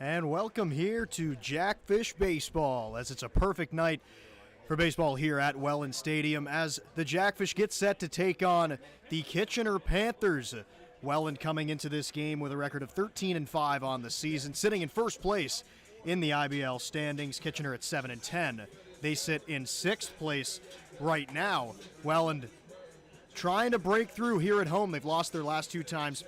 And welcome here to Jackfish Baseball, as it's a perfect night for baseball here at Welland Stadium as the Jackfish get set to take on the Kitchener Panthers. Welland coming into this game with a record of 13-5 on the season, sitting in first place in the IBL standings. Kitchener at 7-10. They sit in sixth place right now. Welland trying to break through here at home. They've lost their last two times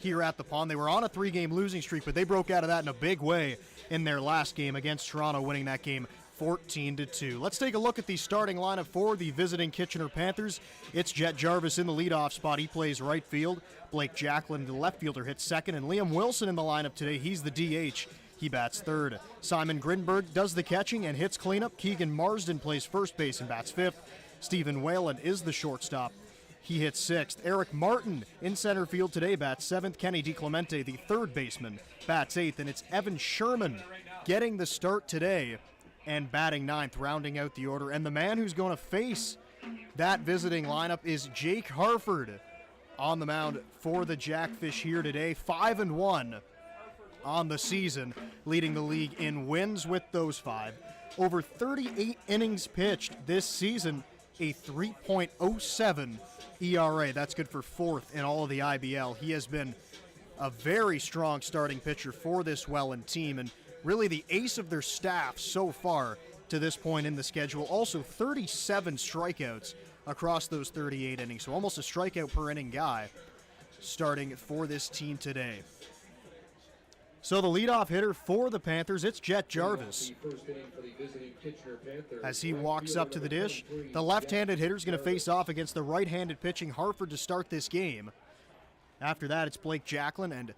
here at the Pond. They were on a three-game losing streak, but they broke out of that in a big way in their last game against Toronto, winning that game 14-2. Let's take a look at the starting lineup for the visiting Kitchener Panthers. It's Jet Jarvis in the leadoff spot. He plays right field. Blake Jacklin, the left fielder, hits second. And Liam Wilson in the lineup today. He's the DH. He bats third. Simon Grinberg does the catching and hits cleanup. Keegan Marsden plays first base and bats fifth. Stephen Whalen is the shortstop. He hits sixth. Eric Martin in center field today bats seventh. Kenny DiClemente, the third baseman, bats eighth. And it's Evan Sherman getting the start today and batting ninth, rounding out the order. And the man who's going to face that visiting lineup is Jake Harford on the mound for the Jackfish here today. 5-1 on the season, leading the league in wins with those five. Over 38 innings pitched this season, a 3.07 ERA. That's good for fourth in all of the IBL. He has been a very strong starting pitcher for this Welland team and really the ace of their staff so far to this point in the schedule. Also 37 strikeouts across those 38 innings, so almost a strikeout per inning guy starting for this team today. So the leadoff hitter for the Panthers, it's Jet Jarvis. As he walks up to the dish, the left-handed hitter is going to face off against the right-handed pitching Harford to start this game. After that, it's Blake Jacklin and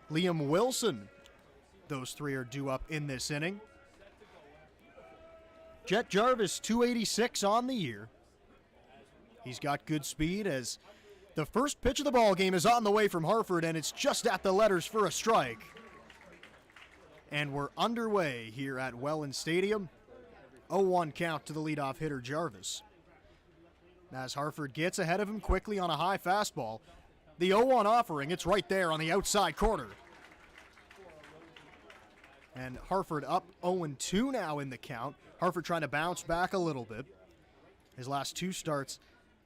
Liam Wilson. Those three are due up in this inning. Jet Jarvis, 286 on the year. He's got good speed as the first pitch of the ball game is on the way from Harford, and it's just at the letters for a strike. And we're underway here at Welland Stadium. 0-1 count to the leadoff hitter Jarvis. As Harford gets ahead of him quickly on a high fastball. The 0-1 offering, it's right there on the outside corner. And Harford up 0-2 now in the count. Harford trying to bounce back a little bit. His last two starts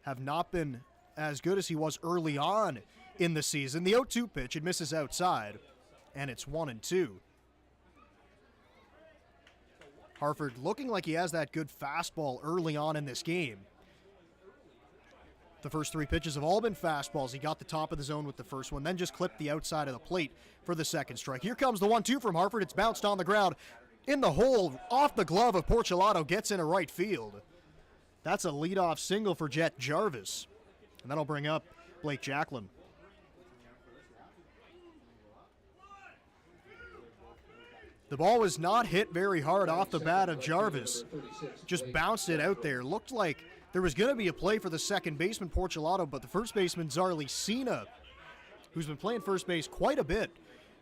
have not been as good as he was early on in the season. The 0-2 pitch, it misses outside, and it's 1-2. Harford looking like he has that good fastball early on in this game. The first three pitches have all been fastballs. He got the top of the zone with the first one, then just clipped the outside of the plate for the second strike. Here comes the 1-2 from Harford. It's bounced on the ground in the hole, off the glove of Portulato, gets into right field. That's a leadoff single for Jet Jarvis. And that'll bring up Blake Jacklin. The ball was not hit very hard off the bat of Jarvis. Just bounced it out there. Looked like there was going to be a play for the second baseman, Portulato, but the first baseman, Zarly Cena, who's been playing first base quite a bit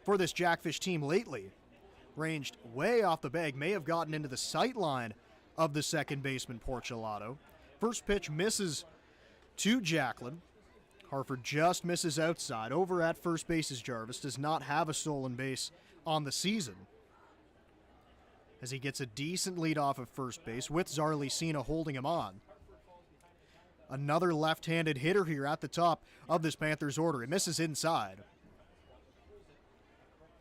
for this Jackfish team lately, ranged way off the bag, may have gotten into the sight line of the second baseman, Portulato. First pitch misses to Jacklin. Harford just misses outside. Over at first base is Jarvis. Does not have a stolen base on the season, as he gets a decent lead off of first base with Zarly Cena holding him on. Another left-handed hitter here at the top of this Panthers order. It misses inside.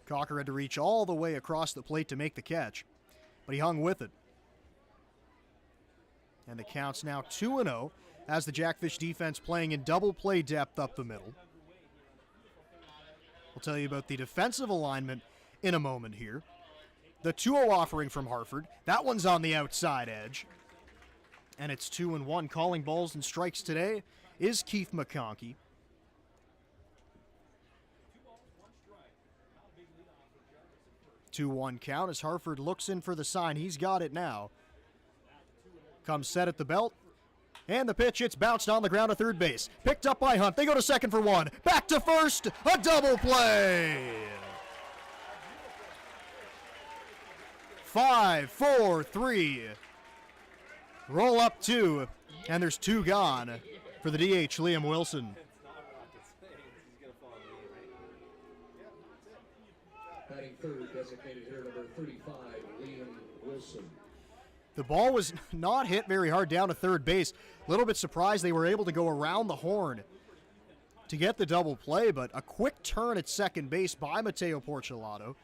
Cocker had to reach all the way across the plate to make the catch, but he hung with it. And the count's now 2-0 as the Jackfish defense playing in double play depth up the middle. We'll tell you about the defensive alignment in a moment here. The 2-0 offering from Harford. That one's on the outside edge. And it's 2-1. Calling balls and strikes today is Keith McConkey. 2-1 count as Harford looks in for the sign. He's got it now. Comes set at the belt. And the pitch, it's bounced on the ground to third base. Picked up by Hunt. They go to second for one. Back to first. A double play. 5, 4, 3. Roll up two, and there's two gone for the DH, Liam Wilson. Batting third, designated hitter number 35, Liam Wilson. The ball was not hit very hard down to third base. A little bit surprised they were able to go around the horn to get the double play, but a quick turn at second base by Mateo Portulato.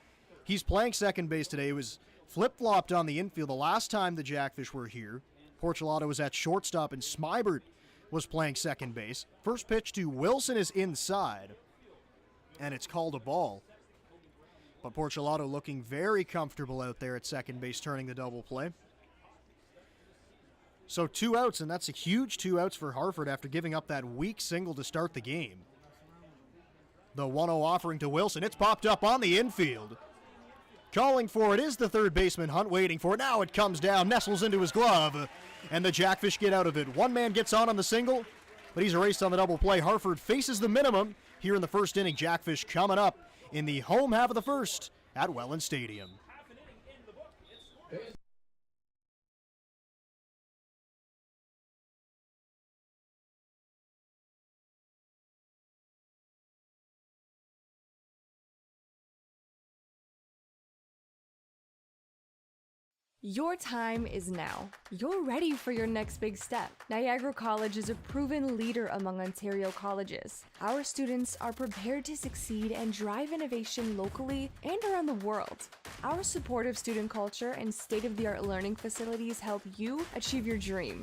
He's playing second base today. It was flip-flopped on the infield the last time the Jackfish were here. Portulato was at shortstop, and Smybert was playing second base. First pitch to Wilson is inside, and it's called a ball. But Portulato looking very comfortable out there at second base, turning the double play. So 2 outs, and that's a huge 2 outs for Harford after giving up that weak single to start the game. The 1-0 offering to Wilson. It's popped up on the infield. Calling for it is the third baseman, Hunt waiting for it. Now it comes down, nestles into his glove, and the Jackfish get out of it. One man gets on the single, but he's erased on the double play. Harford faces the minimum here in the first inning. Jackfish coming up in the home half of the first at Welland Stadium. Your time is now. You're ready for your next big step. Niagara College is a proven leader among Ontario colleges. Our students are prepared to succeed and drive innovation locally and around the world. Our supportive student culture and state-of-the-art learning facilities help you achieve your dream.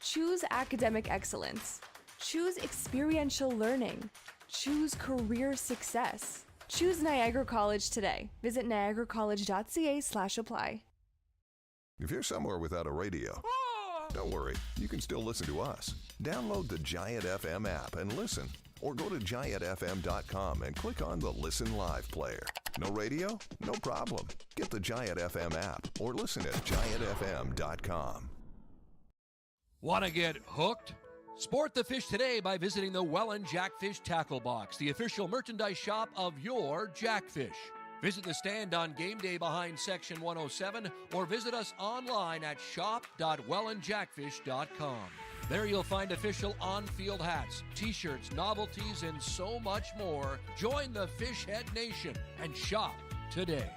Choose academic excellence. Choose experiential learning. Choose career success. Choose Niagara College today. Visit niagaracollege.ca/apply. If you're somewhere without a radio, don't worry, you can still listen to us. Download the Giant FM app and listen, or go to giantfm.com and click on the Listen Live player. No radio? No problem. Get the Giant FM app or listen at giantfm.com. Want to get hooked? Sport the fish today by visiting the Welland Jackfish Tackle Box, the official merchandise shop of your Jackfish. Visit the stand on game day behind Section 107 or visit us online at shop.wellandjackfish.com. There you'll find official on-field hats, t-shirts, novelties, and so much more. Join the Fishhead Nation and shop today.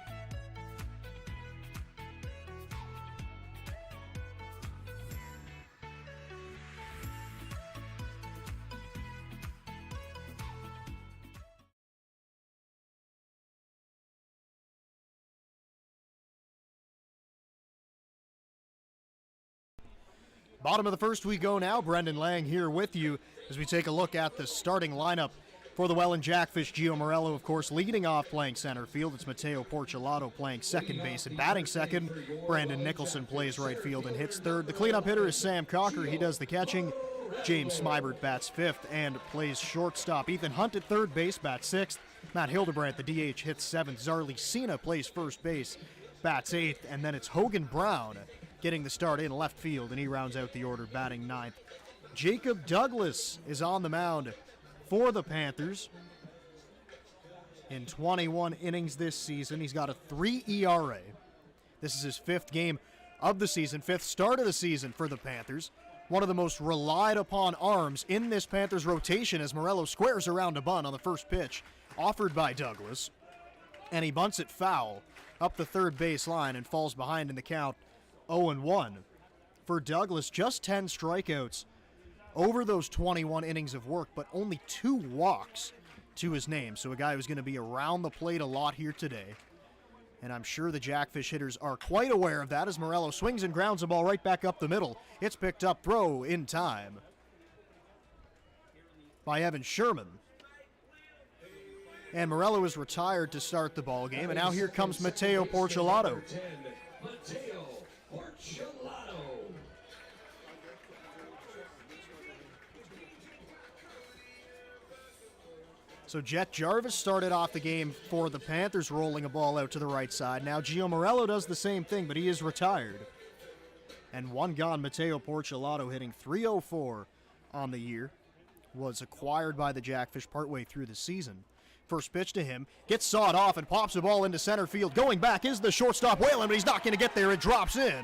Bottom of the first we go now. Brendan Lang here with you as we take a look at the starting lineup for the Welland Jackfish. Gio Morello, of course, leading off playing center field. It's Mateo Portulato playing second base and batting second. Brandon Nicholson plays right field and hits third. The cleanup hitter is Sam Cocker. He does the catching. James Smybert bats fifth and plays shortstop. Ethan Hunt at third base, bats sixth. Matt Hildebrandt, the DH, hits seventh. Zarly Cena plays first base, bats eighth. And then it's Hogan Brown getting the start in left field, and he rounds out the order, batting ninth. Jacob Douglas is on the mound for the Panthers. In 21 innings this season, he's got a 3 ERA. This is his fifth game of the season, fifth start of the season for the Panthers. One of the most relied upon arms in this Panthers rotation as Morello squares around a bunt on the first pitch, offered by Douglas. And he bunts it foul up the third base line and falls behind in the count 0-1. For Douglas, just 10 strikeouts over those 21 innings of work, but only 2 walks to his name. So a guy who's going to be around the plate a lot here today. And I'm sure the Jackfish hitters are quite aware of that as Morello swings and grounds the ball right back up the middle. It's picked up, throw in time by Evan Sherman. And Morello is retired to start the ball game. And now here comes Mateo Portulato. Mateo Portulato. So Jet Jarvis started off the game for the Panthers, rolling a ball out to the right side. Now Gio Morello does the same thing, but he is retired. And one gone, Mateo Portulato hitting .304 on the year. Was acquired by the Jackfish partway through the season. First pitch to him, gets sawed off and pops the ball into center field. Going back is the shortstop Whalen, but he's not going to get there. It drops in.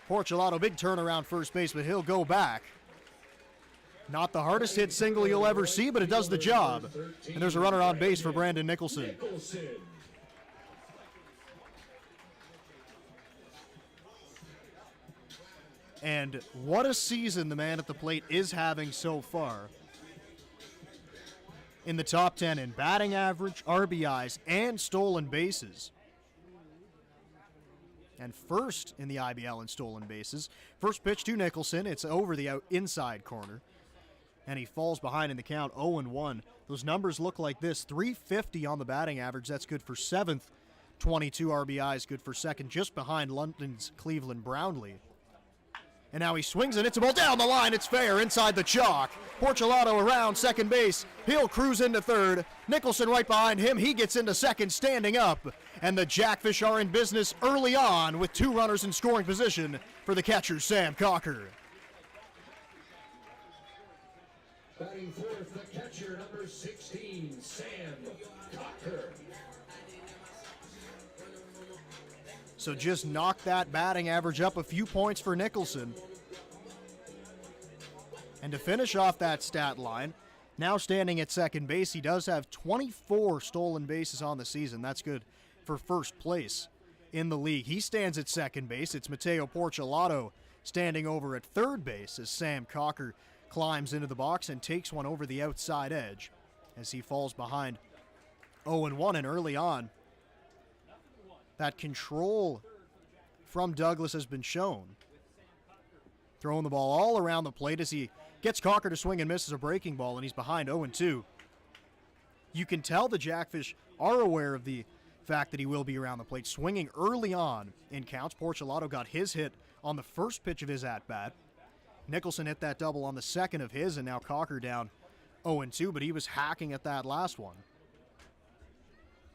Portulato, big turnaround first base, but he'll go back. Not the hardest hit single you'll ever see, but it does the job. And there's a runner on base for Brandon Nicholson. And what a season the man at the plate is having so far. In the top 10 in batting average, RBIs, and stolen bases. And first in the IBL in stolen bases. First pitch to Nicholson. It's over the inside corner. And he falls behind in the count, 0-1. Those numbers look like this. 350 on the batting average. That's good for 7th. 22 RBIs, good for 2nd, just behind London's Cleveland Brownlee. And now he swings and hits a ball down the line. It's fair inside the chalk. Portulato around second base. He'll cruise into 3rd. Nicholson right behind him. He gets into 2nd, standing up. And the Jackfish are in business early on with 2 runners in scoring position for the catcher, Sam Cocker. Batting fourth, the catcher, number 16, Sam Cocker. So just knock that batting average up a few points for Nicholson. And to finish off that stat line, now standing at second base, he does have 24 stolen bases on the season. That's good for first place in the league. He stands at second base. It's Mateo Portulato standing over at third base as Sam Cocker climbs into the box and takes one over the outside edge as he falls behind 0-1. And early on, that control from Douglas has been shown. Throwing the ball all around the plate as he gets Cocker to swing and misses a breaking ball, and he's behind 0-2. You can tell the Jackfish are aware of the fact that he will be around the plate, swinging early on in counts. Portulato got his hit on the first pitch of his at-bat. Nicholson hit that double on the second of his, and now Cocker down 0-2, but he was hacking at that last one.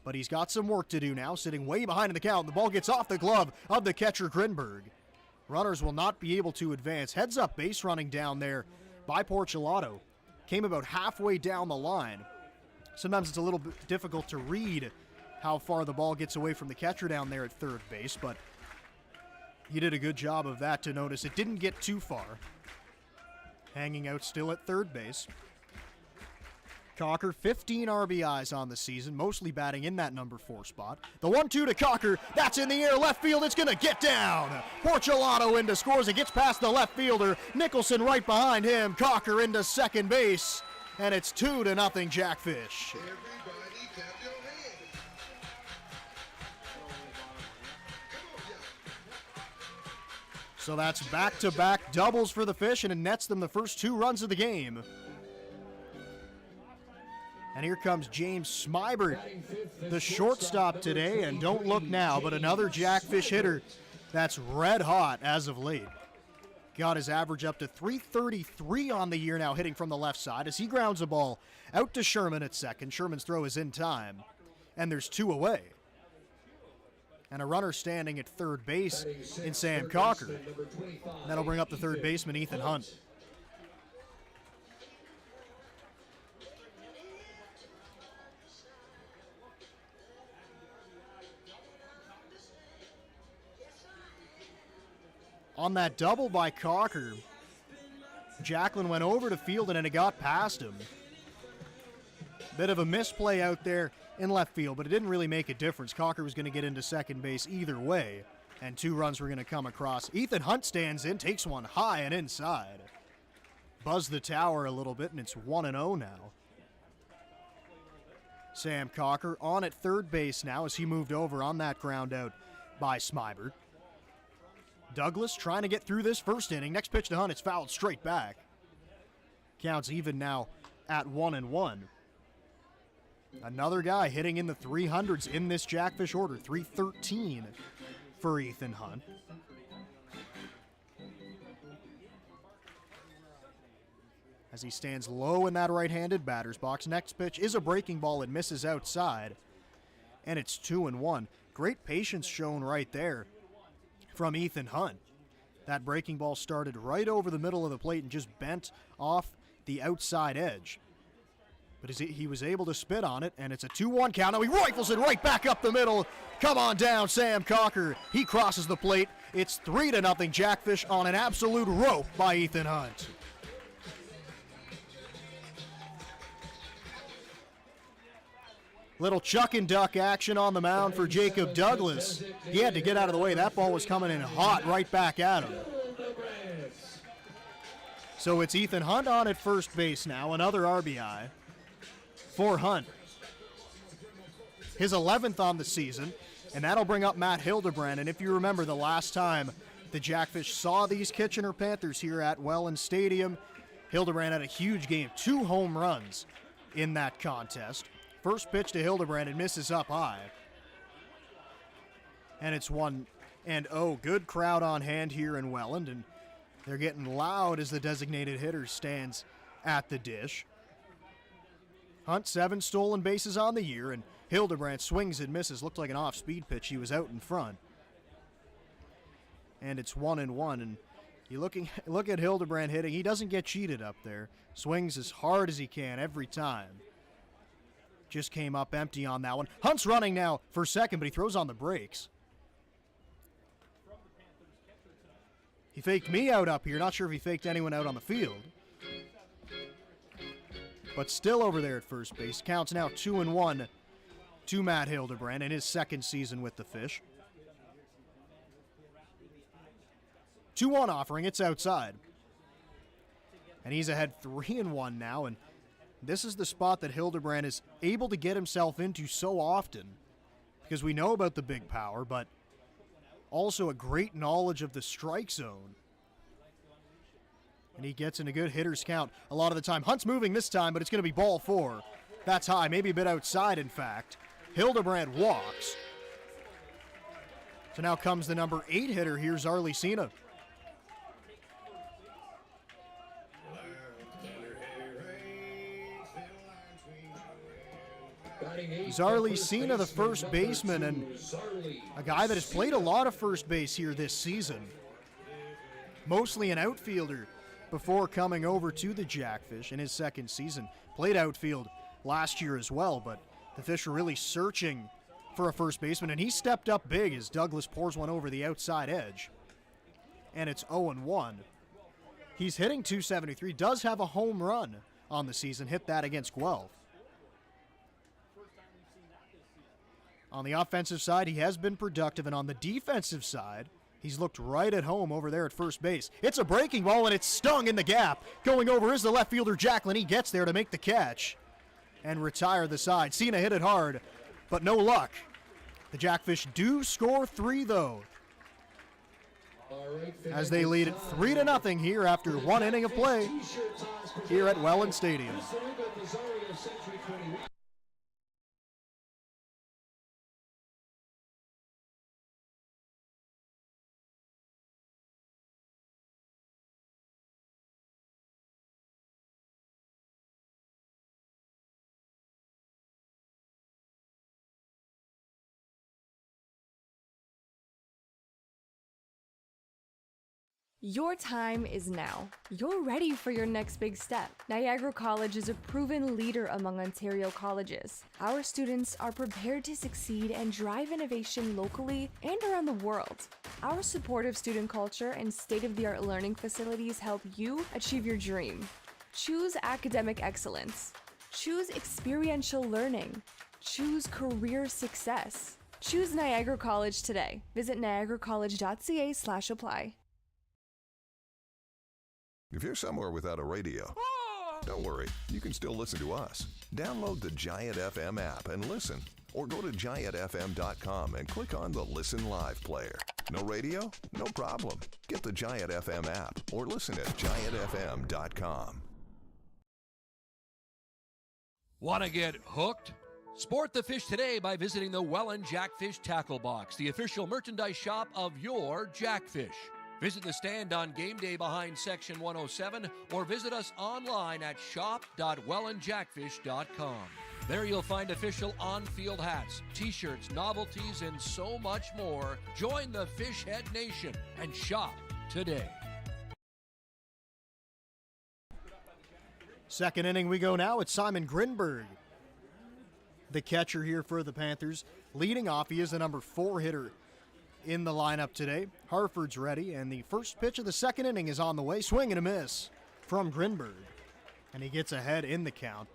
But he's got some work to do now, sitting way behind in the count. The ball gets off the glove of the catcher, Grinberg. Runners will not be able to advance. Heads up base running down there by Portulato. Came about halfway down the line. Sometimes it's a little bit difficult to read how far the ball gets away from the catcher down there at third base, but he did a good job of that to notice it didn't get too far. Hanging out still at third base. Cocker, 15 RBIs on the season, mostly batting in that number 4 spot. The 1-2 to Cocker, that's in the air, left field, it's going to get down. Portulato into scores, it gets past the left fielder. Nicholson right behind him, Cocker into second base, and it's 2-0 Jackfish. Everybody clap your hands. So that's back-to-back doubles for the Fish, and it nets them the first 2 runs of the game. And here comes James Smybert, the shortstop today, and don't look now, but another Jackfish hitter that's red hot as of late. Got his average up to 333 on the year now, hitting from the left side as he grounds a ball out to Sherman at second. Sherman's throw is in time, and there's 2 away. And a runner standing at third base in Sam Cocker. That'll bring up the third baseman, Ethan Hunt. On that double by Cocker, Jacklin went over to field and it got past him. Bit of a misplay out there in left field, but it didn't really make a difference. Cocker was going to get into second base either way, and 2 runs were going to come across. Ethan Hunt stands in, takes one high and inside. Buzzed the tower a little bit, and it's 1-0 now. Sam Cocker on at third base now as he moved over on that ground out by Smybert. Douglas trying to get through this first inning. Next pitch to Hunt, it's fouled straight back. Counts even now at 1-1. Another guy hitting in the 300s in this Jackfish order. 313 for Ethan Hunt. As he stands low in that right-handed batter's box. Next pitch is a breaking ball. It misses outside. And it's 2-1. Great patience shown right there from Ethan Hunt. That breaking ball started right over the middle of the plate and just bent off the outside edge. But he was able to spit on it, and it's a 2-1 count. Now he rifles it right back up the middle. Come on down, Sam Cocker. He crosses the plate. It's 3-0 Jackfish on an absolute rope by Ethan Hunt. Little chuck and duck action on the mound for Jacob Douglas. He had to get out of the way. That ball was coming in hot right back at him. So it's Ethan Hunt on at first base now, another RBI for Hunt. His 11th on the season, and that'll bring up Matt Hildebrand. And if you remember the last time the Jackfish saw these Kitchener Panthers here at Welland Stadium, Hildebrand had a huge game, 2 home runs in that contest. First pitch to Hildebrand and misses up high. And it's 1-0. Good crowd on hand here in Welland, and they're getting loud as the designated hitter stands at the dish. Hunt 7 stolen bases on the year, and Hildebrand swings and misses. Looked like an off-speed pitch. He was out in front. And it's 1-1, and you look at Hildebrand hitting. He doesn't get cheated up there. Swings as hard as he can every time. Just came up empty on that one. Hunt's running now for second, but he throws on the brakes. He faked me out up here. Not sure if he faked anyone out on the field. But still over there at first base. Counts now 2-1 to Matt Hildebrand in his second season with the Fish. 2-1 offering. It's outside. And he's ahead 3-1 now. And this is the spot that Hildebrand is able to get himself into so often. Because we know about the big power, but also a great knowledge of the strike zone. And he gets in a good hitter's count a lot of the time. Hunt's moving this time, but it's going to be ball 4. That's high, maybe a bit outside, in fact. Hildebrand walks. So now comes the number 8 hitter. Here's Arlecina. Arlecina, the first baseman, and a guy that has played a lot of first base here this season. Mostly an outfielder before coming over to the Jackfish in his second season. Played outfield last year as well, but the Fish are really searching for a first baseman, and he stepped up big as Douglas pours one over the outside edge. And it's 0-1. He's hitting .273, does have a home run on the season, hit that against Guelph. On the offensive side, he has been productive, and on the defensive side, he's looked right at home over there at first base. It's a breaking ball, and it's stung in the gap. Going over is the left fielder, Jacklin. He gets there to make the catch and retire the side. Cena hit it hard, but no luck. The Jackfish do score 3, though, as they lead it 3-0 here after 1 inning of play here at Welland Stadium. Your time is now. You're ready for your next big step. Niagara College is a proven leader among Ontario colleges. Our students are prepared to succeed and drive innovation locally and around the world. Our supportive student culture and state-of-the-art learning facilities help you achieve your dream. Choose academic excellence. Choose experiential learning. Choose career success. Choose Niagara College today. Visit niagaracollege.ca/apply. If you're somewhere without a radio, don't worry, you can still listen to us. Download the Giant FM app and listen, or go to giantfm.com and click on the Listen Live player. No radio? No problem. Get the Giant FM app or listen at giantfm.com. Want to get hooked? Sport the fish today by visiting the Welland Jackfish Tackle Box, the official merchandise shop of your Jackfish. Visit the stand on game day behind Section 107 or visit us online at shop.wellandjackfish.com. There you'll find official on-field hats, t-shirts, novelties, and so much more. Join the Fishhead Nation and shop today. Second inning we go now. It's Simon Grinberg, the catcher here for the Panthers. Leading off, he is the number 4 hitter in the lineup today. Harford's ready, and the first pitch of the second inning is on the way. Swing and a miss from Grinberg, and he gets ahead in the count.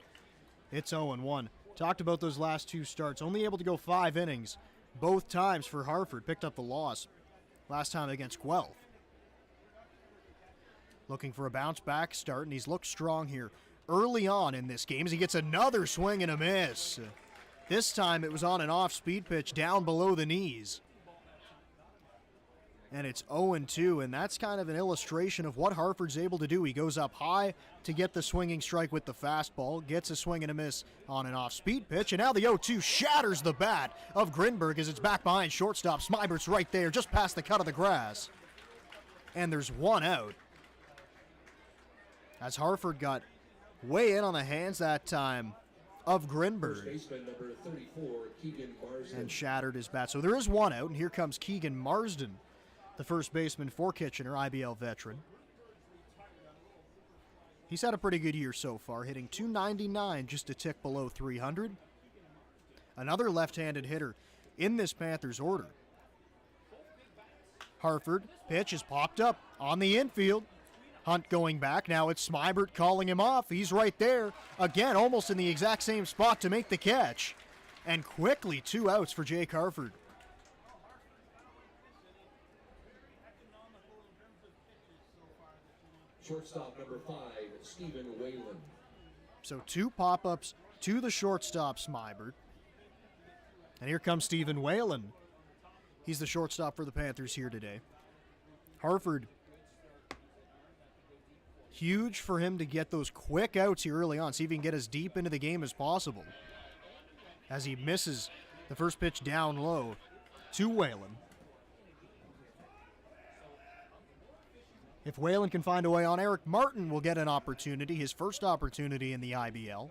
It's 0-1. Talked about those last 2 starts. Only able to go 5 innings both times for Harford. Picked up the loss last time against Guelph. looking for a bounce back start, and he's looked strong here early on in this game as he gets another swing and a miss. This time it was on an off-speed pitch down below the knees. And it's 0-2, and that's kind of an illustration of what Harford's able to do. He goes up high to get the swinging strike with the fastball, gets a swing and a miss on an off-speed pitch, and now the 0-2 shatters the bat of Grinberg as it's back behind shortstop. Smybert's right there, just past the cut of the grass. And there's one out. As Harford got way in on the hands that time of Grinberg Baseman number 34, Keegan Marsden. and shattered his bat. So there is one out, and here comes Keegan Marsden, the first baseman for Kitchener, IBL veteran. He's had a pretty good year so far, hitting .299, just a tick below 300. Another left-handed hitter in this Panthers order. Harford, pitch is popped up on the infield. Hunt going back. Now it's Smybert calling him off. He's right there. Again, almost in the exact same spot to make the catch. And quickly, 2 outs for Jake Harford. Shortstop number 5, Stephen Whalen. So 2 pop-ups to the shortstop, Smybert. And here comes Stephen Whalen. He's the shortstop for the Panthers here today. Harford, huge for him to get those quick outs here early on. See if he can get as deep into the game as possible. As he misses the first pitch down low to Whalen. If Whalen can find a way on, Eric Martin will get an opportunity, his first opportunity in the IBL.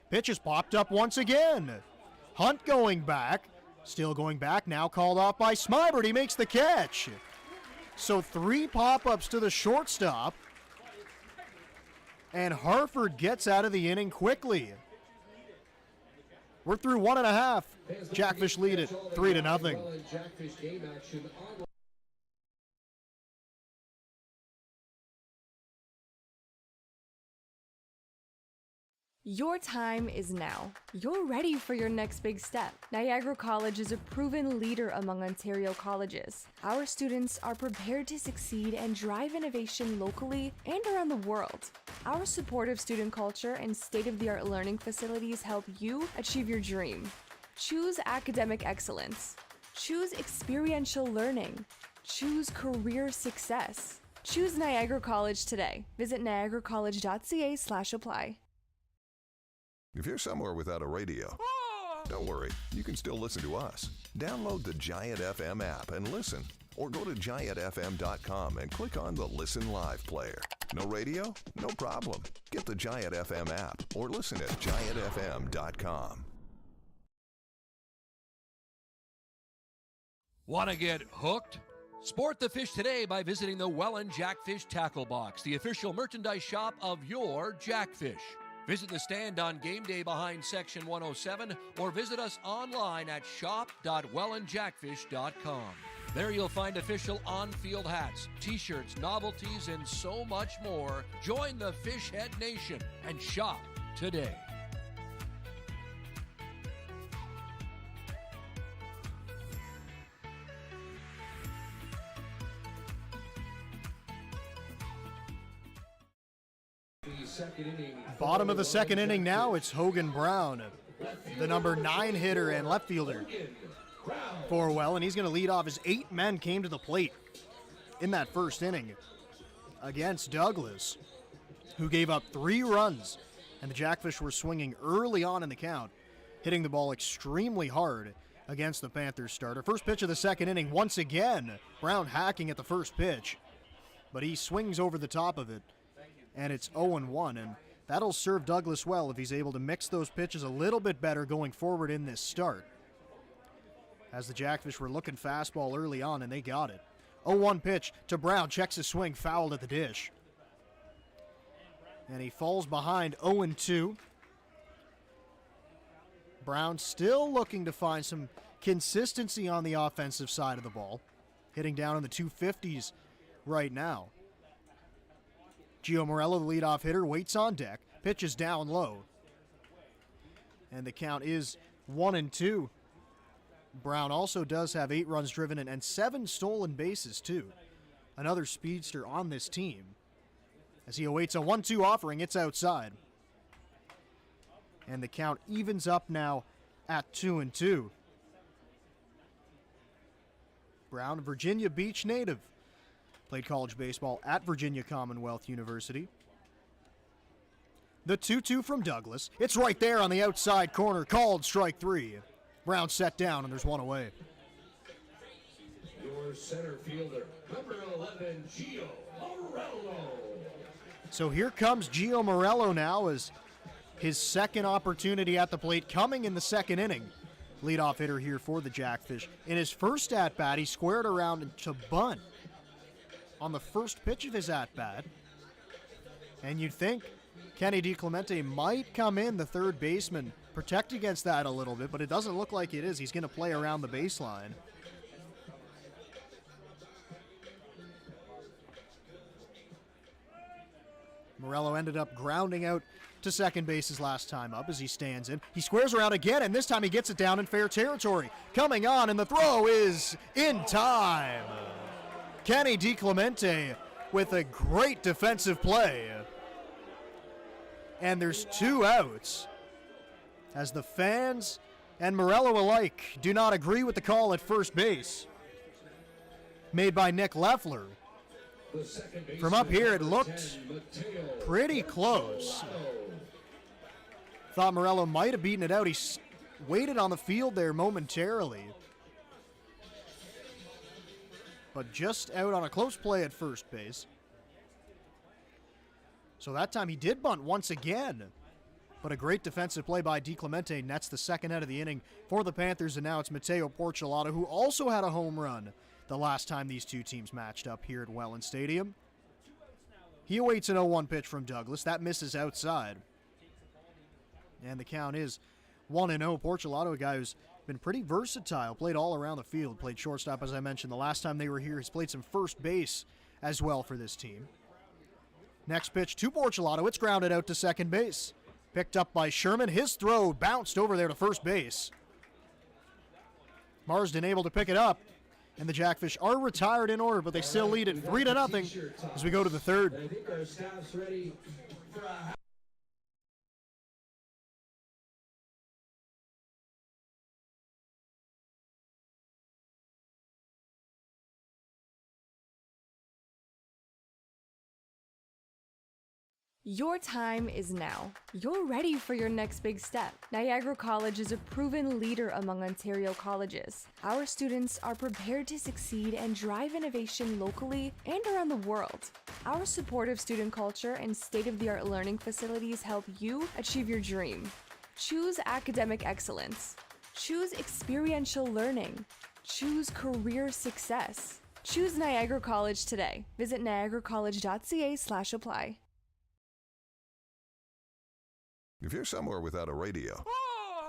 Pitch is popped up once again. Hunt going back, still going back, now called off by Smybert. He makes the catch. So 3 pop-ups to the shortstop. And Harford gets out of the inning quickly. We're through 1.5. Jackfish lead it 3-0. Welland Jackfish game action online. Your time is now. You're ready for your next big step. Niagara College is a proven leader among Ontario colleges. Our students are prepared to succeed and drive innovation locally and around the world. Our supportive student culture and state-of-the-art learning facilities help you achieve your dream. Choose academic excellence. Choose experiential learning. Choose career success. Choose Niagara College today. Visit niagaracollege.ca/apply. If you're somewhere without a radio, don't worry, you can still listen to us. Download the Giant FM app and listen, or go to giantfm.com and click on the Listen Live player. No radio? No problem. Get the Giant FM app or listen at giantfm.com. Want to get hooked? Sport the fish today by visiting the Welland Jackfish Tackle Box, the official merchandise shop of your Jackfish. Visit the stand on game day behind Section 107 or visit us online at shop.wellandjackfish.com. There you'll find official on-field hats, t-shirts, novelties, and so much more. Join the Fishhead Nation and shop today. Bottom of the second inning now, it's Hogan Brown, the number 9 hitter and left fielder for Welland. He's going to lead off as 8 men came to the plate in that first inning against Douglas, who gave up 3 runs, and the Jackfish were swinging early on in the count, hitting the ball extremely hard against the Panthers starter. First pitch of the second inning, once again, Brown hacking at the first pitch, but he swings over the top of it, and it's 0-1, and that'll serve Douglas well if he's able to mix those pitches a little bit better going forward in this start. As the Jackfish were looking fastball early on, and they got it. 0-1 pitch to Brown, checks his swing, fouled at the dish. And he falls behind 0-2. Brown still looking to find some consistency on the offensive side of the ball, hitting down in the 250s right now. Gio Morello, the leadoff hitter, waits on deck. Pitches down low. And the count is 1-2. Brown also does have 8 runs driven and 7 stolen bases, too. Another speedster on this team. as he awaits a 1-2 offering. It's outside. And the count evens up now at 2-2. Brown, Virginia Beach native. Played college baseball at Virginia Commonwealth University. The 2-2 from Douglas. It's right there on the outside corner. Called strike 3. Brown set down, and there's one away. Your center fielder, number 11, Gio Morello. So here comes Gio Morello now as his second opportunity at the plate coming in the second inning. Leadoff hitter here for the Jackfish. In his first at-bat, he squared around to bunt on the first pitch of his at-bat. And you'd think Kenny DiClemente might come in, the third baseman, protect against that a little bit, but it doesn't look like it is. He's going to play around the baseline. Morello ended up grounding out to second base his last time up as he stands in. He squares around again, and this time he gets it down in fair territory. Coming on, and the throw is in time. Kenny DiClemente with a great defensive play. And there's 2 outs as the fans and Morello alike do not agree with the call at first base made by Nick Leffler. From up here, it looked pretty close. Thought Morello might have beaten it out. He waited on the field there momentarily, but just out on a close play at first base. So that time he did bunt once again, but a great defensive play by DiClemente nets the second out of the inning for the Panthers, and now it's Mateo Portulato, who also had a home run the last time these two teams matched up here at Welland Stadium. He awaits an 0-1 pitch from Douglas. That misses outside. And the count is 1-0. Portulato, a guy who's been pretty versatile, played all around the field, played shortstop, as I mentioned. The last time they were here, he's played some first base as well for this team. Next pitch to Portulato. It's grounded out to second base. Picked up by Sherman. His throw bounced over there to first base. Marsden able to pick it up. And the Jackfish are retired in order, but they still lead it 3-0 as we go to the third. I think our staff's ready for a Your time is now. You're ready for your next big step. Niagara College is a proven leader among Ontario colleges. Our students are prepared to succeed and drive innovation locally and around the world. Our supportive student culture and state-of-the-art learning facilities help you achieve your dream. Choose academic excellence. Choose experiential learning. Choose career success. Choose Niagara College today. Visit niagaracollege.ca/apply. If you're somewhere without a radio,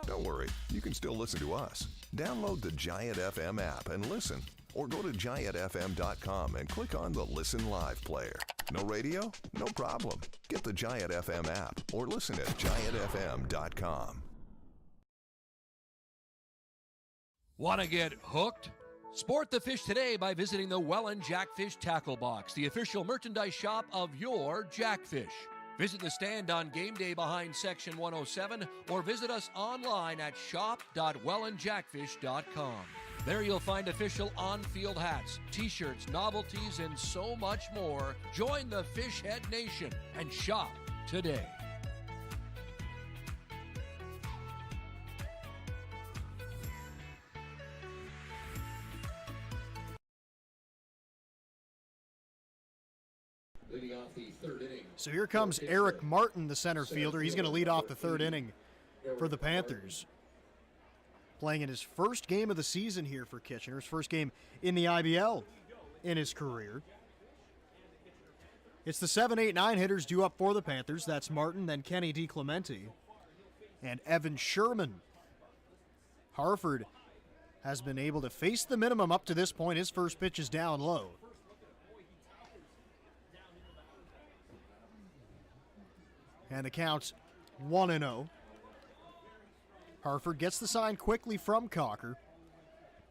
don't worry, you can still listen to us. Download the Giant FM app and listen, or go to giantfm.com and click on the Listen Live player. No radio? No problem. Get the Giant FM app or listen at giantfm.com. Want to get hooked? Sport the fish today by visiting the Welland Jackfish Tackle Box, the official merchandise shop of your Jackfish. Visit the stand on game day behind Section 107 or visit us online at shop.wellandjackfish.com. There you'll find official on-field hats, t-shirts, novelties, and so much more. Join the Fishhead Nation and shop today. leading off the third inning. So here comes Eric Martin, the center fielder. He's going to lead off the third inning for the Panthers. Playing in his first game of the season here for Kitchener, his first game in the IBL in his career. It's the 7, 8, 9 hitters due up for the Panthers. That's Martin, then Kenny DiClemente, and Evan Sherman. Harford has been able to face the minimum up to this point. His first pitch is down low. And the count's 1-0. Harford gets the sign quickly from Cocker.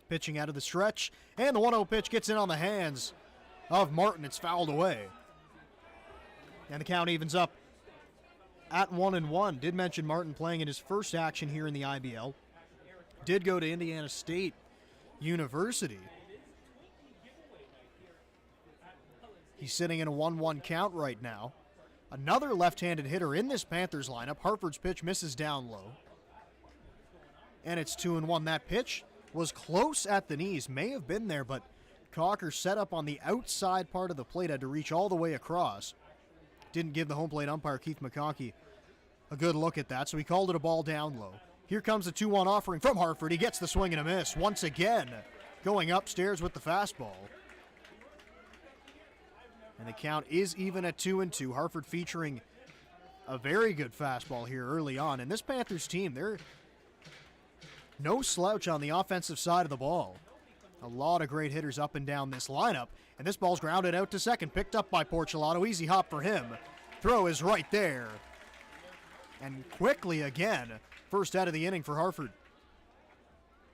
Pitching out of the stretch, and the 1-0 pitch gets in on the hands of Martin. It's fouled away. And the count evens up at 1-1. Did mention Martin playing in his first action here in the IBL. Did go to Indiana State University. He's sitting in a 1-1 count right now. Another left-handed hitter in this Panthers lineup. Harford's pitch misses down low. And it's 2-1. That pitch was close at the knees. May have been there, but Cocker set up on the outside part of the plate, had to reach all the way across. Didn't give the home plate umpire, Keith McConkey, a good look at that, so he called it a ball down low. Here comes the 2-1 offering from Harford. He gets the swing and a miss. Once again, going upstairs with the fastball. And the count is even at 2-2. Harford featuring a very good fastball here early on. And this Panthers team, they're no slouch on the offensive side of the ball. A lot of great hitters up and down this lineup. And this ball's grounded out to second. Picked up by Portulato. Easy hop for him. Throw is right there. And quickly again, first out of the inning for Harford.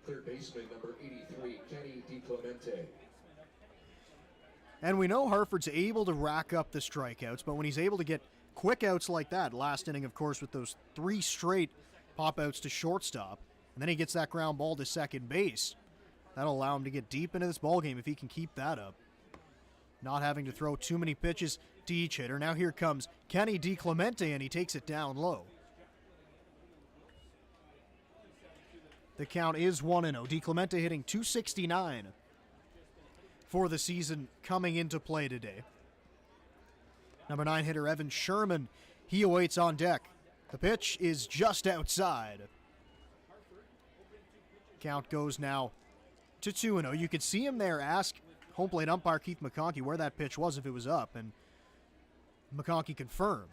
Third baseman, number 83, Kenny DiClemente. And we know Harford's able to rack up the strikeouts, but when he's able to get quick outs like that, last inning, of course, with those 3 straight pop-outs to shortstop, and then he gets that ground ball to second base, that'll allow him to get deep into this ballgame if he can keep that up. Not having to throw too many pitches to each hitter. Now here comes Kenny DiClemente, and he takes it down low. The count is 1-0. DiClemente hitting .269 for the season coming into play today. Number 9 hitter Evan Sherman, he awaits on deck. The pitch is just outside. Count goes now to 2-0. You could see him there ask home plate umpire Keith McConkey where that pitch was if it was up, and McConkey confirmed.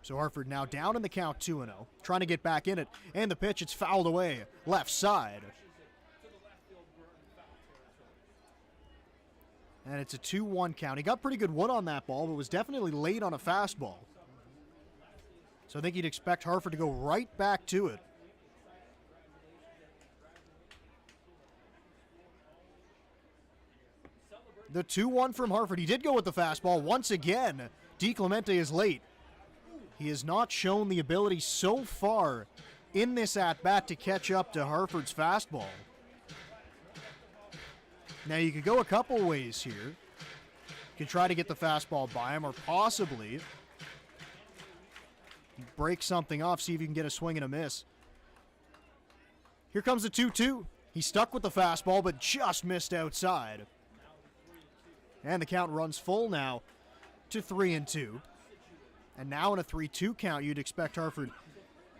So Harford now down in the count 2-0, trying to get back in it, and the pitch, it's fouled away, left side. And it's a 2-1 count. He got pretty good wood on that ball, but was definitely late on a fastball. So I think you'd expect Harford to go right back to it. The 2-1 from Harford. He did go with the fastball. Once again, DiClemente is late. He has not shown the ability so far in this at-bat to catch up to Harford's fastball. Now, you could go a couple ways here. You can try to get the fastball by him, or possibly break something off, see if you can get a swing and a miss. Here comes the 2-2. He stuck with the fastball, but just missed outside. And the count runs full now to 3-2. And now in a 3-2 count, you'd expect Harford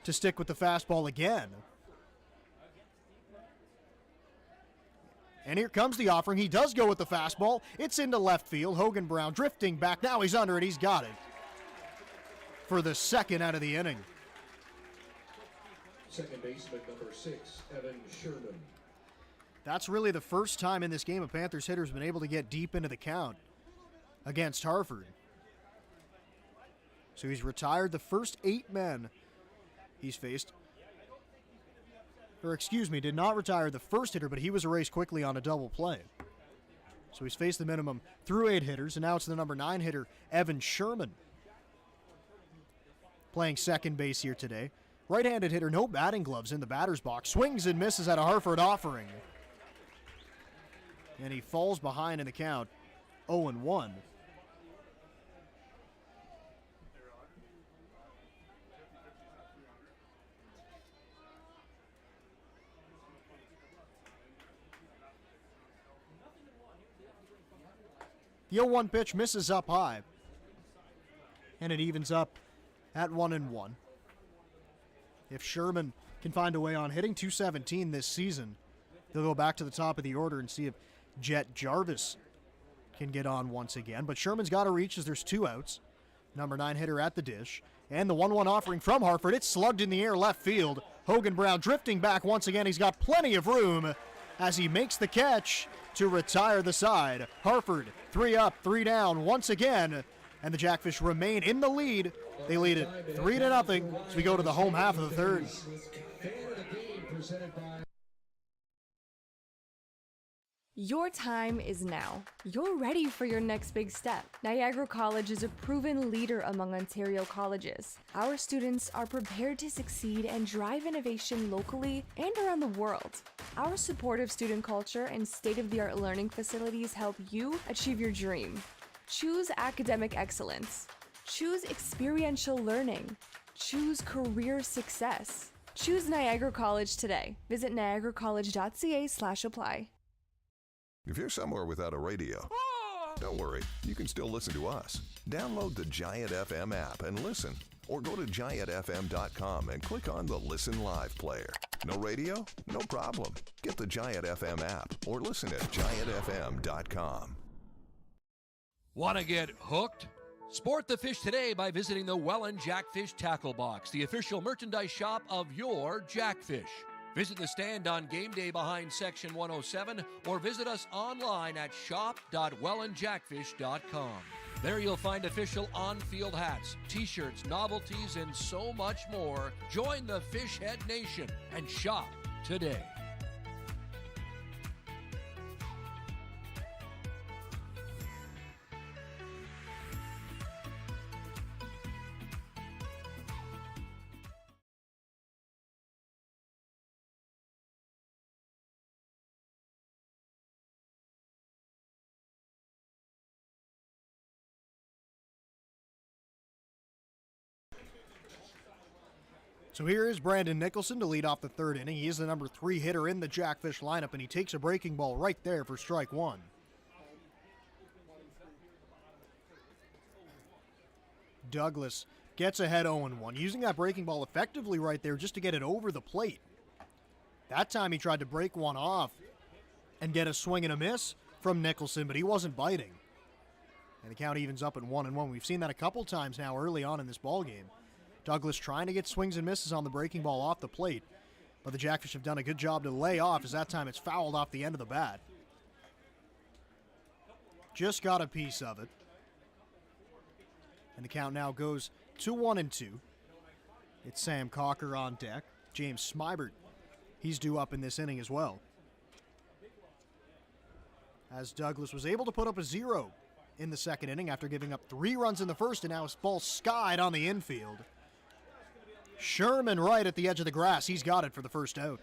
to stick with the fastball again. And here comes the offering. He does go with the fastball. It's into left field. Hogan Brown drifting back. Now he's under it. He's got it for the second out of the inning. Second baseman, number 6, Evan Sherman. That's really the first time in this game a Panthers hitter has been able to get deep into the count against Harford. So he's retired the first 8 men he's faced. Or excuse me, did not retire the first hitter, but he was erased quickly on a double play. So he's faced the minimum through 8 hitters, and now it's the number 9 hitter, Evan Sherman, playing second base here today. Right-handed hitter, no batting gloves in the batter's box. Swings and misses at a Harford offering. And he falls behind in the count, 0-1. The 0-1 pitch misses up high. And it evens up at 1-1. If Sherman can find a way on hitting .217 this season, they'll go back to the top of the order and see if Jet Jarvis can get on once again. But Sherman's got to reach as there's 2 outs. Number 9 hitter at the dish. And the 1-1 offering from Harford. It's slugged in the air left field. Hogan Brown drifting back once again. He's got plenty of room as he makes the catch to retire the side. Harford, 3 up, 3 down once again. And the Jackfish remain in the lead. They lead it 3-0 as we go to the home half of the third. Your time is now. You're ready for your next big step. Niagara College is a proven leader among Ontario colleges. Our students are prepared to succeed and drive innovation locally and around the world. Our supportive student culture and state-of-the-art learning facilities help you achieve your dream. Choose academic excellence. Choose experiential learning. Choose career success. Choose Niagara College today. Visit niagaracollege.ca/apply. If you're somewhere without a radio, don't worry, you can still listen to us. Download the Giant FM app and listen, or go to giantfm.com and click on the Listen Live player. No radio? No problem. Get the Giant FM app or listen at giantfm.com. Want to get hooked? Sport the fish today by visiting the Welland Jackfish Tackle Box, the official merchandise shop of your Jackfish. Visit the stand on game day behind Section 107 or visit us online at shop.wellandjackfish.com. There you'll find official on-field hats, t-shirts, novelties, and so much more. Join the Fishhead Nation and shop today. So here is Brandon Nicholson to lead off the third inning. He is the number 3 hitter in the Jackfish lineup, and he takes a breaking ball right there for strike one. Douglas gets ahead 0-1, using that breaking ball effectively right there just to get it over the plate. That time he tried to break one off and get a swing and a miss from Nicholson, but he wasn't biting. And the count evens up at 1-1. We've seen that a couple times now early on in this ballgame. Douglas trying to get swings and misses on the breaking ball off the plate, but the Jackfish have done a good job to lay off, as that time it's fouled off the end of the bat. Just got a piece of it. And the count now goes to 1-2. It's Sam Cocker on deck. James Smybert, he's due up in this inning as well. As Douglas was able to put up a 0 in the second inning after giving up 3 runs in the first, and now his ball skied on the infield. Sherman right at the edge of the grass. He's got it for the first out.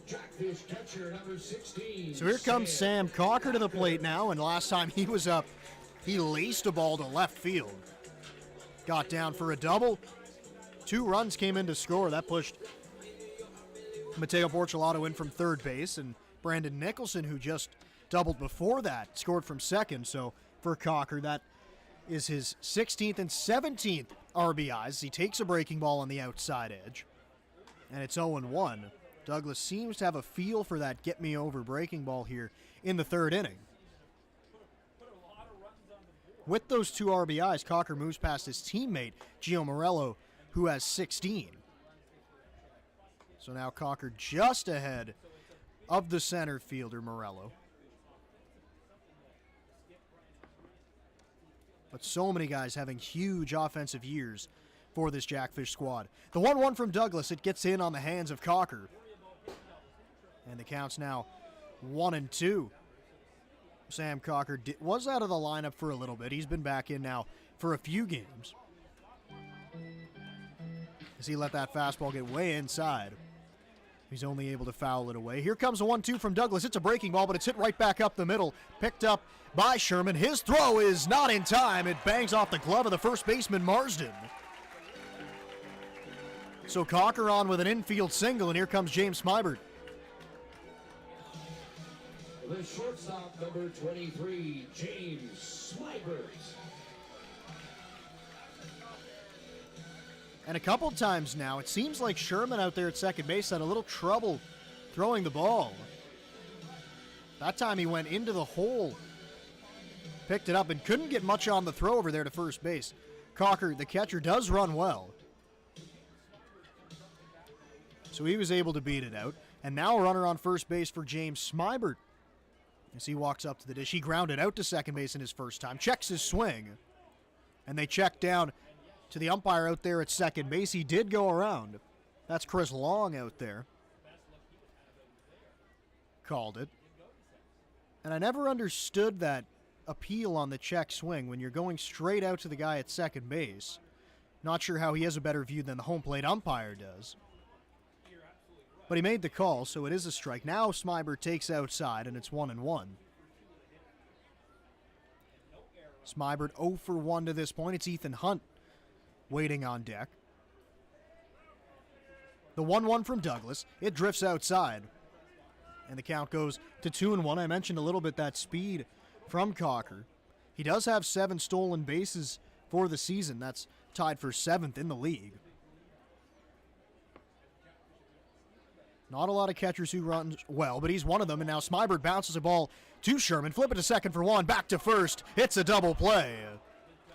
Jackfish catcher number 16. So here comes Sam Cocker to the plate now, and last time he was up, he laced a ball to left field. Got down for a double. 2 runs came in to score. That pushed Mateo Portulato in from third base, and Brandon Nicholson, who just doubled before that, scored from second. So for Cocker, that is his 16th and 17th RBIs. He takes a breaking ball on the outside edge, and it's 0-1. Douglas seems to have a feel for that get-me-over breaking ball here in the third inning. With those 2 RBIs, Cocker moves past his teammate, Gio Morello, who has 16. So now Cocker just ahead of the center fielder, Morello. But so many guys having huge offensive years for this Jackfish squad. The 1-1 from Douglas, it gets in on the hands of Cocker. And the count's now 1-2. Sam Cocker was out of the lineup for a little bit. He's been back in now for a few games, as he let that fastball get way inside. He's only able to foul it away. Here comes a 1-2 from Douglas. It's a breaking ball, but it's hit right back up the middle. Picked up by Sherman. His throw is not in time. It bangs off the glove of the first baseman, Marsden. So Cocker on with an infield single, and here comes James Smybert. The shortstop, number 23, James Smybert. And a couple times now, it seems like Sherman out there at second base had a little trouble throwing the ball. That time he went into the hole, picked it up, and couldn't get much on the throw over there to first base. Cocker, the catcher, does run well, so he was able to beat it out. And now a runner on first base for James Smybert. As he walks up to the dish, he grounded out to second base in his first time, checks his swing, and they check down to the umpire out there at second base. He did go around. That's Chris Long out there. called it. And I never understood that appeal on the check swing when you're going straight out to the guy at second base. Not sure how he has a better view than the home plate umpire does. But he made the call, so it is a strike. Now Smybert takes outside, and it's 1-1. Smybert 0 for 1 to this point. It's Ethan Hunt waiting on deck. The 1-1 from Douglas. It drifts outside. And the count goes to 2-1. I mentioned a little bit that speed from Cocker. He does have 7 stolen bases for the season. That's tied for 7th in the league. Not a lot of catchers who run well, but he's one of them. And now Smybert bounces a ball to Sherman. Flip it to second for 1. Back to first. It's a double play.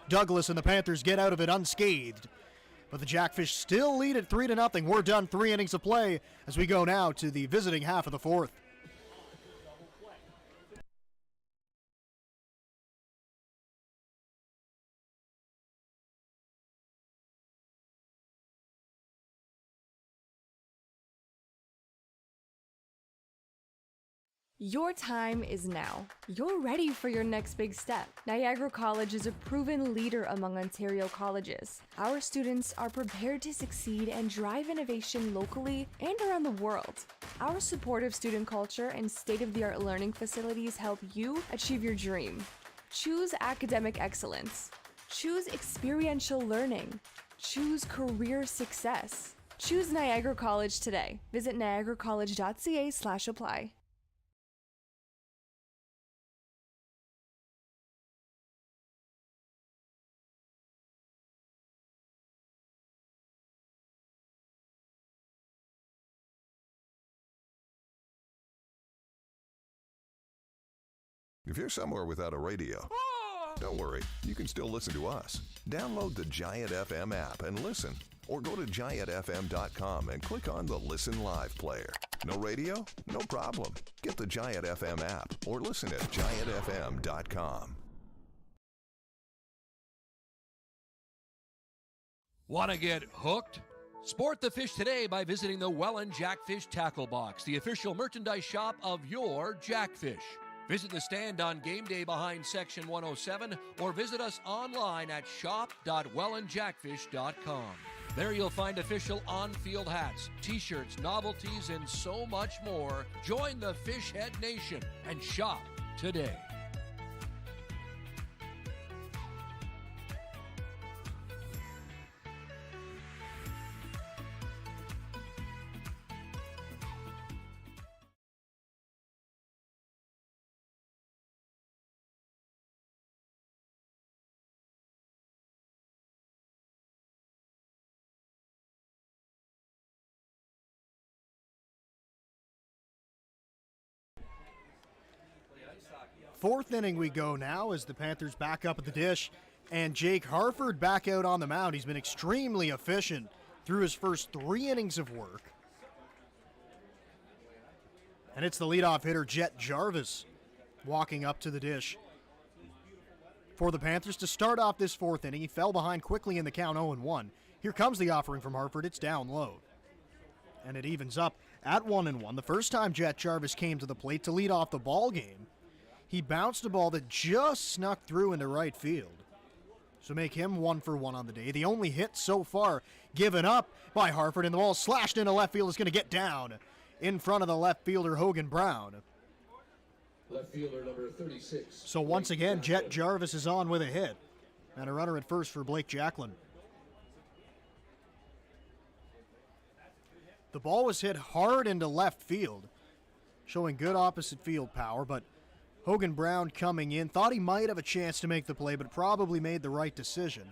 Douglas and the Panthers get out of it unscathed. But the Jackfish still lead at 3-0. We're done 3 innings of play as we go now to the visiting half of the 4th. Your time is now. You're ready for your next big step. Niagara College is a proven leader among Ontario colleges. Our students are prepared to succeed and drive innovation locally and around the world. Our supportive student culture and state-of-the-art learning facilities help you achieve your dream. Choose academic excellence. Choose experiential learning. Choose career success. Choose Niagara College today. Visit niagaracollege.ca/apply. If you're somewhere without a radio, don't worry, you can still listen to us. Download the Giant FM app and listen, or go to giantfm.com and click on the Listen Live player. No radio? No problem. Get the Giant FM app or listen at giantfm.com. Want to get hooked? Sport the fish today by visiting the Welland Jackfish Tackle Box, the official merchandise shop of your Jackfish. Visit the stand on game day behind Section 107 or visit us online at shop.wellandjackfish.com. There you'll find official on-field hats, t-shirts, novelties, and so much more. Join the Fishhead Nation and shop today. Fourth inning we go now as the Panthers back up at the dish, and Jake Harford back out on the mound. He's been extremely efficient through his first 3 innings of work. And it's the leadoff hitter, Jet Jarvis, walking up to the dish for the Panthers to start off this 4th inning. He fell behind quickly in the count 0-1. Here comes the offering from Harford. It's down low. And it evens up at 1-1. The first time Jet Jarvis came to the plate to lead off the ball game, he bounced a ball that just snuck through into right field. So make him 1 for 1 on the day. The only hit so far given up by Harford, and the ball slashed into left field is going to get down in front of the left fielder, Hogan Brown. Left fielder number 36. So once again, Jet Jarvis is on with a hit. And a runner at first for Blake Jacklin. The ball was hit hard into left field, showing good opposite field power, but Hogan Brown coming in, thought he might have a chance to make the play, but probably made the right decision,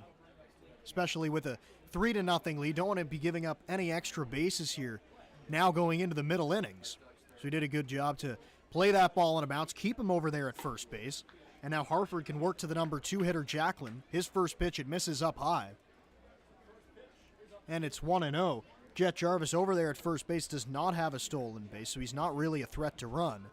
especially with a 3-0 lead. Don't want to be giving up any extra bases here now going into the middle innings. So he did a good job to play that ball on a bounce, keep him over there at first base, and now Harford can work to the number 2 hitter, Jacklin. His first pitch, it misses up high. And it's 1-0. Jet Jarvis over there at first base does not have a stolen base, so he's not really a threat to run.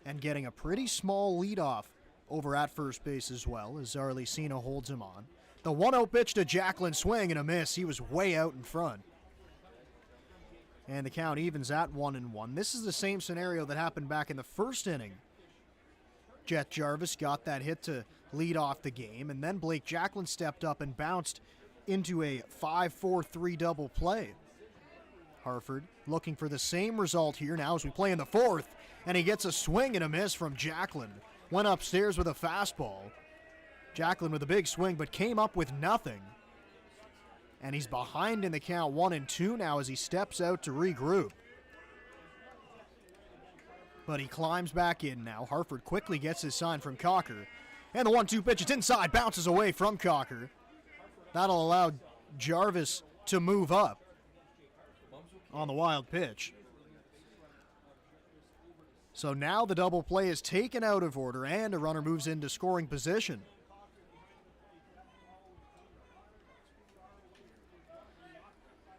And getting a pretty small leadoff over at first base as well as Arlecino holds him on. The 1-0 pitch to Jacklin, swing and a miss. He was way out in front. And the count evens at 1-1. This is the same scenario that happened back in the first inning. Jet Jarvis got that hit to lead off the game, and then Blake Jacklin stepped up and bounced into a 5-4-3 double play. Harford looking for the same result here now as we play in the fourth, and he gets a swing and a miss from Jacklin. Went upstairs with a fastball. Jacklin with a big swing, but came up with nothing. And he's behind in the count 1-2 now as he steps out to regroup. But he climbs back in now. Harford quickly gets his sign from Cocker. And the 1-2 pitch, it's inside, bounces away from Cocker. That'll allow Jarvis to move up on the wild pitch. So now the double play is taken out of order and a runner moves into scoring position.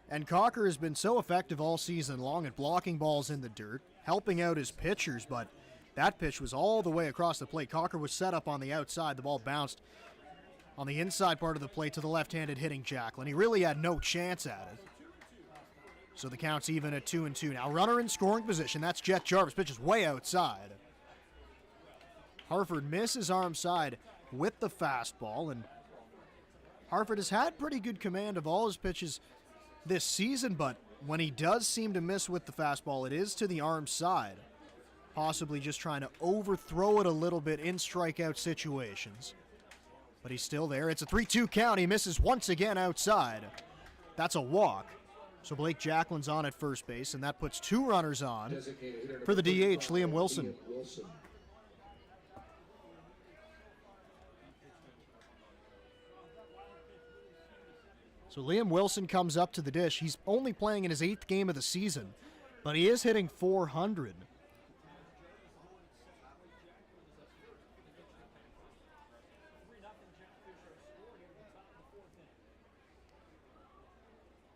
And Cocker has been so effective all season long at blocking balls in the dirt, helping out his pitchers, but that pitch was all the way across the plate. Cocker was set up on the outside. The ball bounced on the inside part of the plate to the left-handed hitting Jacklin. He really had no chance at it. So the count's even at 2-2. Now runner in scoring position. That's Jet Jarvis. Pitches way outside. Harford misses arm side with the fastball, and Harford has had pretty good command of all his pitches this season, but when he does seem to miss with the fastball, it is to the arm side. Possibly just trying to overthrow it a little bit in strikeout situations. But he's still there. It's a 3-2 count. He misses once again outside. That's a walk. So Blake Jacklin's on at first base, and that puts two runners on for the DH, Liam Wilson. So Liam Wilson comes up to the dish. He's only playing in his 8th game of the season, but he is hitting .400.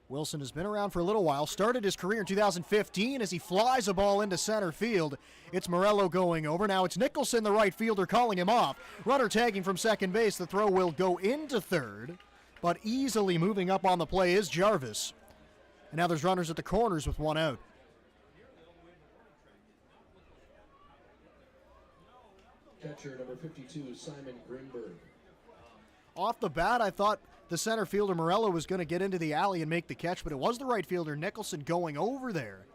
Wilson has been around for a little while, started his career in 2015 as he flies a ball into center field. It's Morello going over. Now it's Nicholson, the right fielder, calling him off. Runner tagging from second base. The throw will go into third, but easily moving up on the play is Jarvis. And now there's runners at the corners with one out. Catcher number 52, Simon Grinberg. Off the bat, I thought the center fielder Morello was going to get into the alley and make the catch, but it was the right fielder Nicholson going over there,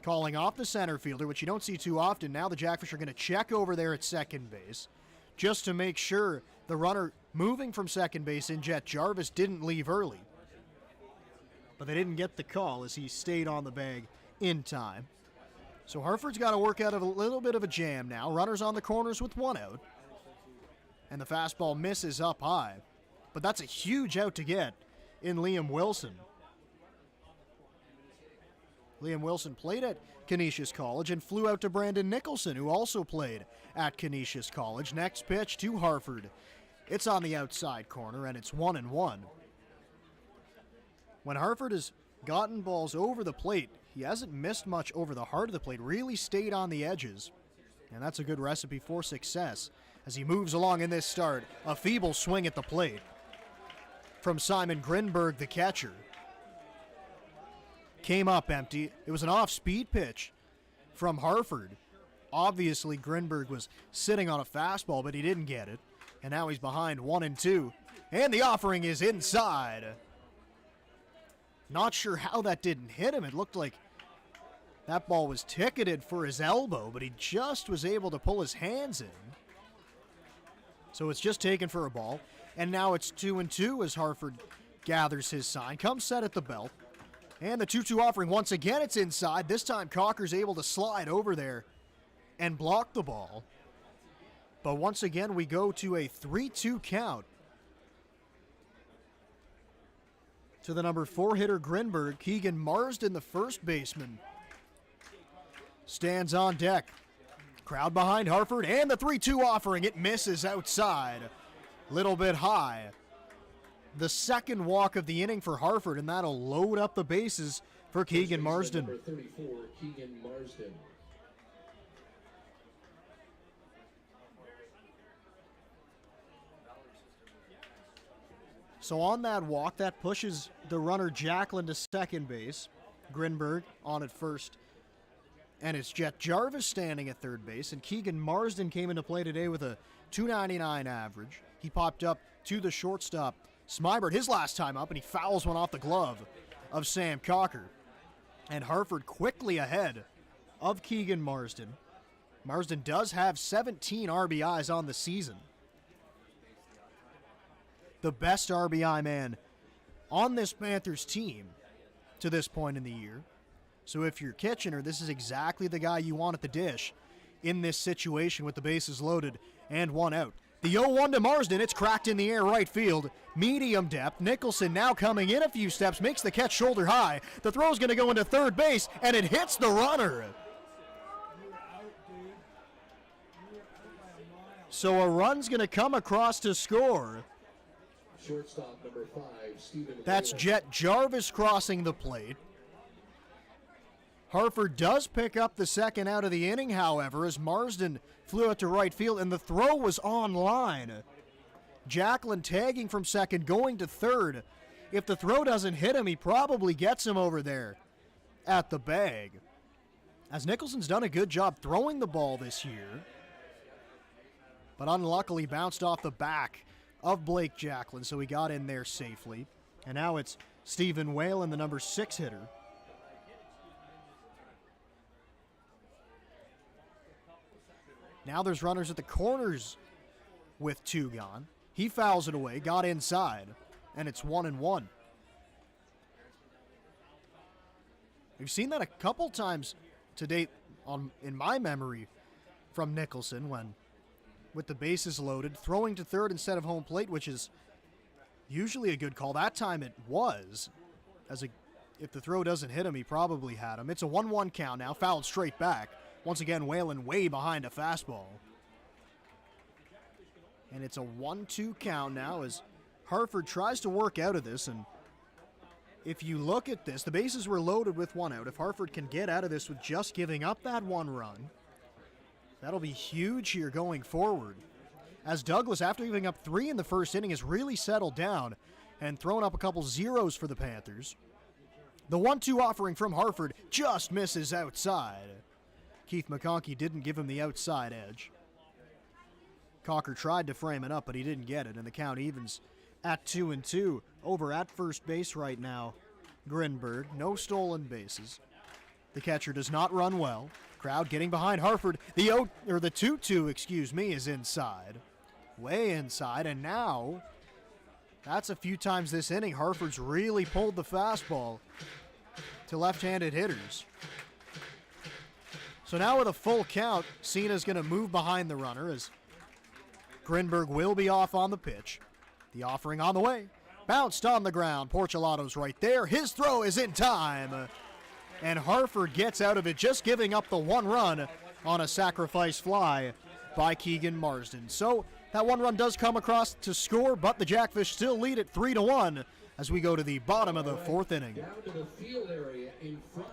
calling off the center fielder, which you don't see too often. Now the Jackfish are going to check over there at second base just to make sure the runner moving from second base in Jet Jarvis didn't leave early. But they didn't get the call as he stayed on the bag in time. So Harford's got to work out of a little bit of a jam now. Runners on the corners with one out. And the fastball misses up high. But that's a huge out to get in Liam Wilson. Liam Wilson played at Canisius College and flew out to Brandon Nicholson, who also played at Canisius College. Next pitch to Harford. It's on the outside corner, and it's 1-1. When Harford has gotten balls over the plate, he hasn't missed much over the heart of the plate, really stayed on the edges. And that's a good recipe for success as he moves along in this start. A feeble swing at the plate from Simon Grinberg, the catcher. Came up empty. It was an off-speed pitch from Harford. Obviously, Grinberg was sitting on a fastball, but he didn't get it. And now he's behind 1-2. And the offering is inside. Not sure how that didn't hit him. It looked like that ball was ticketed for his elbow, but he just was able to pull his hands in. So it's just taken for a ball. And now it's 2-2 as Harford gathers his sign. Comes set at the belt. And the 2-2 offering, once again, it's inside. This time Cocker's able to slide over there and block the ball. But once again, we go to a 3-2 count to the number 4 hitter Grinberg. Keegan Marsden, the first baseman, stands on deck. Crowd behind Harford, and the 3-2 offering. It misses outside. Little bit high. The second walk of the inning for Harford, and that'll load up the bases for Keegan Marsden. Number 34, Keegan Marsden. So on that walk, that pushes the runner Jacklin to second base. Grinberg on at first. And it's Jet Jarvis standing at third base. And Keegan Marsden came into play today with a .299 average. He popped up to the shortstop, Smybert, his last time up, and he fouls one off the glove of Sam Cocker. And Harford quickly ahead of Keegan Marsden. Marsden does have 17 RBIs on the season. The best RBI man on this Panthers team to this point in the year. So if you're Kitchener, this is exactly the guy you want at the dish in this situation with the bases loaded and one out. The 0-1 to Marsden, it's cracked in the air right field. Medium depth. Nicholson now coming in a few steps, makes the catch shoulder high. The throw's going to go into third base, and it hits the runner. So a run's going to come across to score. Shortstop number 5, Stephen. That's Jet Jarvis crossing the plate. Harford does pick up the second out of the inning, however, as Marsden flew out to right field, and the throw was on line. Jacklin tagging from second, going to third. If the throw doesn't hit him, he probably gets him over there at the bag. As Nicholson's done a good job throwing the ball this year, but unluckily bounced off the back of Blake Jacklin, so he got in there safely. And now it's Stephen Whalen, the number 6 hitter. Now there's runners at the corners with 2 gone. He fouls it away, got inside, and it's 1-1. We've seen that a couple times to date in my memory from Nicholson when, with the bases loaded, throwing to third instead of home plate, which is usually a good call. That time it was. If the throw doesn't hit him, he probably had him. It's a 1-1 count now, fouled straight back. Once again, Whalen way behind a fastball. And it's a 1-2 count now as Harford tries to work out of this. And if you look at this, the bases were loaded with 1 out. If Harford can get out of this with just giving up that 1 run, that'll be huge here going forward. As Douglas, after giving up 3 in the first inning, has really settled down and thrown up a couple zeros for the Panthers. The 1-2 offering from Harford just misses outside. Keith McConkey didn't give him the outside edge. Cocker tried to frame it up, but he didn't get it, and the count evens at 2-2. Over at first base right now, Grinberg, no stolen bases. The catcher does not run well. Crowd getting behind Harford. The 2-2, is inside. Way inside, and now that's a few times this inning. Harford's really pulled the fastball to left-handed hitters. So now with a full count, Cena's going to move behind the runner as Grinberg will be off on the pitch. The offering on the way. Bounced on the ground. Portulato's right there. His throw is in time. And Harford gets out of it, just giving up the 1 run on a sacrifice fly by Keegan Marsden. So that 1 run does come across to score, but the Jackfish still lead it 3-1 as we go to the bottom of the 4th inning. Down to the field area in front.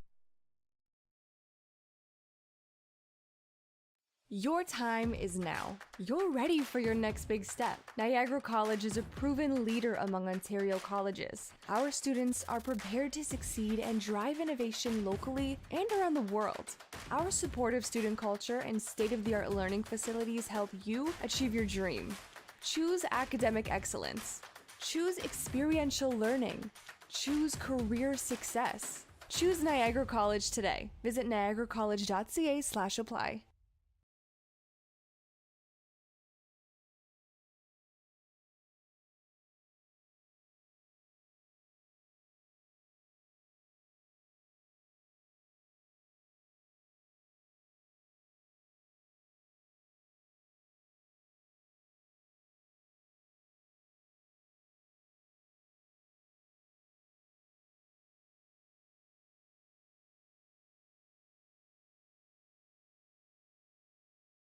Your time is now. You're ready for your next big step. Niagara College is a proven leader among Ontario colleges. Our students are prepared to succeed and drive innovation locally and around the world. Our supportive student culture and state-of-the-art learning facilities help you achieve your dream. Choose academic excellence. Choose experiential learning. Choose career success. Choose Niagara College today. Visit niagaracollege.ca/apply.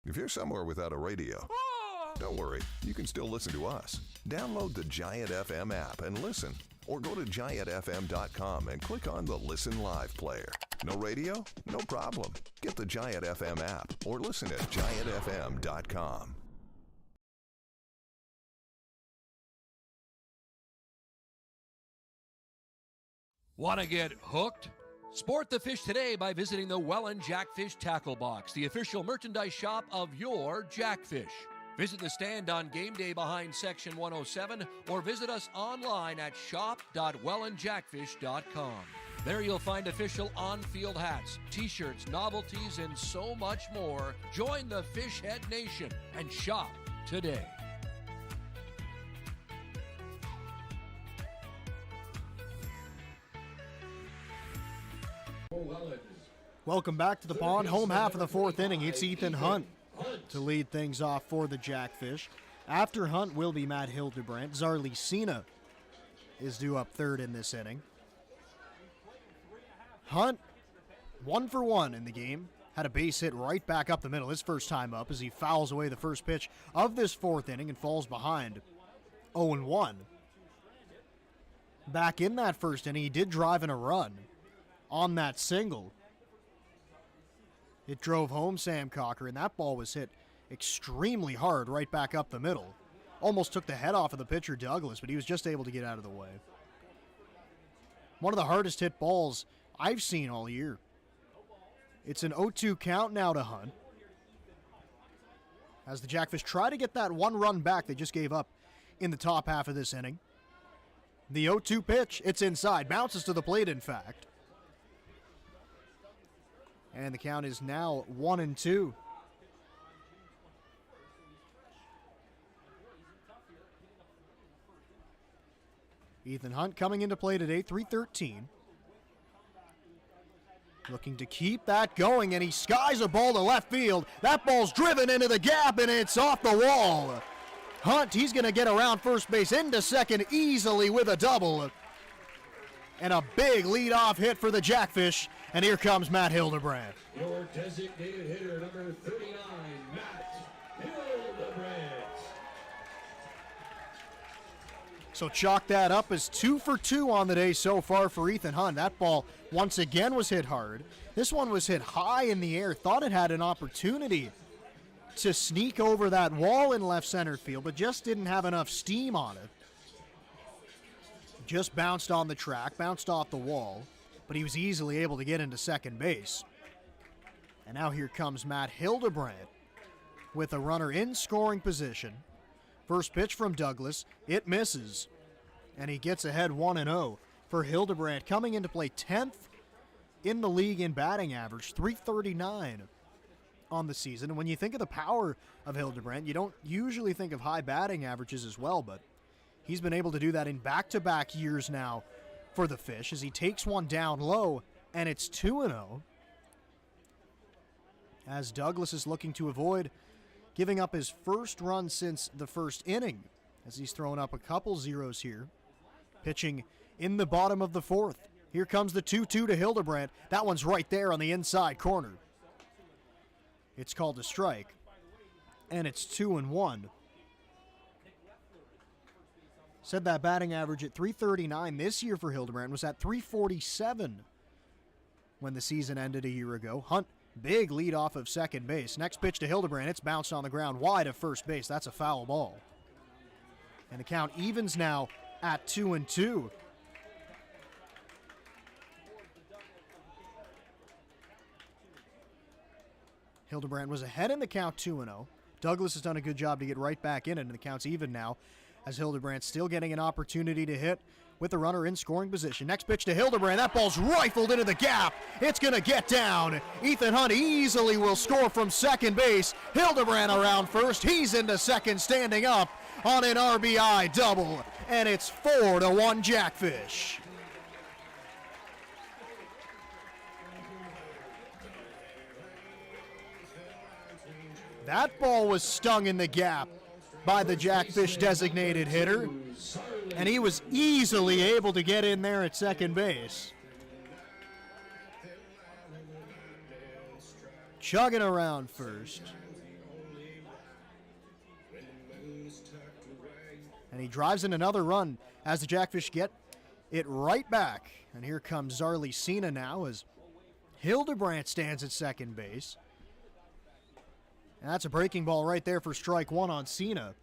If you're somewhere without a radio, don't worry, you can still listen to us. Download the Giant FM app and listen, or go to giantfm.com and click on the Listen Live player. No radio? No problem. Get the Giant FM app or listen at giantfm.com. Want to get hooked? Sport the fish today by visiting the Welland Jackfish Tackle Box, the official merchandise shop of your Jackfish. Visit the stand on game day behind Section 107 or visit us online at shop.wellandjackfish.com. There you'll find official on-field hats, t-shirts, novelties, and so much more. Join the Fishhead Nation and shop today. Welcome back to the pond. Home half of the fourth inning. It's Ethan Hunt to lead things off for the Jackfish. After Hunt will be Matt Hildebrandt. Zarly Cena is due up third in this inning. Hunt, 1 for 1 in the game. Had a base hit right back up the middle his first time up as he fouls away the first pitch of this fourth inning and falls behind 0-1. Back in that first inning, he did drive in a run on that single. It drove home Sam Cocker, and that ball was hit extremely hard right back up the middle. Almost took the head off of the pitcher, Douglas, but he was just able to get out of the way. One of the hardest hit balls I've seen all year. It's an 0-2 count now to Hunt. As the Jackfish try to get that one run back they just gave up in the top half of this inning. The 0-2 pitch, it's inside, bounces to the plate in fact. And the count is now 1-2. Ethan Hunt coming into play today, 3-13. Looking to keep that going, and he skies a ball to left field. That ball's driven into the gap, and it's off the wall. Hunt, he's going to get around first base into second easily with a double. And a big leadoff hit for the Jackfish. And here comes Matt Hildebrandt. Your designated hitter, number 39, Matt Hildebrandt. So chalk that up as 2 for 2 on the day so far for Ethan Hunt. That ball once again was hit hard. This one was hit high in the air. Thought it had an opportunity to sneak over that wall in left center field, but just didn't have enough steam on it. Just bounced on the track, bounced off the wall, but he was easily able to get into second base. And now here comes Matt Hildebrandt with a runner in scoring position. First pitch from Douglas, it misses, and he gets ahead 1-0 for Hildebrandt, coming into play 10th in the league in batting average, .339 on the season. And when you think of the power of Hildebrandt, you don't usually think of high batting averages as well, but he's been able to do that in back-to-back years now for the Fish as he takes one down low, and it's 2-0. As Douglas is looking to avoid giving up his first run since the first inning, as he's thrown up a couple zeros here. Pitching in the bottom of the fourth. Here comes the 2-2 to Hildebrandt. That one's right there on the inside corner. It's called a strike, and it's 2-1. Said that batting average at .339 this year for Hildebrandt was at .347 when the season ended a year ago. Hunt, big lead off of second base. Next pitch to Hildebrandt. It's bounced on the ground wide of first base. That's a foul ball. And the count evens now at 2-2. Hildebrandt was ahead in the count 2-0. Douglas has done a good job to get right back in it, and the count's even now as Hildebrandt still getting an opportunity to hit with the runner in scoring position. Next pitch to Hildebrandt. That ball's rifled into the gap. It's going to get down. Ethan Hunt easily will score from second base. Hildebrandt around first. He's into second, standing up on an RBI double. And it's 4-1 Jackfish. That ball was stung in the gap by the Jackfish designated hitter, and he was easily able to get in there at second base. Chugging around first. And he drives in another run as the Jackfish get it right back. And here comes Zarly Cena now as Hildebrandt stands at second base. And that's a breaking ball right there for strike one on Cena.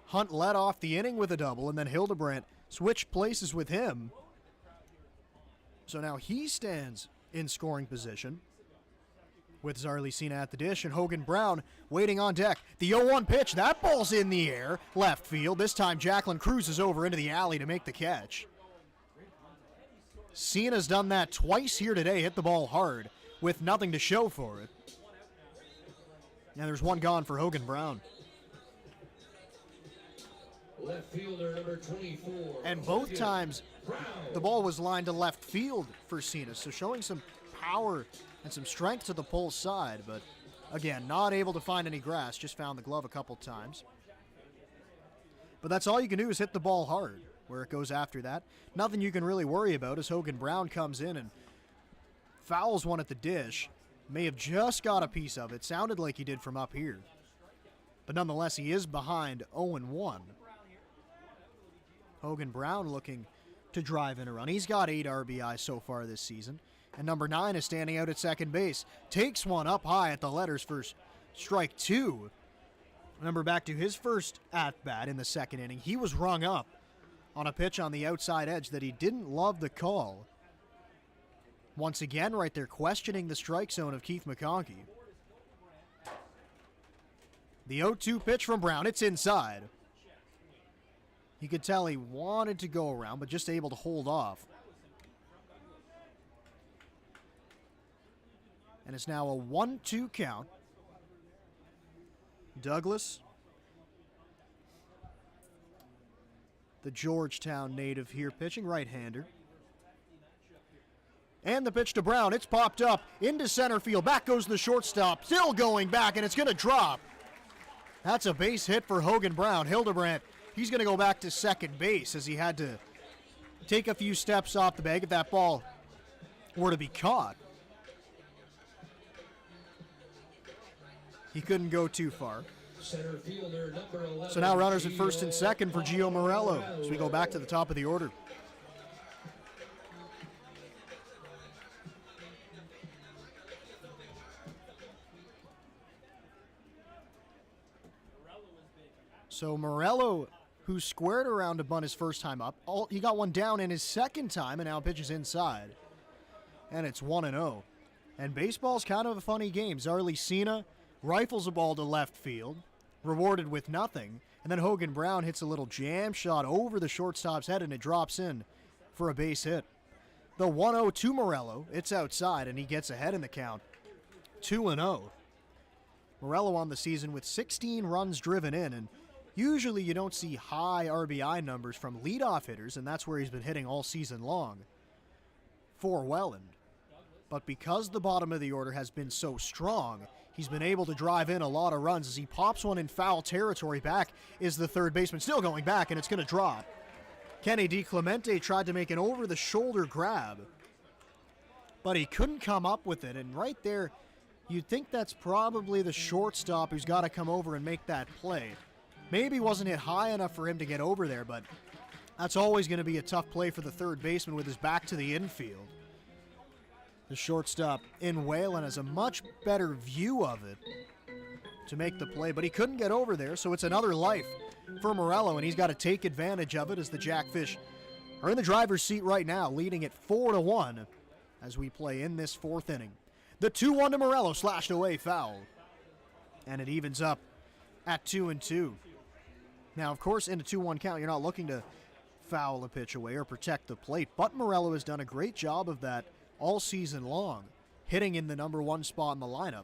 Hunt led off the inning with a double, and then Hildebrandt switched places with him So now he stands in scoring position with Zarlicina at the dish and Hogan Brown waiting on deck. The 0-1 pitch, that ball's in the air, left field. This time Jacqueline cruises over into the alley to make the catch. Cena's done that twice here today, hit the ball hard with nothing to show for it. Now there's one gone for Hogan Brown. Left fielder number 24. And both times the ball was lined to left field for Cena, so showing some power and some strength to the pull side, but again, not able to find any grass, just found the glove a couple times. But that's all you can do is hit the ball hard. Where it goes after that, nothing you can really worry about as Hogan Brown comes in and fouls one at the dish. May have just got a piece of it. Sounded like he did from up here. But nonetheless, he is behind 0-1. Hogan Brown looking to drive in a run. He's got 8 RBIs so far this season. And number 9 is standing out at second base. Takes one up high at the letters for strike 2. Remember back to his first at-bat in the second inning. He was rung up on a pitch on the outside edge that he didn't love the call. Once again, right there, questioning the strike zone of Keith McConkey. The 0-2 pitch from Brown, it's inside. You could tell he wanted to go around, but just able to hold off. And it's now a 1-2 count. Douglas, the Georgetown native here pitching, right-hander. And the pitch to Brown, it's popped up into center field. Back goes the shortstop, still going back, and it's going to drop. That's a base hit for Hogan Brown. Hildebrandt, he's going to go back to second base as he had to take a few steps off the bag if that ball were to be caught. He couldn't go too far. Center fielder number 11. So now runners at first and second for Gio Morello as we go back to the top of the order. So Morello, who squared around to bunt his first time up, he got one down in his second time and now pitches inside. And it's 1-0. And baseball's kind of a funny game. Zarlicina rifles a ball to left field, rewarded with nothing, and then Hogan Brown hits a little jam shot over the shortstop's head and it drops in for a base hit. The 1-0 to Morello, it's outside and he gets ahead in the count. 2-0. Morello on the season with 16 runs driven in, and usually you don't see high RBI numbers from leadoff hitters, and that's where he's been hitting all season long for Welland. But because the bottom of the order has been so strong, he's been able to drive in a lot of runs as he pops one in foul territory. Back is the third baseman, still going back, and it's going to drop. Kenny DiClemente tried to make an over-the-shoulder grab, but he couldn't come up with it, and right there, you'd think that's probably the shortstop who's got to come over and make that play. Maybe wasn't hit high enough for him to get over there, but that's always going to be a tough play for the third baseman with his back to the infield. The shortstop in Whalen has a much better view of it to make the play, but he couldn't get over there, so it's another life for Morello, and he's got to take advantage of it as the Jackfish are in the driver's seat right now, leading it 4-1 as we play in this fourth inning. The 2-1 to Morello, slashed away, foul. And it evens up at 2-2. Now, of course, in a 2-1 count, you're not looking to foul a pitch away or protect the plate, but Morello has done a great job of that all season long, hitting in the number 1 spot in the lineup.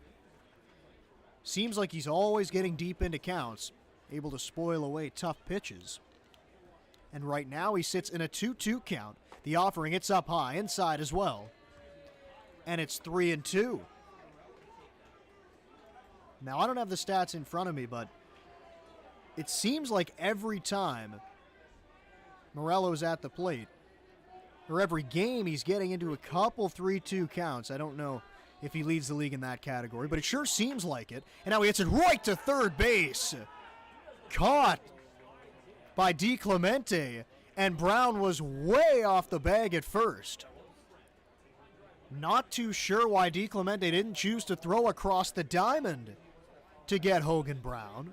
Seems like he's always getting deep into counts, able to spoil away tough pitches. And right now he sits in a 2-2 count. The offering, it's up high, inside as well. And it's 3-2. Now, I don't have the stats in front of me, but it seems like every time Morello's at the plate, or every game, he's getting into a couple 3-2 counts. I don't know if he leads the league in that category, but it sure seems like it. And now he hits it right to third base. Caught by DiClemente, and Brown was way off the bag at first. Not too sure why DiClemente didn't choose to throw across the diamond to get Hogan Brown.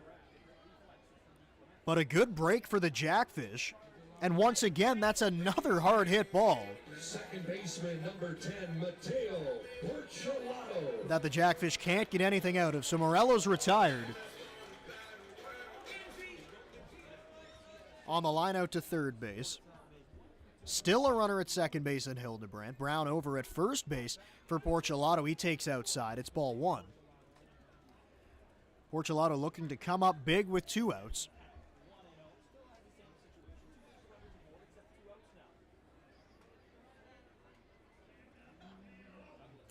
But a good break for the Jackfish. And once again, that's another hard hit ball Second baseman, number 10, Mateo Portulato. that the Jackfish can't get anything out of. So Morello's retired. On the line out to third base. Still a runner at second base in Hildebrandt. Brown over at first base for Portulato. He takes outside. It's ball one. Portulato looking to come up big with 2 outs.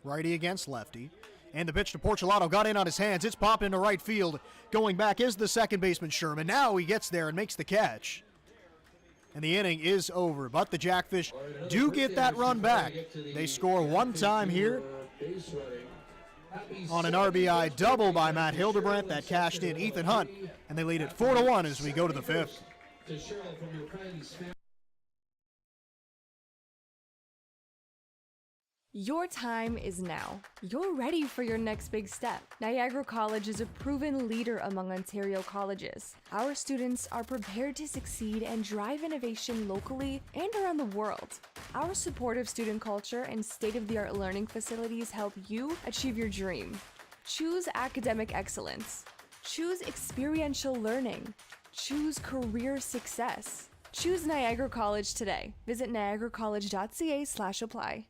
Righty against lefty. And the pitch to Portulato got in on his hands. It's popped into right field. Going back is the second baseman, Sherman. Now he gets there and makes the catch. And the inning is over. But the Jackfish do get that run back. They score one time here on an RBI double by Matt Hildebrandt that cashed in Ethan Hunt. And they lead it 4-1 as we go to the 5th. Your time is now. You're ready for your next big step. Niagara College is a proven leader among Ontario colleges. Our students are prepared to succeed and drive innovation locally and around the world. Our supportive student culture and state-of-the-art learning facilities help you achieve your dream. Choose academic excellence. Choose experiential learning. Choose career success. Choose Niagara College today. Visit niagaracollege.ca/apply.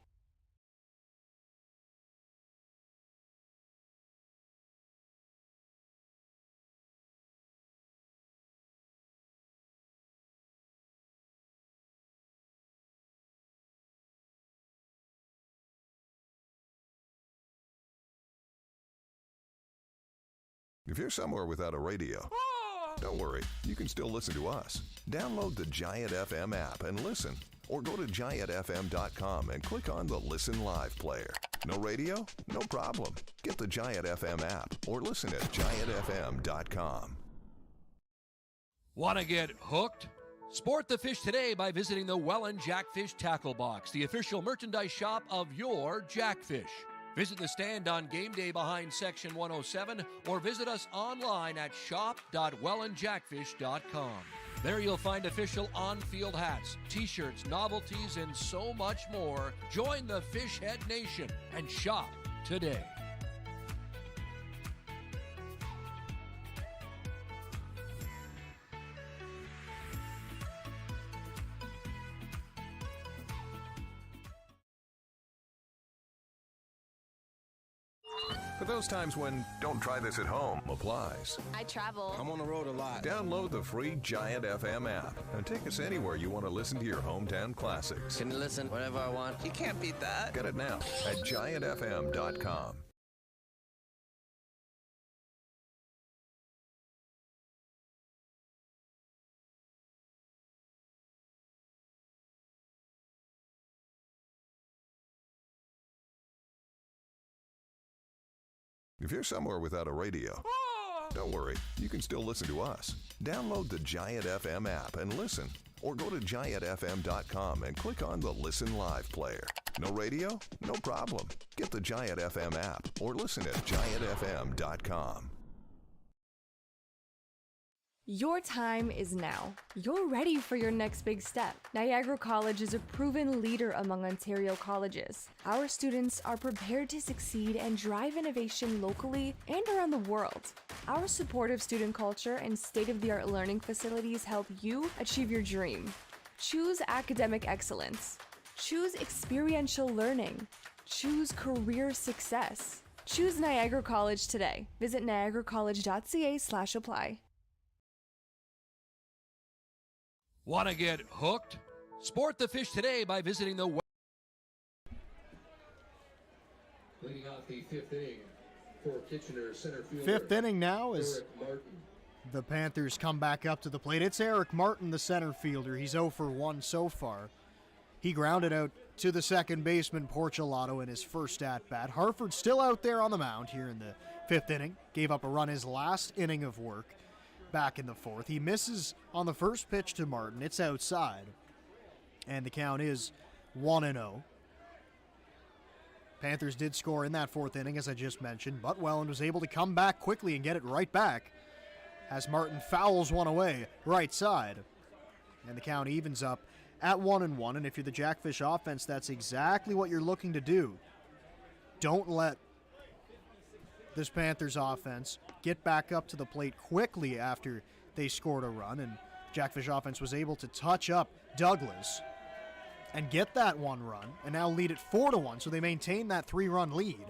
If you're somewhere without a radio, don't worry, you can still listen to us. Download the Giant FM app and listen, or go to giantfm.com and click on the Listen Live player. No radio? No problem. Get the Giant FM app or listen at giantfm.com. Want to get hooked? Sport the fish today by visiting the Welland Jackfish Tackle Box, the official merchandise shop of your Jackfish. Visit the stand on game day behind Section 107 or visit us online at shop.wellandjackfish.com. There you'll find official on-field hats, t-shirts, novelties, and so much more. Join the Fishhead Nation and shop today. For those times when don't try this at home applies. I travel. I'm on the road a lot. Download the free Giant FM app and take us anywhere you want to listen to your hometown classics. Can listen whenever I want. You can't beat that. Get it now at giantfm.com. If you're somewhere without a radio, don't worry, you can still listen to us. Download the Giant FM app and listen, or go to giantfm.com and click on the Listen Live player. No radio? No problem. Get the Giant FM app or listen at giantfm.com. Your time is now. You're ready for your next big step. Niagara College is a proven leader among Ontario colleges. Our students are prepared to succeed and drive innovation locally and around the world. Our supportive student culture and state-of-the-art learning facilities help you achieve your dream. Choose academic excellence. Choose experiential learning. Choose career success. Choose Niagara College today. Visit niagaracollege.ca/apply. Want to get hooked? Sport the fish today by visiting the Leading off the 5th inning for Kitchener center fielder. 5th inning now as Eric Martin. the Panthers come back up to the plate. It's Eric Martin, the center fielder. He's 0 for 1 so far. He grounded out to the second baseman, Portulato, in his first at-bat. Harford still out there on the mound here in the 5th inning. Gave up a run his last inning of work back in the 4th. He misses on the first pitch to Martin. It's outside. And the count is 1-0. Panthers did score in that 4th inning, as I just mentioned, but Welland was able to come back quickly and get it right back as Martin fouls one away right side. And the count evens up at 1-1. And if you're the Jackfish offense, that's exactly what you're looking to do. Don't let this Panthers offense get back up to the plate quickly after they scored a run. And Jackfish offense was able to touch up Douglas and get that one run, and now lead it 4-1, so they maintain that 3-run lead.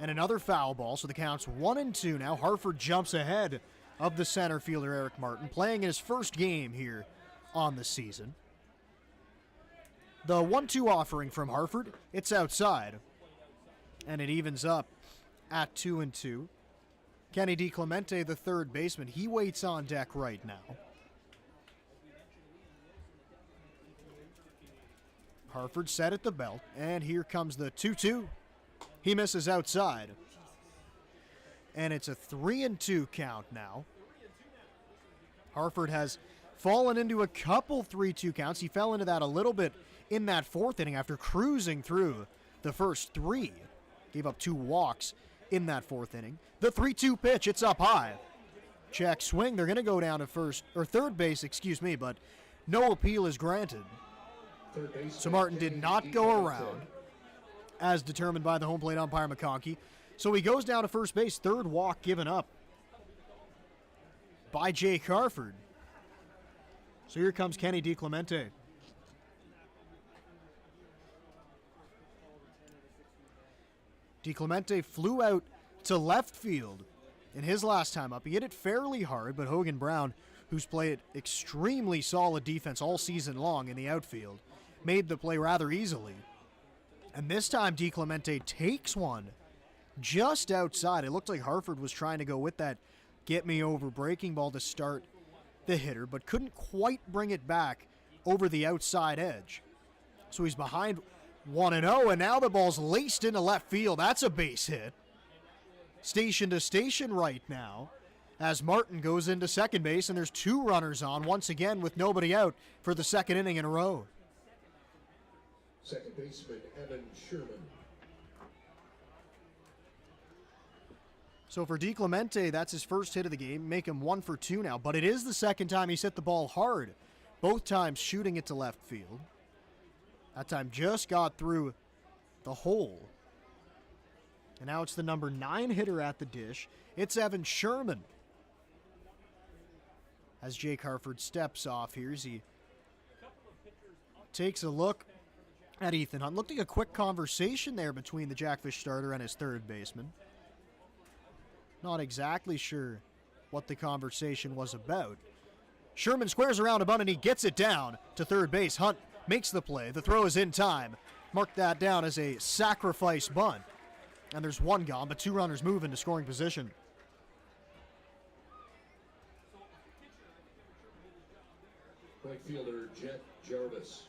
And another foul ball, so the count's 1-2 now. Harford jumps ahead of the center fielder, Eric Martin, playing in his first game here on the season. The 1-2 offering from Harford, it's outside, and it evens up at 2-2. Kenny DiClemente, the third baseman, he waits on deck right now. Harford set at the belt, and here comes the 2-2. He misses outside. And it's a 3-2 count now. Harford has fallen into a couple 3-2 counts. He fell into that a little bit in that fourth inning after cruising through the first three. Gave up 2 walks in that fourth inning. The 3-2 pitch, it's up high. Check swing, they're going to go down to third base, but no appeal is granted. So Martin did not go around, as determined by the home plate umpire McConkey. So he goes down to first base, third walk given up by Jake Harford. So here comes Kenny DiClemente. DiClemente flew out to left field in his last time up. He hit it fairly hard, but Hogan Brown, who's played extremely solid defense all season long in the outfield, made the play rather easily. And this time DiClemente takes one just outside. It looked like Harford was trying to go with that get-me-over breaking ball to start the hitter, but couldn't quite bring it back over the outside edge. So he's behind 1-0, and now the ball's laced into left field. That's a base hit. Station to station right now as Martin goes into second base, and there's 2 runners on once again with nobody out for the second inning in a row. Second baseman, Evan Sherman. So for DiClemente, that's his first hit of the game. Make him 1 for 2 now. But it is the second time he's hit the ball hard. Both times shooting it to left field. That time just got through the hole. And now it's the number 9 hitter at the dish. It's Evan Sherman. As Jake Harford steps off here as he takes a look at Ethan Hunt. Looked like a quick conversation there between the Jackfish starter and his third baseman. Not exactly sure what the conversation was about. Sherman squares around a bunt and he gets it down to third base. Hunt makes the play. The throw is in time. Mark that down as a sacrifice bunt. And there's 1 gone, but 2 runners move into scoring position. Right fielder, Jet Jarvis.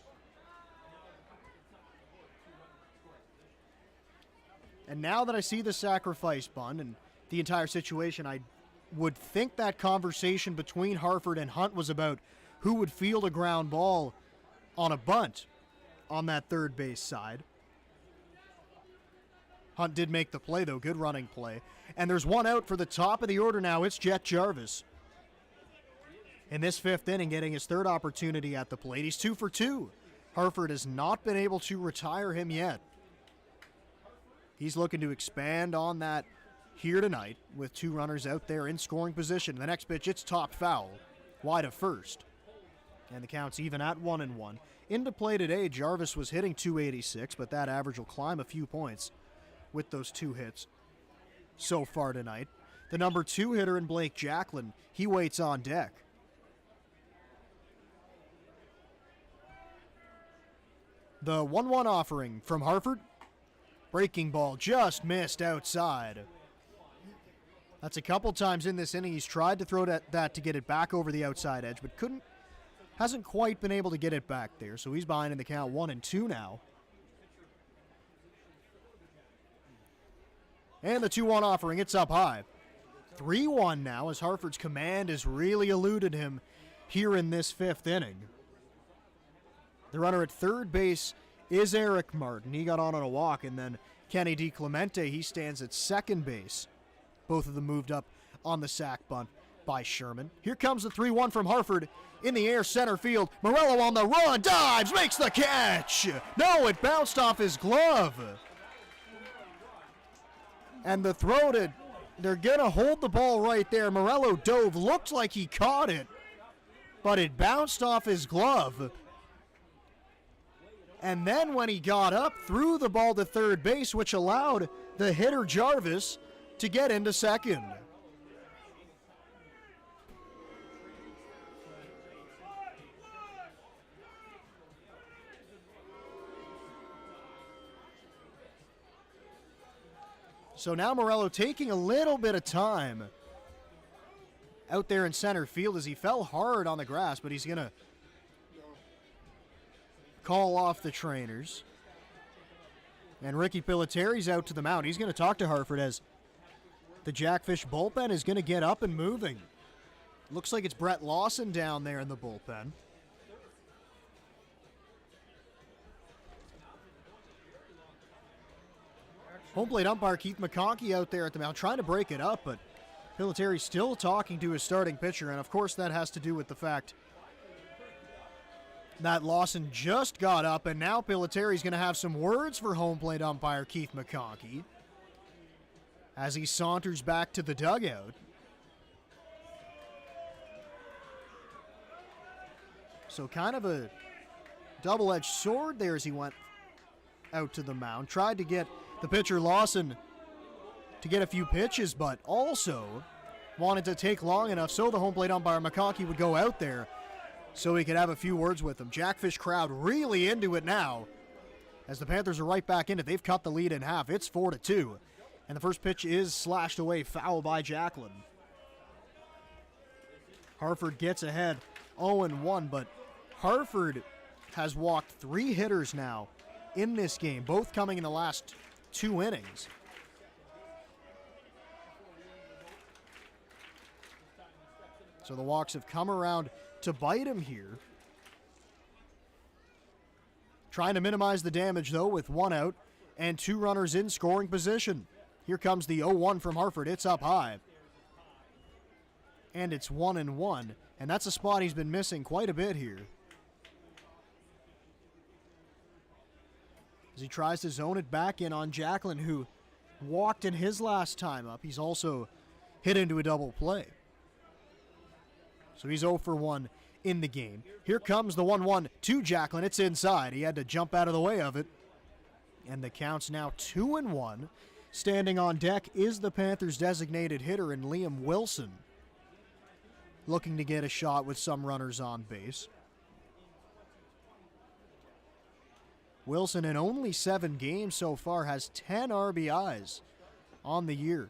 And now that I see the sacrifice bunt and the entire situation, I would think that conversation between Harford and Hunt was about who would field a ground ball on a bunt on that third base side. Hunt did make the play, though. Good running play. And there's 1 out for the top of the order now. It's Jet Jarvis. In this 5th inning, getting his 3rd opportunity at the plate. He's 2 for 2. Harford has not been able to retire him yet. He's looking to expand on that here tonight with 2 runners out there in scoring position. The next pitch, it's topped foul, wide of first. And the count's even at 1-1. Into play today, Jarvis was hitting .286, but that average will climb a few points with those 2 hits so far tonight. The number 2 hitter in Blake Jacklin, he waits on deck. The 1-1 offering from Harford. Breaking ball just missed outside. That's a couple times in this inning. He's tried to throw that to get it back over the outside edge, but hasn't quite been able to get it back there. So he's behind in the count 1-2 now. And the 2-1 offering, it's up high. 3-1 now as Harford's command has really eluded him here in this 5th inning. The runner at third base is Eric Martin. He got on a walk, and then Kenny DiClemente, he stands at second base. Both of them moved up on the sac bunt by Sherman. Here comes the 3-1 from Harford. In the air, center field. Morello on the run, dives, makes the catch. No, it bounced off his glove. And the throw they're going to hold the ball right there. Morello dove, looked like he caught it, but it bounced off his glove. And then when he got up, threw the ball to third base, which allowed the hitter Jarvis to get into second. So now Morello taking a little bit of time out there in center field as he fell hard on the grass, but he's going to call off the trainers. And Ricky Pilateri's out to the mound. He's going to talk to Harford as the Jackfish bullpen is going to get up and moving. Looks like it's Brett Lawson down there in the bullpen. Home plate umpire Keith McConkey out there at the mound trying to break it up, but Pilateri's still talking to his starting pitcher, and of course that has to do with the fact that Lawson just got up, and now Pilateri's going to have some words for home plate umpire Keith McConkey as he saunters back to the dugout. So kind of a double-edged sword there as he went out to the mound. Tried to get the pitcher Lawson to get a few pitches, but also wanted to take long enough so the home plate umpire McConkey would go out there so he could have a few words with him. Jackfish crowd really into it now as the Panthers are right back in it. They've cut the lead in half. It's 4-2. And the first pitch is slashed away, foul by Jacklin. Harford gets ahead 0-1, but Harford has walked 3 hitters now in this game, both coming in the last 2 innings. So the walks have come around to bite him here. Trying to minimize the damage, though, with 1 out and 2 runners in scoring position. Here comes the 0-1 from Harford. It's up high. And it's 1-1. And that's a spot he's been missing quite a bit here. As he tries to zone it back in on Jacklin, who walked in his last time up. He's also hit into a double play. So he's 0 for 1 in the game. Here comes the 1-1 to Jacklin. It's inside. He had to jump out of the way of it. And the count's now 2-1. Standing on deck is the Panthers' designated hitter in Liam Wilson, looking to get a shot with some runners on base. Wilson, in only 7 games so far, has 10 RBIs on the year.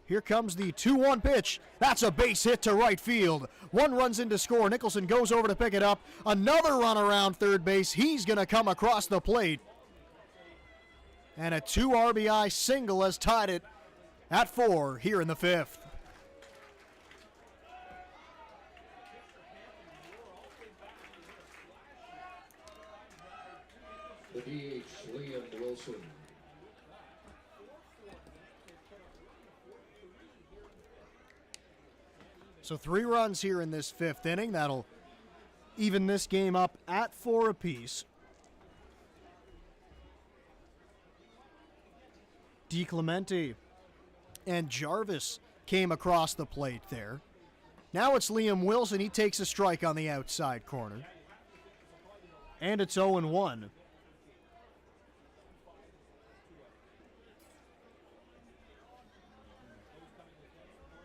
Here comes the 2-1 pitch. That's a base hit to right field. 1 runs in to score. Nicholson goes over to pick it up. Another run around third base. He's going to come across the plate. And a 2 RBI single has tied it at 4 here in the 5th. The DH, Liam Wilson. So 3 runs here in this 5th inning. That'll even this game up at 4 apiece. DiClemente and Jarvis came across the plate there. Now it's Liam Wilson. He takes a strike on the outside corner. And it's 0-1.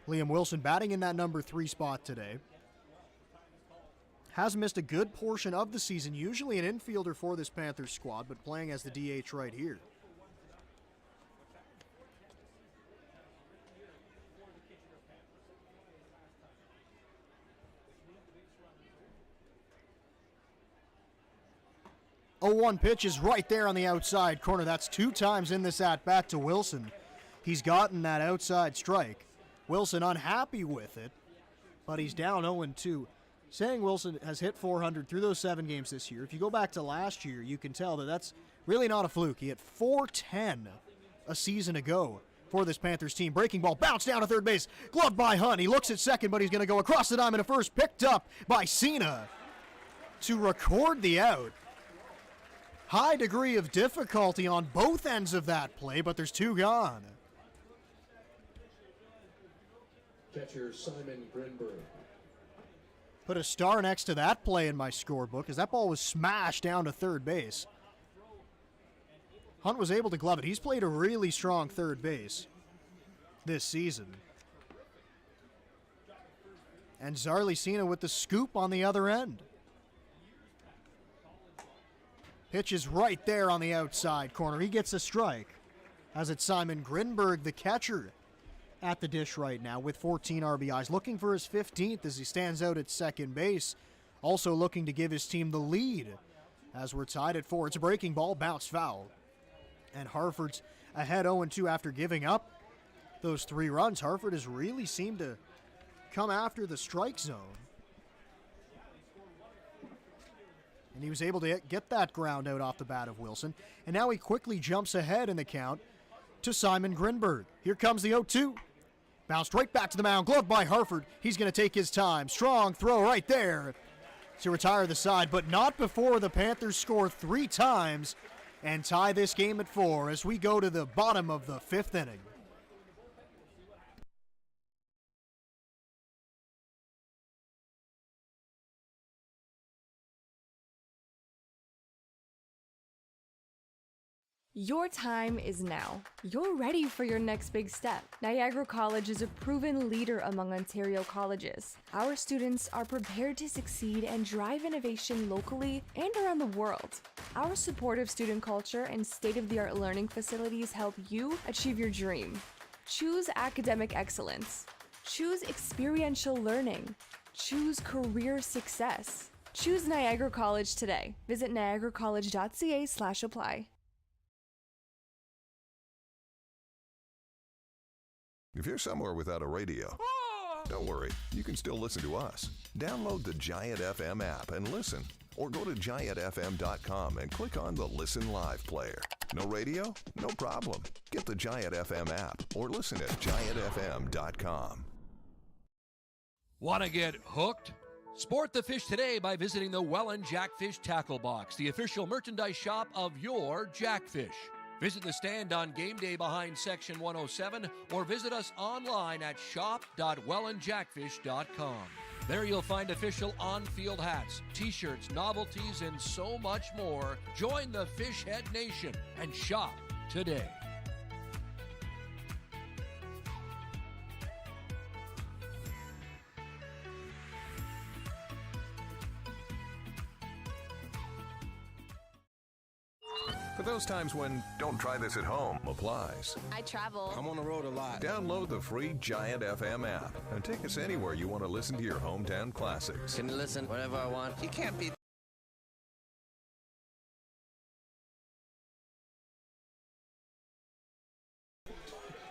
Liam Wilson batting in that number 3 spot today. Has missed a good portion of the season, usually an infielder for this Panthers squad, but playing as the DH right here. A 0-1 pitch is right there on the outside corner. That's 2 times in this at-bat to Wilson. He's gotten that outside strike. Wilson unhappy with it, but he's down 0-2. Saying Wilson has hit 400 through those 7 games this year. If you go back to last year, you can tell that that's really not a fluke. He hit 410 a season ago for this Panthers team. Breaking ball, bounce down to third base, gloved by Hunt. He looks at second, but he's going to go across the diamond to first, picked up by Cena to record the out. High degree of difficulty on both ends of that play, but there's two gone. Catcher Simon Grinberg. Put a star next to that play in my scorebook as that ball was smashed down to third base. Hunt was able to glove it. He's played a really strong third base this season. And Zarly Cena with the scoop on the other end. Pitch is right there on the outside corner. He gets a strike. As it's Simon Grinberg, the catcher, at the dish right now with 14 RBIs, looking for his 15th as he stands out at second base. Also looking to give his team the lead as we're tied at 4. It's a breaking ball, bounced foul. And Harford's ahead 0-2 after giving up those 3 runs. Harford has really seemed to come after the strike zone. And he was able to get that ground out off the bat of Wilson. And now he quickly jumps ahead in the count to Simon Grinberg. Here comes the 0-2. Bounced right back to the mound, gloved by Harford. He's going to take his time. Strong throw right there to retire the side, but not before the Panthers score 3 times and tie this game at 4 as we go to the bottom of the 5th inning. Your time is now. You're ready for your next big step. Niagara College is a proven leader among Ontario colleges. Our students are prepared to succeed and drive innovation locally and around the world. Our supportive student culture and state-of-the-art learning facilities help you achieve your dream. Choose academic excellence. Choose experiential learning. Choose career success. Choose Niagara College today. Visit niagaracollege.ca/apply. If you're somewhere without a radio, don't worry, you can still listen to us. Download the Giant FM app and listen. Or go to giantfm.com and click on the Listen Live player. No radio? No problem. Get the Giant FM app or listen at giantfm.com. Want to get hooked? Sport the fish today by visiting the Welland Jackfish Tackle Box, the official merchandise shop of your Jackfish. Visit the stand on game day behind Section 107 or visit us online at shop.wellandjackfish.com. There you'll find official on-field hats, t-shirts, novelties, and so much more. Join the Fishhead Nation and shop today. For those times when don't try this at home applies. I travel. I'm on the road a lot. Download the free Giant FM app and take us anywhere you want to listen to your hometown classics. Can listen whenever I want. You can't beat.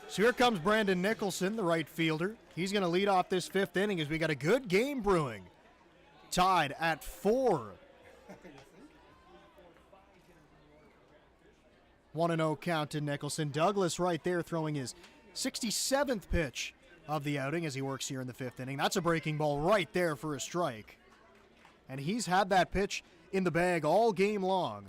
So here comes Brandon Nicholson, the right fielder. He's going to lead off this 5th inning as we got a good game brewing. Tied at 4. 1-0 count to Nicholson. Douglas right there throwing his 67th pitch of the outing as he works here in the 5th inning. That's a breaking ball right there for a strike. And he's had that pitch in the bag all game long.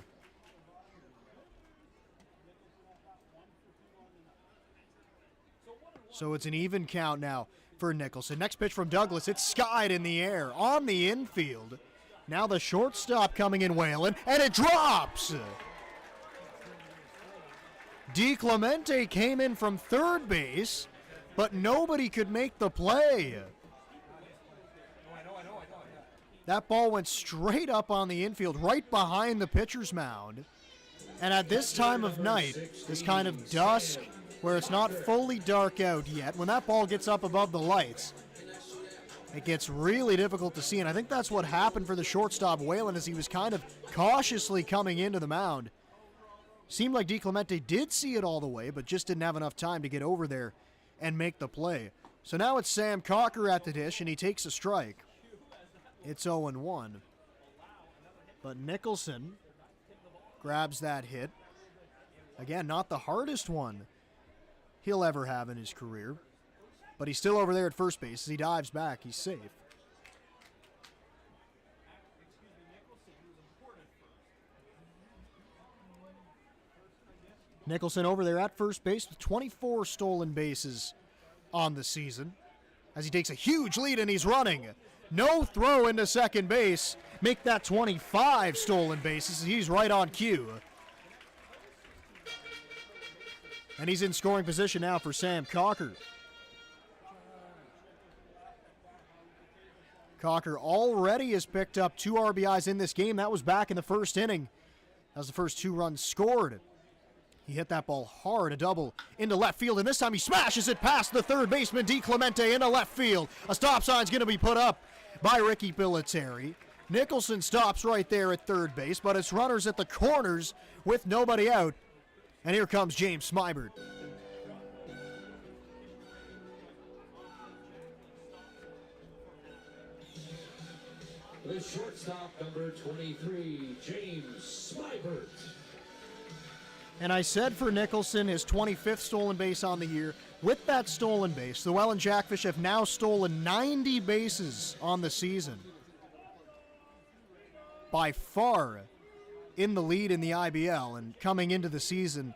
So it's an even count now for Nicholson. Next pitch from Douglas. It's skied in the air on the infield. Now the shortstop coming in, Whalen, and it drops. DiClemente came in from third base, but nobody could make the play. That ball went straight up on the infield, right behind the pitcher's mound. And at this time of night, this kind of dusk, where it's not fully dark out yet, when that ball gets up above the lights, it gets really difficult to see. And I think that's what happened for the shortstop, Whalen, as he was kind of cautiously coming into the mound. Seemed like DiClemente did see it all the way, but just didn't have enough time to get over there and make the play. So now it's Sam Cocker at the dish, and he takes a strike. It's 0-1. But Nicholson grabs that hit. Again, not the hardest one he'll ever have in his career. But he's still over there at first base. As he dives back, he's safe. Nicholson over there at first base with 24 stolen bases on the season. As he takes a huge lead and he's running. No throw into second base. Make that 25 stolen bases. He's right on cue. And he's in scoring position now for Sam Cocker. Cocker already has picked up 2 RBIs in this game. That was back in the first inning. That was the first 2 runs scored. He hit that ball hard, a double into left field, and this time he smashes it past the third baseman, D. Clemente, into left field. A stop sign's going to be put up by Ricky Piliteri. Nicholson stops right there at third base, but it's runners at the corners with nobody out. And here comes James Smybert. The shortstop, number 23, James Smybert. And I said for Nicholson, his 25th stolen base on the year. With that stolen base, the Welland Jackfish have now stolen 90 bases on the season. By far in the lead in the IBL, and coming into the season,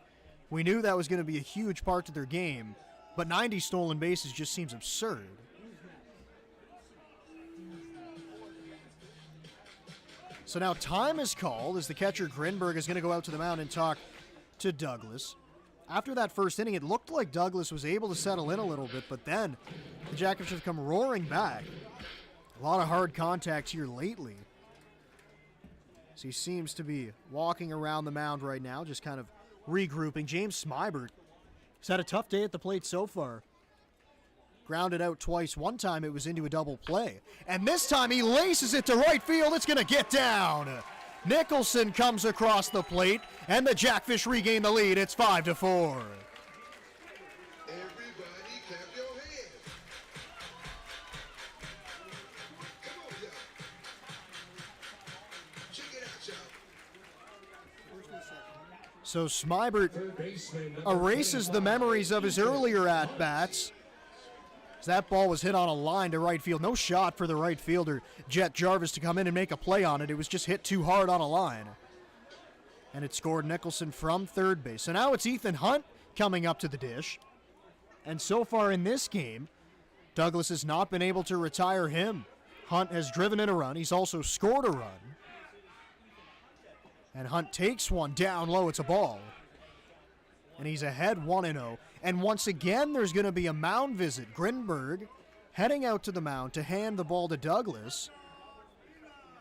we knew that was going to be a huge part to their game, but 90 stolen bases just seems absurd. So now time is called as the catcher Grinberg is going to go out to the mound and talk to Douglas. After that first inning, it looked like Douglas was able to settle in a little bit, but then the Jackfish have come roaring back. A lot of hard contact here lately. So he seems to be walking around the mound right now, just kind of regrouping. James Smybert has had a tough day at the plate so far. Grounded out twice. One time it was into a double play. And this time he laces it to right field. It's going to get down. Nicholson comes across the plate, and the Jackfish regain the lead. It's 5-4. Everybody clap your hands. Come on, y'all. Check it out, y'all. So Smybert erases the memories of his earlier at-bats. That ball was hit on a line to right field. No shot for the right fielder, Jet Jarvis, to come in and make a play on it. It was just hit too hard on a line. And it scored Nicholson from third base. So now it's Ethan Hunt coming up to the dish. And so far in this game, Douglas has not been able to retire him. Hunt has driven in a run. He's also scored a run. And Hunt takes one down low. It's a ball. And he's ahead 1-0. And once again, there's going to be a mound visit. Grinberg heading out to the mound to hand the ball to Douglas.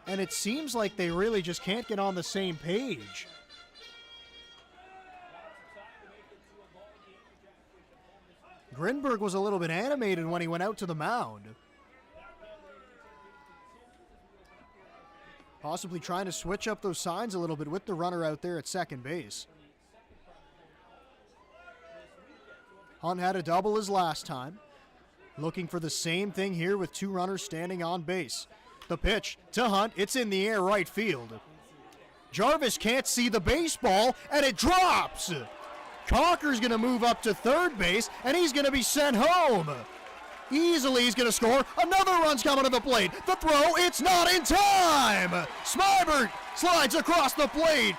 And it seems like they really just can't get on the same page. Grinberg was a little bit animated when he went out to the mound. Possibly trying to switch up those signs a little bit with the runner out there at second base. Hunt had a double his last time. Looking for the same thing here with 2 runners standing on base. The pitch to Hunt. It's in the air right field. Jarvis can't see the baseball, and it drops. Cocker's going to move up to third base, and he's going to be sent home. Easily he's going to score. Another run's coming to the plate. The throw, it's not in time. Smybert slides across the plate,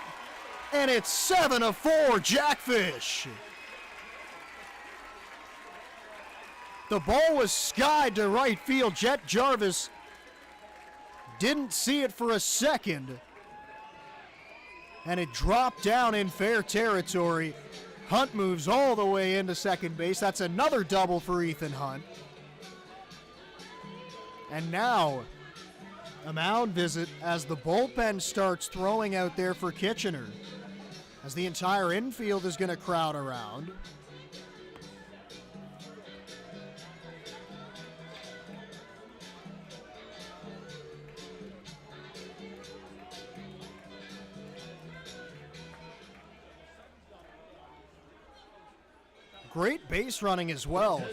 and it's 7-4 Jackfish. The ball was skied to right field. Jet Jarvis didn't see it for a second. And it dropped down in fair territory. Hunt moves all the way into second base. That's another double for Ethan Hunt. And now, a mound visit as the bullpen starts throwing out there for Kitchener. As the entire infield is going to crowd around. Great base running as well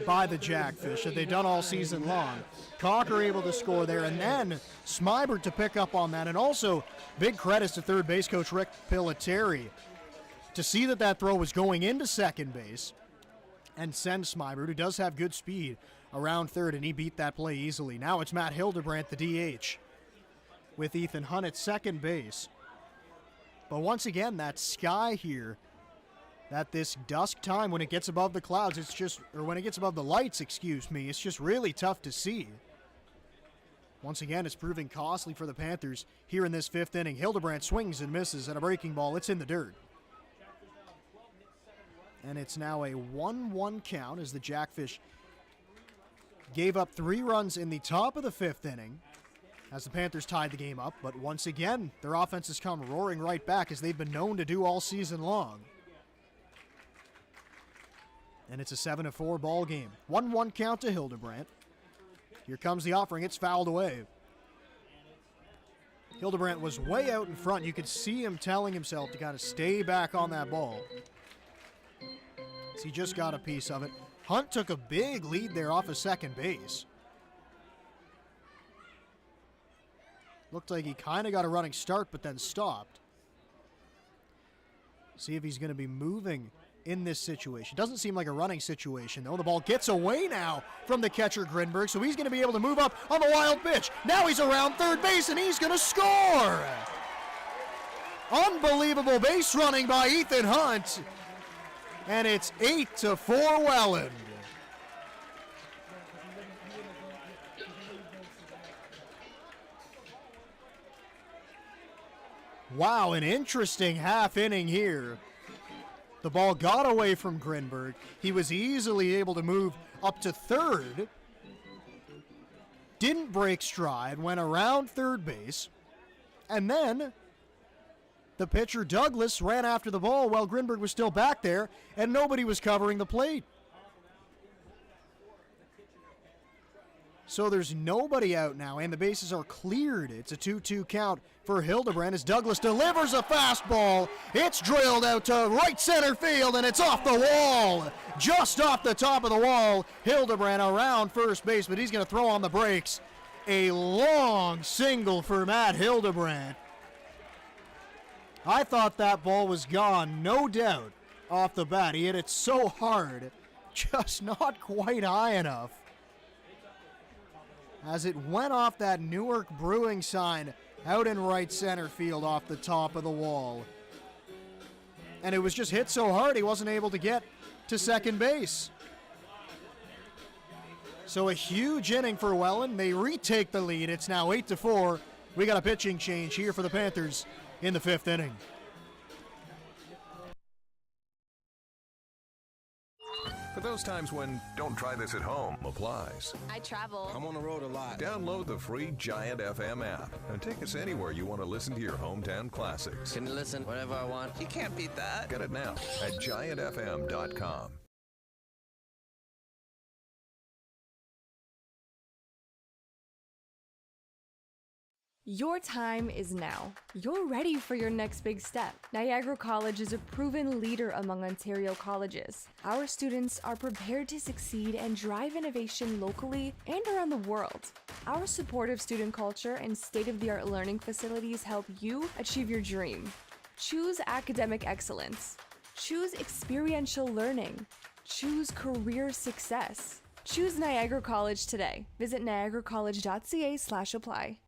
by the Jackfish that they've done all season long. Cocker able to score there, and then Smybert to pick up on that. And also, big credits to third base coach Rick Piliteri to see that throw was going into second base. and send Smybert, who does have good speed, around third, and he beat that play easily. Now it's Matt Hildebrandt, the DH, with Ethan Hunt at second base. But once again, that sky here, at this dusk time when it gets above the clouds, it's just, or when it gets above the lights, excuse me, it's just really tough to see. Once again, it's proving costly for the Panthers here in this fifth inning. Hildebrandt swings and misses at a breaking ball. It's in the dirt. And it's now a 1-1 count as the Jackfish gave up 3 runs in the top of the fifth inning as the Panthers tied the game up. But once again, their offense has come roaring right back as they've been known to do all season long. And it's a 7-4 ball game. 1-1 count to Hildebrandt. Here comes the offering. It's fouled away. Hildebrandt was way out in front. You could see him telling himself to kind of stay back on that ball. So he just got a piece of it. Hunt took a big lead there off of second base. Looked like he kind of got a running start, but then stopped. See if he's going to be moving in this situation. Doesn't seem like a running situation, though. The ball gets away now from the catcher, Grinberg, so he's going to be able to move up on the wild pitch. Now he's around third base, and he's going to score! Unbelievable base running by Ethan Hunt, and it's 8-4 Welland. Wow, an interesting half inning here. The ball got away from Grinberg. He was easily able to move up to third. Didn't break stride, went around third base. And then the pitcher, Douglas, ran after the ball while Grinberg was still back there, and nobody was covering the plate. So there's nobody out now, and the bases are cleared. It's a 2-2 count for Hildebrandt as Douglas delivers a fastball. It's drilled out to right center field, and it's off the wall. Just off the top of the wall. Hildebrandt around first base, but he's going to throw on the brakes. A long single for Matt Hildebrandt. I thought that ball was gone, no doubt, off the bat. He hit it so hard, just not quite high enough. As it went off that Newark Brewing sign out in right center field off the top of the wall. And it was just hit so hard he wasn't able to get to second base. So a huge inning for Welland. They retake the lead. It's now 8-4. We got a pitching change here for the Panthers in the fifth inning. For those times when don't try this at home applies. I travel. I'm on the road a lot. Download the free Giant FM app and take us anywhere you want to listen to your hometown classics. Can listen whatever I want. You can't beat that. Get it now at giantfm.com. Your time is now. You're ready for your next big step. Niagara College is a proven leader among Ontario colleges. Our students are prepared to succeed and drive innovation locally and around the world. Our supportive student culture and state-of-the-art learning facilities help you achieve your dream. Choose academic excellence. Choose experiential learning. Choose career success. Choose Niagara College today. Visit niagaracollege.ca/apply.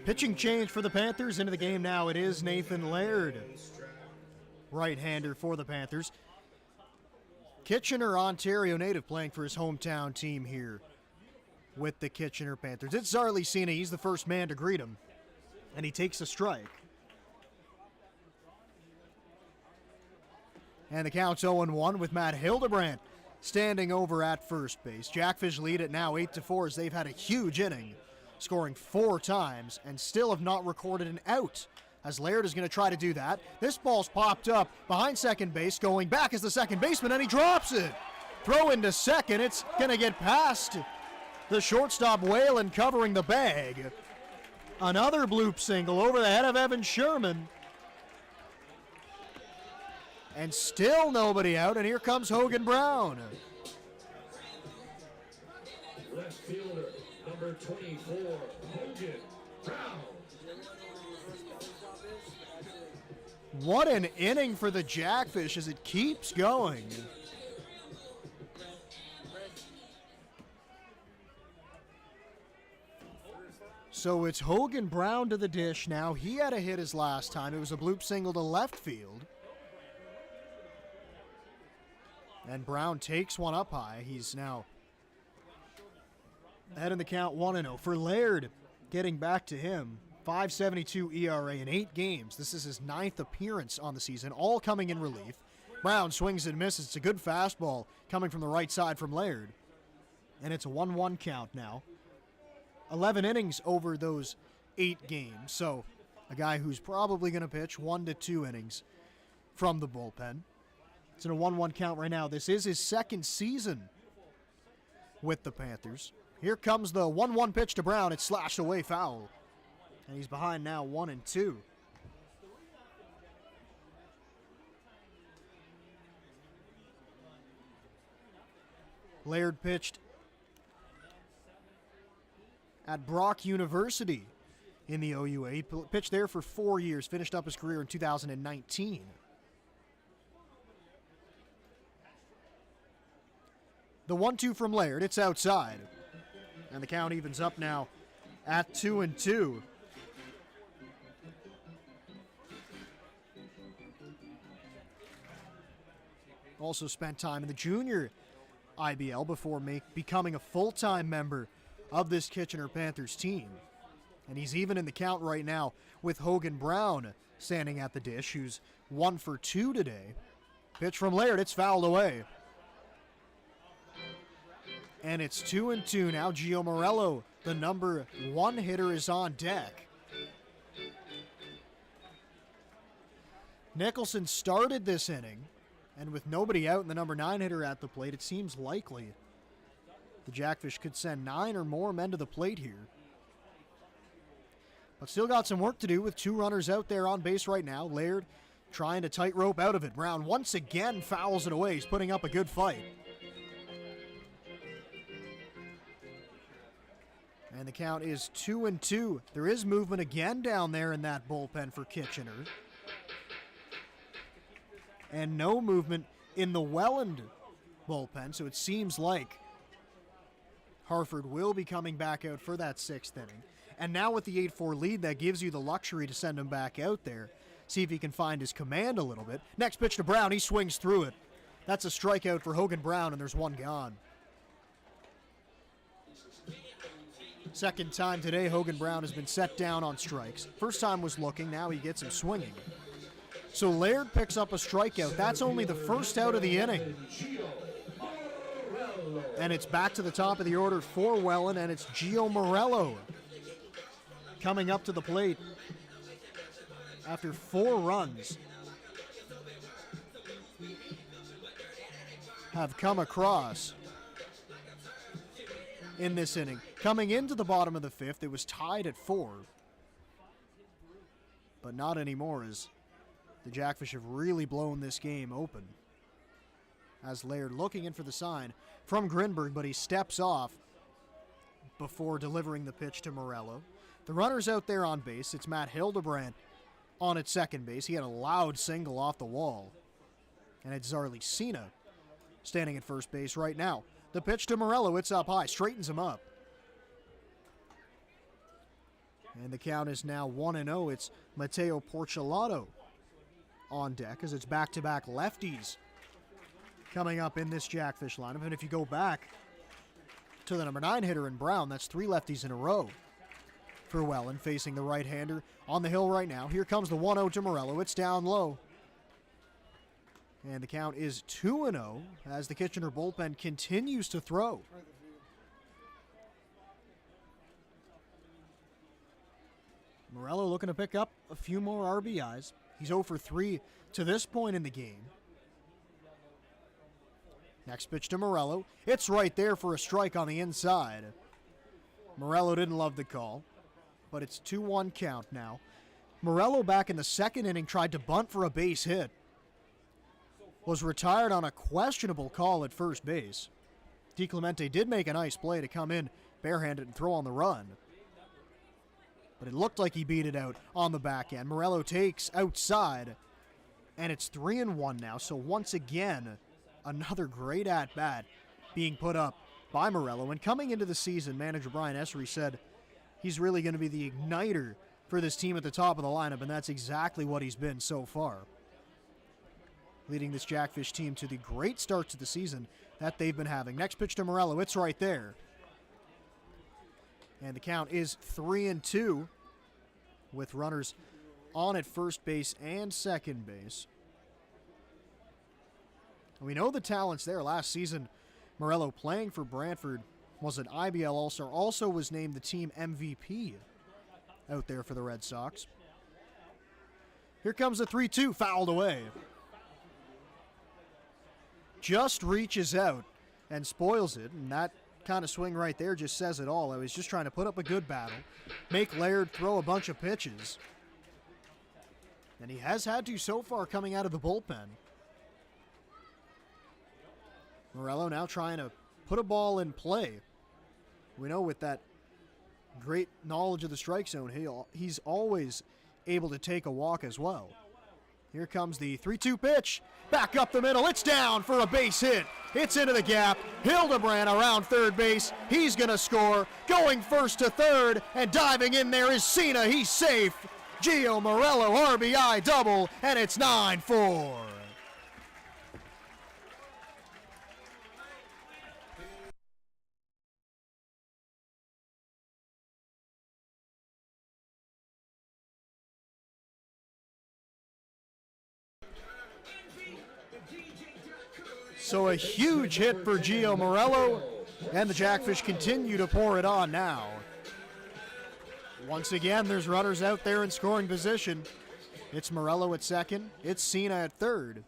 Pitching change for the Panthers. Into the game now, it is Nathan Laird, right-hander for the Panthers. Kitchener, Ontario native, playing for his hometown team here with the Kitchener Panthers. It's Zarley Cena. He's the first man to greet him, and he takes a strike. And the count's 0-1 with Matt Hildebrandt standing over at first base. Jackfish lead it now 8-4 as they've had a huge inning, scoring 4 times and still have not recorded an out. As Laird is going to try to do that. This ball's popped up behind second base, going back as the second baseman, and he drops it. Throw into second. It's going to get past the shortstop Whalen covering the bag. Another bloop single over the head of Evan Sherman. And still nobody out, and here comes Hogan Brown. Left fielder, number 24, Hogan Brown. What an inning for the Jackfish as it keeps going. So it's Hogan Brown to the dish now. He had a hit his last time. It was a bloop single to left field. And Brown takes one up high. He's now ahead in the count 1-0. For Laird, getting back to him, 5.72 ERA in 8 games. This is his 9th appearance on the season, all coming in relief. Brown swings and misses. It's a good fastball coming from the right side from Laird. And it's a 1-1 count now. 11 innings over those 8 games. So a guy who's probably going to pitch 1 to 2 innings from the bullpen. It's in a 1-1 count right now. This is his second season with the Panthers. Here comes the 1-1 pitch to Brown. It's slashed away foul. And he's behind now 1-2. Laird pitched at Brock University in the OUA. He pitched there for 4 years, finished up his career in 2019. The 1-2 from Laird, it's outside. And the count evens up now at 2-2. Also spent time in the junior IBL before becoming a full-time member of this Kitchener Panthers team. And he's even in the count right now with Hogan Brown standing at the dish, who's 1 for 2 today. Pitch from Laird, it's fouled away. And it's 2-2 now. Gio Morello, the number 1 hitter, is on deck. Nicholson started this inning, and with nobody out and the number 9 hitter at the plate, it seems likely the Jackfish could send 9 or more men to the plate here. But still got some work to do with 2 runners out there on base right now. Laird trying to tightrope out of it. Brown once again fouls it away. He's putting up a good fight. And the count is 2-2. There is movement again down there in that bullpen for Kitchener. And no movement in the Welland bullpen, so it seems like Harford will be coming back out for that 6th inning. And now with the 8-4 lead, that gives you the luxury to send him back out there, see if he can find his command a little bit. Next pitch to Brown, he swings through it. That's a strikeout for Hogan Brown, and there's 1 gone. Second time today, Hogan Brown has been set down on strikes. First time was looking, now he gets him swinging. So Laird picks up a strikeout. That's only the first out of the inning. And it's back to the top of the order for Welland, and it's Gio Morello coming up to the plate after 4 runs have come across in this inning. Coming into the bottom of the 5th, it was tied at 4. But not anymore, as the Jackfish have really blown this game open. As Laird looking in for the sign from Grinberg, but he steps off before delivering the pitch to Morello. The runner's out there on base. It's Matt Hildebrandt on at second base. He had a loud single off the wall. And it's Zarly Cena standing at first base right now. The pitch to Morello, it's up high, straightens him up. And the count is now 1-0. It's Mateo Portulato on deck as it's back-to-back lefties coming up in this Jackfish lineup. And if you go back to the number 9 hitter in Brown, that's 3 lefties in a row for Welland, facing the right-hander on the hill right now. Here comes the 1-0 to Morello. It's down low. And the count is 2-0 as the Kitchener bullpen continues to throw. Morello looking to pick up a few more RBIs. He's 0 for 3 to this point in the game. Next pitch to Morello. It's right there for a strike on the inside. Morello didn't love the call, but it's 2-1 count now. Morello back in the second inning tried to bunt for a base hit. Was retired on a questionable call at first base. DiClemente did make a nice play to come in barehanded and throw on the run. But it looked like he beat it out on the back end. Morello takes outside, and it's 3-1 now. So once again, another great at-bat being put up by Morello. And coming into the season, manager Brian Essery said he's really going to be the igniter for this team at the top of the lineup, and that's exactly what he's been so far. Leading this Jackfish team to the great start to the season that they've been having. Next pitch to Morello, it's right there. And the count is 3-2 with runners on at first base and second base. We know the talent's there. Last season, Morello playing for Brantford was an IBL All-Star. Also was named the team MVP out there for the Red Sox. Here comes the 3-2, fouled away. Just reaches out and spoils it, and that kind of swing right there just says it all. I was just trying to put up a good battle, make Laird throw a bunch of pitches, and he has had to so far coming out of the bullpen. Morello now trying to put a ball in play. We know with that great knowledge of the strike zone, he's always able to take a walk as well. Here comes the 3-2 pitch. Back up the middle. It's down for a base hit. It's into the gap. Hildebrand around third base. He's going to score. Going first to third. And diving in there is Cena. He's safe. Gio Morello RBI double. And it's 9-4. So a huge hit for Gio Morello, and the Jackfish continue to pour it on now. Once again, there's runners out there in scoring position. It's Morello at second, it's Cena at third,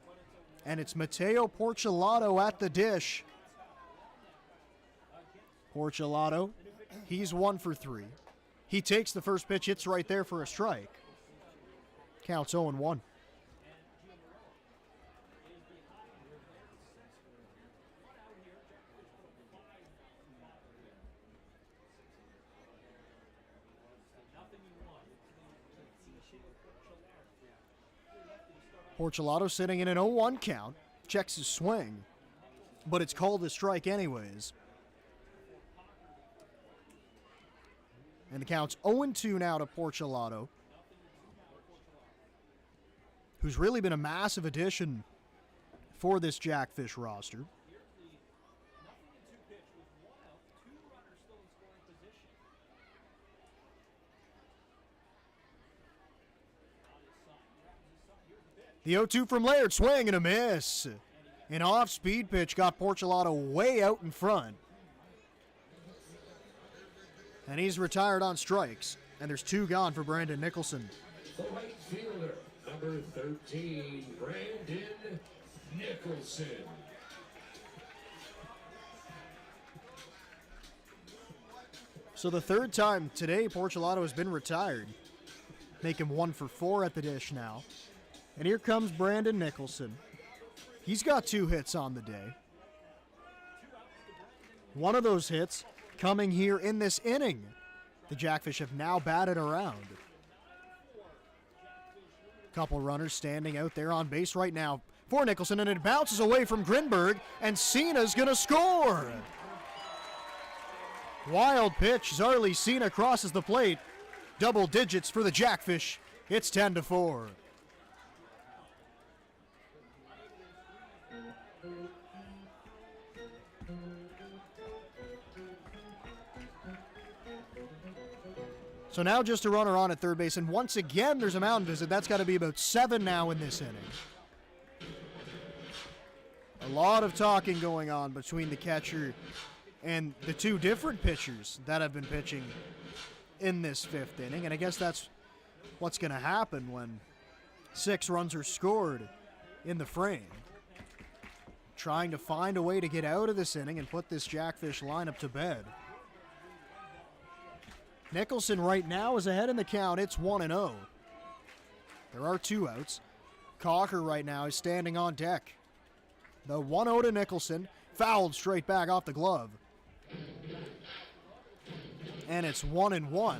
and it's Mateo Portulato at the dish. Portulato, he's 1 for 3. He takes the first pitch, it's right there for a strike. Counts 0-1. Portulato sitting in an 0-1 count, checks his swing, but it's called a strike anyways. And the count's 0-2 now to Portulato, who's really been a massive addition for this Jackfish roster. The 0-2 from Laird, swing and a miss. An off-speed pitch got Portulato way out in front. And he's retired on strikes. And there's 2 gone for Brandon Nicholson. The right fielder, number 13, Brandon Nicholson. So the third time today Portulato has been retired. Make him 1 for 4 at the dish now. And here comes Brandon Nicholson. He's got 2 hits on the day. One of those hits coming here in this inning. The Jackfish have now batted around. Couple runners standing out there on base right now for Nicholson, and it bounces away from Grinberg, and Cena's going to score. Wild pitch. Zarly Cena crosses the plate. Double digits for the Jackfish. It's 10-4. So now just a runner on at third base, and once again there's a mound visit. That's got to be about 7 now in this inning. A lot of talking going on between the catcher and the two different pitchers that have been pitching in this fifth inning, and I guess that's what's going to happen when 6 runs are scored in the frame. Trying to find a way to get out of this inning and put this Jackfish lineup to bed. Nicholson right now is ahead in the count. It's 1-0. There are 2 outs. Cocker right now is standing on deck. The 1-0 to Nicholson, fouled straight back off the glove. And it's 1-1.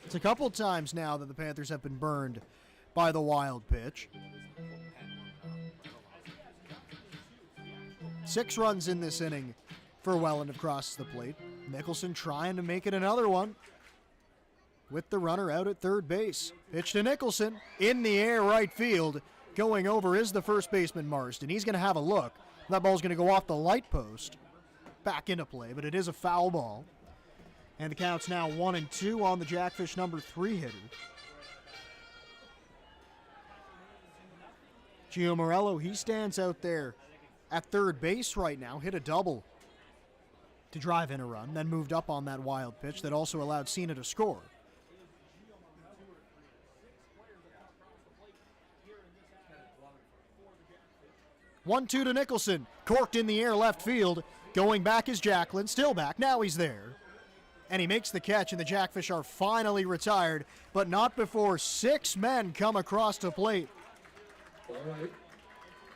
It's a couple times now that the Panthers have been burned by the wild pitch. 6 runs in this inning for Welland across the plate. Nicholson trying to make it another one with the runner out at third base. Pitch to Nicholson, in the air right field. Going over is the first baseman Marsden. He's going to have a look. That ball's going to go off the light post. Back into play, but it is a foul ball. And the count's now 1-2 on the Jackfish number 3 hitter. Gio Morello, he stands out there at third base right now. Hit a double to drive in a run, then moved up on that wild pitch that also allowed Cena to score. One-two to Nicholson, corked in the air left field. Going back is Jacklin, still back, now he's there. And he makes the catch, and the Jackfish are finally retired, but not before 6 men come across the plate.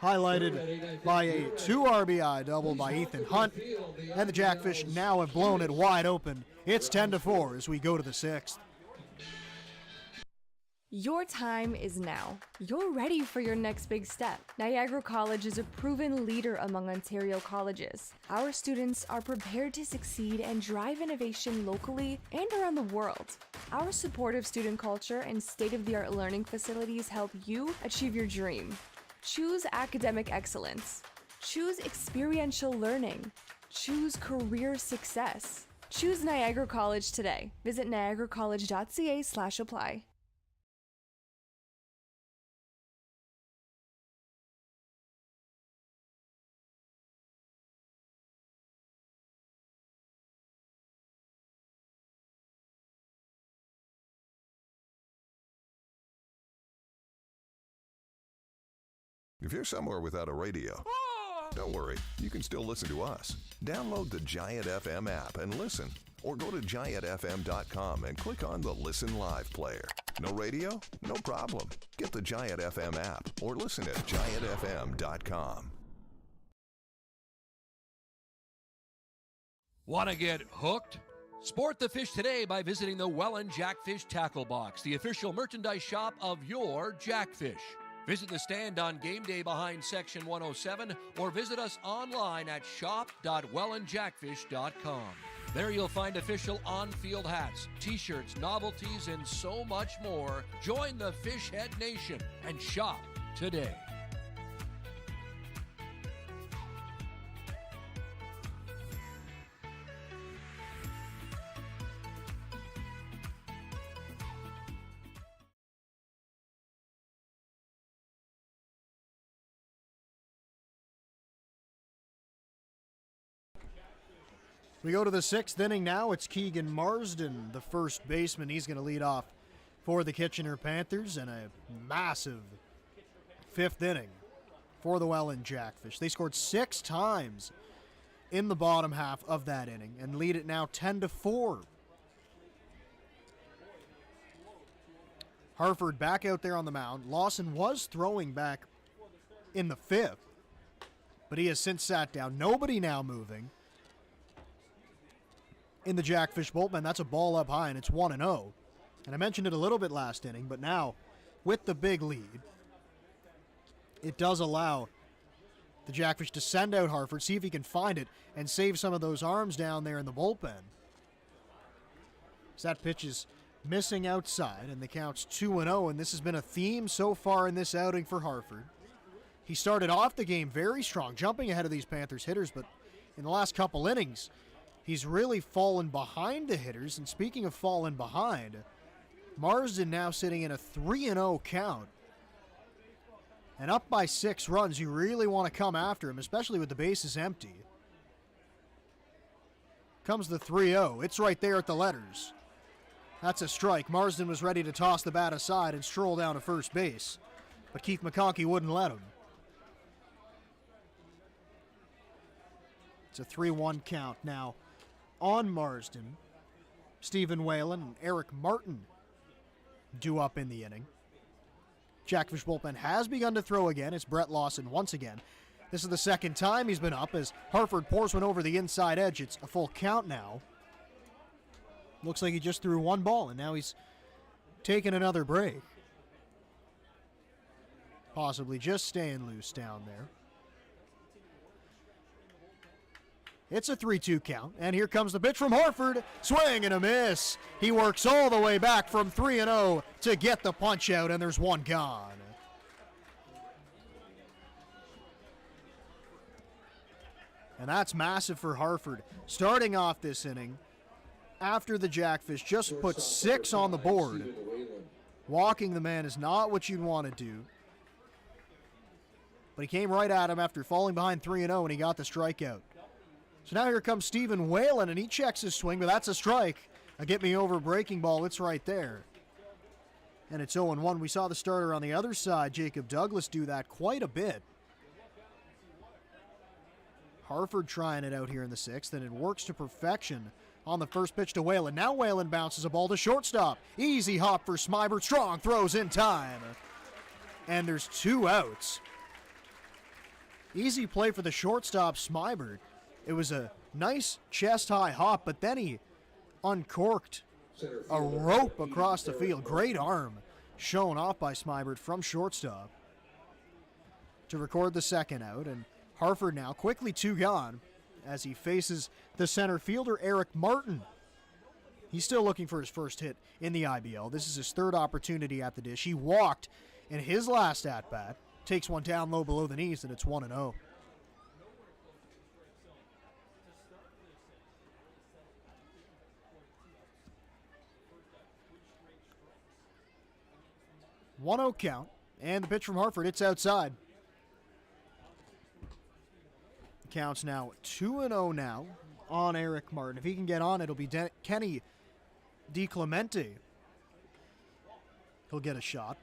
Highlighted by a 2 RBI double by Ethan Hunt, and the Jackfish now have blown it wide open. It's 10-4 as we go to the 6th. Your time is now. You're ready for your next big step. Niagara College is a proven leader among Ontario colleges. Our students are prepared to succeed and drive innovation locally and around the world. Our supportive student culture and state-of-the-art learning facilities help you achieve your dream. Choose academic excellence. Choose experiential learning. Choose career success. Choose Niagara College today. Visit niagaracollege.ca/apply. If you're somewhere without a radio, don't worry, you can still listen to us. Download the Giant FM app and listen, or go to giantfm.com and click on the Listen Live player. No radio? No problem. Get the Giant FM app or listen at giantfm.com. Want to get hooked? Sport the fish today by visiting the Welland Jackfish Tackle Box, the official merchandise shop of your Jackfish. Visit the stand on game day behind Section 107 or visit us online at shop.wellandjackfish.com. There you'll find official on-field hats, t-shirts, novelties, and so much more. Join the Fishhead Nation and shop today. We go to the 6th inning now. It's Keegan Marsden, the first baseman. He's going to lead off for the Kitchener Panthers in a massive 5th inning for the Welland Jackfish. They scored 6 times in the bottom half of that inning and lead it now 10-4. Harford back out there on the mound. Lawson was throwing back in the 5th, but he has since sat down. Nobody now moving in the Jackfish bullpen. That's a ball up high, and it's 1-0. And I mentioned it a little bit last inning, but now with the big lead, it does allow the Jackfish to send out Harford, see if he can find it, and save some of those arms down there in the bullpen. So that pitch is missing outside, and the count's 2-0, and this has been a theme so far in this outing for Harford. He started off the game very strong, jumping ahead of these Panthers hitters, but in the last couple innings, he's really fallen behind the hitters. And speaking of fallen behind, Marsden now sitting in a 3-0 count And up by 6 runs, you really want to come after him, especially with the bases empty. Comes the 3-0. It's right there at the letters. That's a strike. Marsden was ready to toss the bat aside and stroll down to first base, but Keith McConkey wouldn't let him. It's a 3-1 count now on Marsden. Stephen Whalen and Eric Martin due up in the inning. Jackfish bullpen has begun to throw again. It's Brett Lawson once again. This is the second time he's been up as Harford pours one over the inside edge. It's a full count now. Looks like he just threw 1 ball and now he's taking another break. Possibly just staying loose down there. It's a 3-2 count, and here comes the pitch from Harford. Swing and a miss. He works all the way back from 3-0 to get the punch out, and there's 1 gone. And that's massive for Harford. Starting off this inning, after the Jackfish just put 6 on the board. Walking the man is not what you'd want to do. But he came right at him after falling behind 3-0, and he got the strikeout. So now here comes Stephen Whalen, and he checks his swing, but that's a strike. A get-me-over breaking ball, it's right there. And it's 0-1. We saw the starter on the other side, Jacob Douglas, do that quite a bit. Harford trying it out here in the 6th, and it works to perfection on the first pitch to Whalen. Now Whalen bounces a ball to shortstop. Easy hop for Smybert. Strong throws in time. And there's 2 outs. Easy play for the shortstop, Smybert. It was a nice chest-high hop, but then he uncorked a rope across the field. Great arm shown off by Smybert from shortstop to record the second out. And Harford now quickly 2 gone as he faces the center fielder, Eric Martin. He's still looking for his first hit in the IBL. This is his 3rd opportunity at the dish. He walked in his last at-bat. Takes one down low below the knees, and it's 1-0. One-0 count, and the pitch from Harford, it's outside. Counts now 2-0 now on Eric Martin. If he can get on, it'll be Kenny DiClemente. He'll get a shot.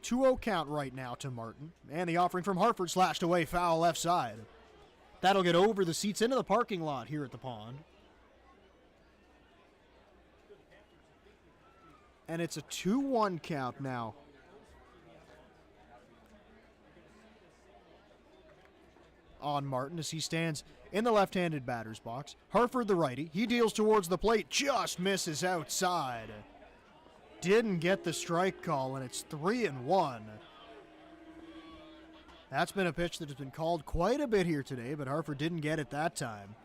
2-0 count right now to Martin, and the offering from Harford slashed away, foul left side. That'll get over the seats into the parking lot here at the pond. And it's a 2-1 count now. On Martin as he stands in the left-handed batter's box. Harford the righty. He deals towards the plate. Just misses outside. Didn't get the strike call, and it's 3-1. That's been a pitch that has been called quite a bit here today, but Harford didn't get it that time.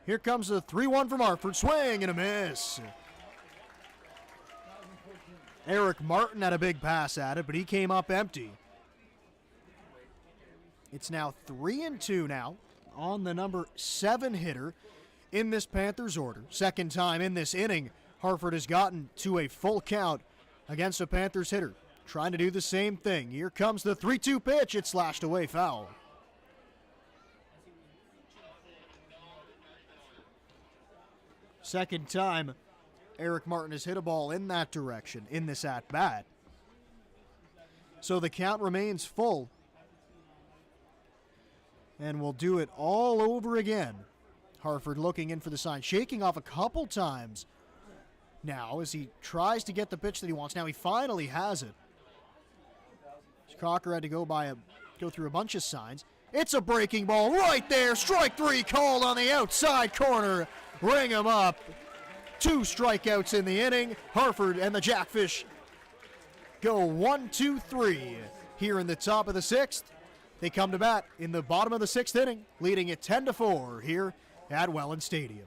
Here comes the 3-1 from Harford. Swing and a miss. Eric Martin had a big pass at it, but he came up empty. It's now 3-2 now on the number 7 hitter in this Panthers order. Second time in this inning, Harford has gotten to a full count against a Panthers hitter. Trying to do the same thing. Here comes the 3-2 pitch. It's slashed away, foul. Second time Eric Martin has hit a ball in that direction in this at-bat. So the count remains full. And we'll do it all over again. Harford looking in for the sign, shaking off a couple times now as he tries to get the pitch that he wants. Now he finally has it. Crocker had to go through a bunch of signs. It's a breaking ball right there. Strike 3 called on the outside corner. Ring him up. 2 strikeouts in the inning. Harford and the Jackfish go 1-2-3 here in the top of the 6th. They come to bat in the bottom of the 6th inning, leading it 10-4 here at Welland Stadium.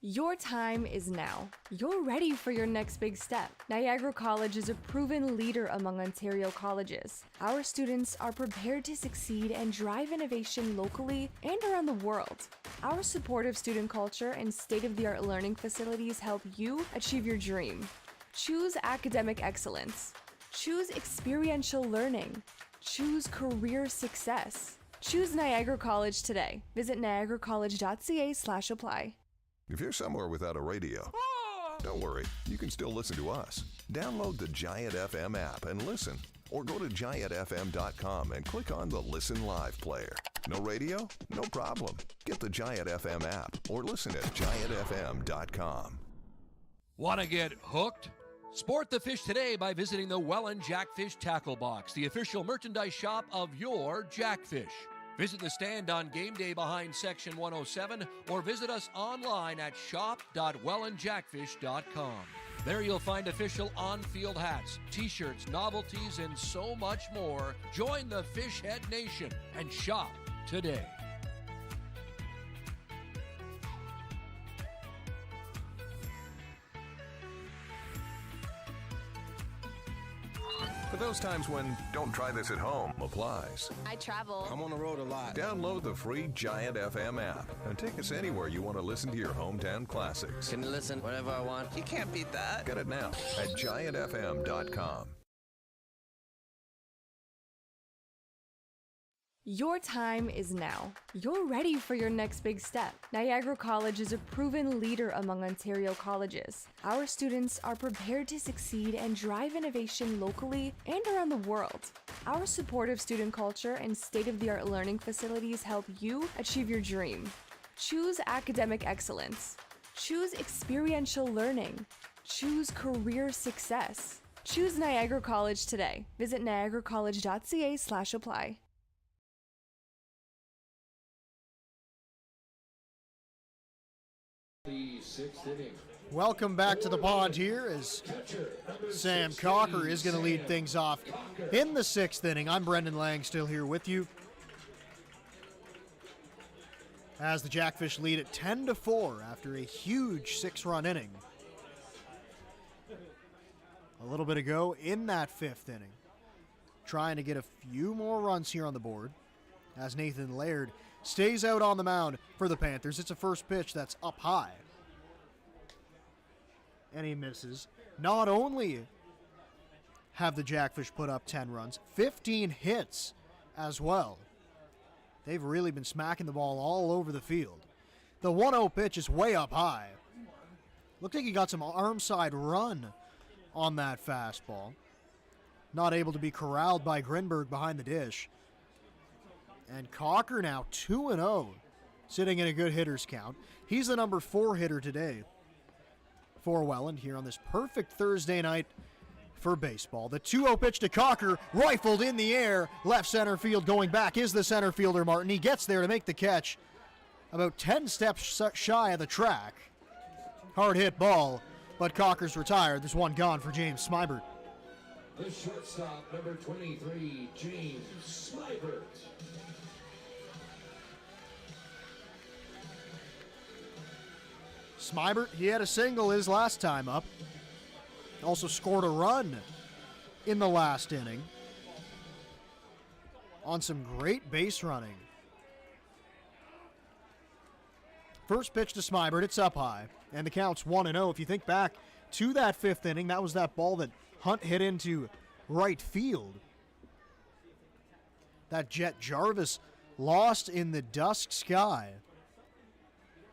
Your time is now. You're ready for your next big step. Niagara College is a proven leader among Ontario colleges. Our students are prepared to succeed and drive innovation locally and around the world. Our supportive student culture and state-of-the-art learning facilities help you achieve your dream. Choose academic excellence. Choose experiential learning. Choose career success. Choose Niagara College today. Visit niagaracollege.ca/apply. If you're somewhere without a radio, don't worry, you can still listen to us. Download the Giant FM app and listen. Or go to giantfm.com and click on the Listen Live player. No radio? No problem. Get the Giant FM app or listen at giantfm.com. Want to get hooked? Sport the fish today by visiting the Welland Jackfish Tackle Box, the official merchandise shop of your Jackfish. Visit the stand on game day behind Section 107 or visit us online at shop.wellandjackfish.com. There you'll find official on-field hats, t-shirts, novelties, and so much more. Join the Fishhead Nation and shop today. For those times when don't try this at home applies. I travel. I'm on the road a lot. Download the free Giant FM app and take us anywhere you want to listen to your hometown classics. Can listen whenever I want. You can't beat that. Get it now at giantfm.com. Your time is now. You're ready for your next big step. Niagara College is a proven leader among Ontario colleges. Our students are prepared to succeed and drive innovation locally and around the world. Our supportive student culture and state-of-the-art learning facilities help you achieve your dream. Choose academic excellence. Choose experiential learning. Choose career success. Choose Niagara College today. Visit niagaracollege.ca/apply. The sixth inning. Welcome back to the pond here as Sam Cocker is going to lead things off in the sixth inning. I'm Brendan Lang, still here with you. As the Jackfish lead at 10-4 after a huge 6-run inning. A little bit ago in that fifth inning. Trying to get a few more runs here on the board as Nathan Laird stays out on the mound for the Panthers. It's a first pitch that's up high. And he misses. Not only have the Jackfish put up 10 runs, 15 hits as well. They've really been smacking the ball all over the field. The 1-0 pitch is way up high. Looked like he got some arm side run on that fastball. Not able to be corralled by Grinberg behind the dish. And Cocker now 2-0, sitting in a good hitter's count. He's the number 4 hitter today for Welland here on this perfect Thursday night for baseball. The 2-0 pitch to Cocker, rifled in the air, left center field. Going back is the center fielder, Martin. He gets there to make the catch about 10 steps shy of the track. Hard hit ball, but Cocker's retired. There's one gone for James Smybert. The shortstop, number 23, James Smybert. Smybert, he had a single his last time up. Also scored a run in the last inning on some great base running. First pitch to Smybert, it's up high, and the count's 1-0. If you think back to that fifth inning, that was that ball that Hunt hit into right field. That Jet Jarvis lost in the dusk sky.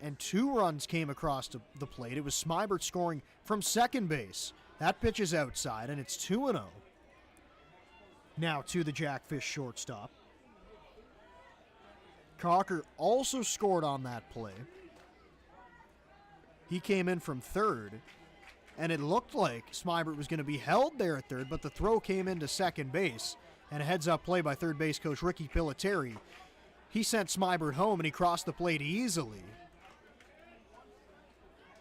And 2 runs came across the plate. It was Smybert scoring from second base. That pitch is outside, and it's 2-0. Now to the Jackfish shortstop. Cocker also scored on that play. He came in from third, and it looked like Smybert was going to be held there at third, but the throw came into second base, and a heads-up play by third base coach Ricky Piliteri. He sent Smybert home, and he crossed the plate easily.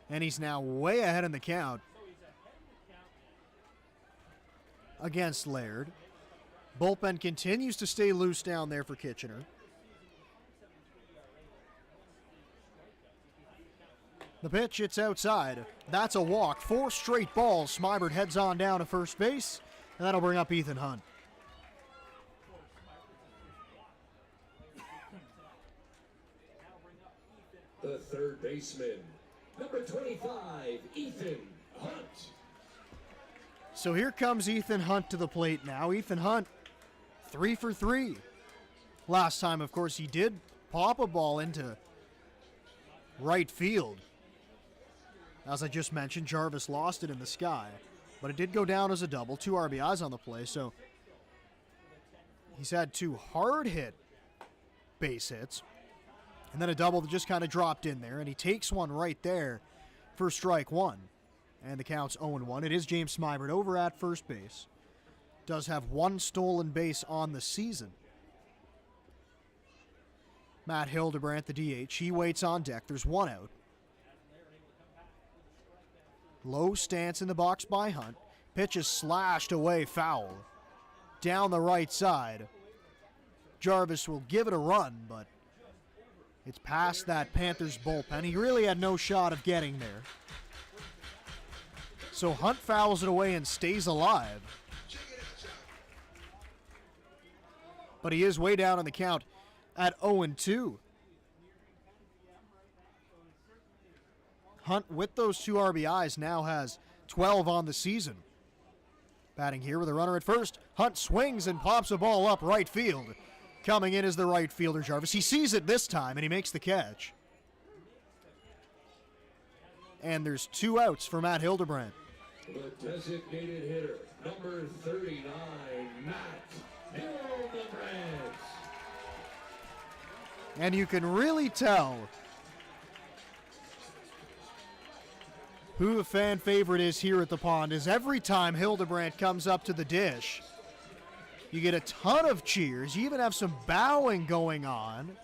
And he's now way ahead in the count against Laird. Bullpen continues to stay loose down there for Kitchener. The pitch, it's outside. That's a walk. 4 straight balls. Smybert heads on down to first base, and that'll bring up Ethan Hunt. The third baseman, number 25, Ethan Hunt. So here comes Ethan Hunt to the plate now. Ethan Hunt, 3 for 3. Last time, of course, he did pop a ball into right field. As I just mentioned, Jarvis lost it in the sky, but it did go down as a double, 2 RBIs on the play, so he's had 2 hard-hit base hits, and then a double that just kind of dropped in there, and he takes one right there for strike 1, and the count's 0-1. It is James Smybert over at first base. Does have 1 stolen base on the season. Matt Hildebrandt, the DH, he waits on deck. There's 1 out. Low stance in the box by Hunt. Pitch is slashed away foul. Down the right side. Jarvis will give it a run, but it's past that Panthers bullpen. He really had no shot of getting there. So Hunt fouls it away and stays alive. But he is way down on the count at 0-2. Hunt, with those 2 RBIs, now has 12 on the season. Batting here with a runner at first. Hunt swings and pops a ball up right field. Coming in is the right fielder, Jarvis. He sees it this time, and he makes the catch. And there's 2 outs for Matt Hildebrandt. The designated hitter, number 39, Matt Hildebrandt. And you can really tell who the fan favorite is here at the pond, is every time Hildebrandt comes up to the dish, you get a ton of cheers. You even have some bowing going on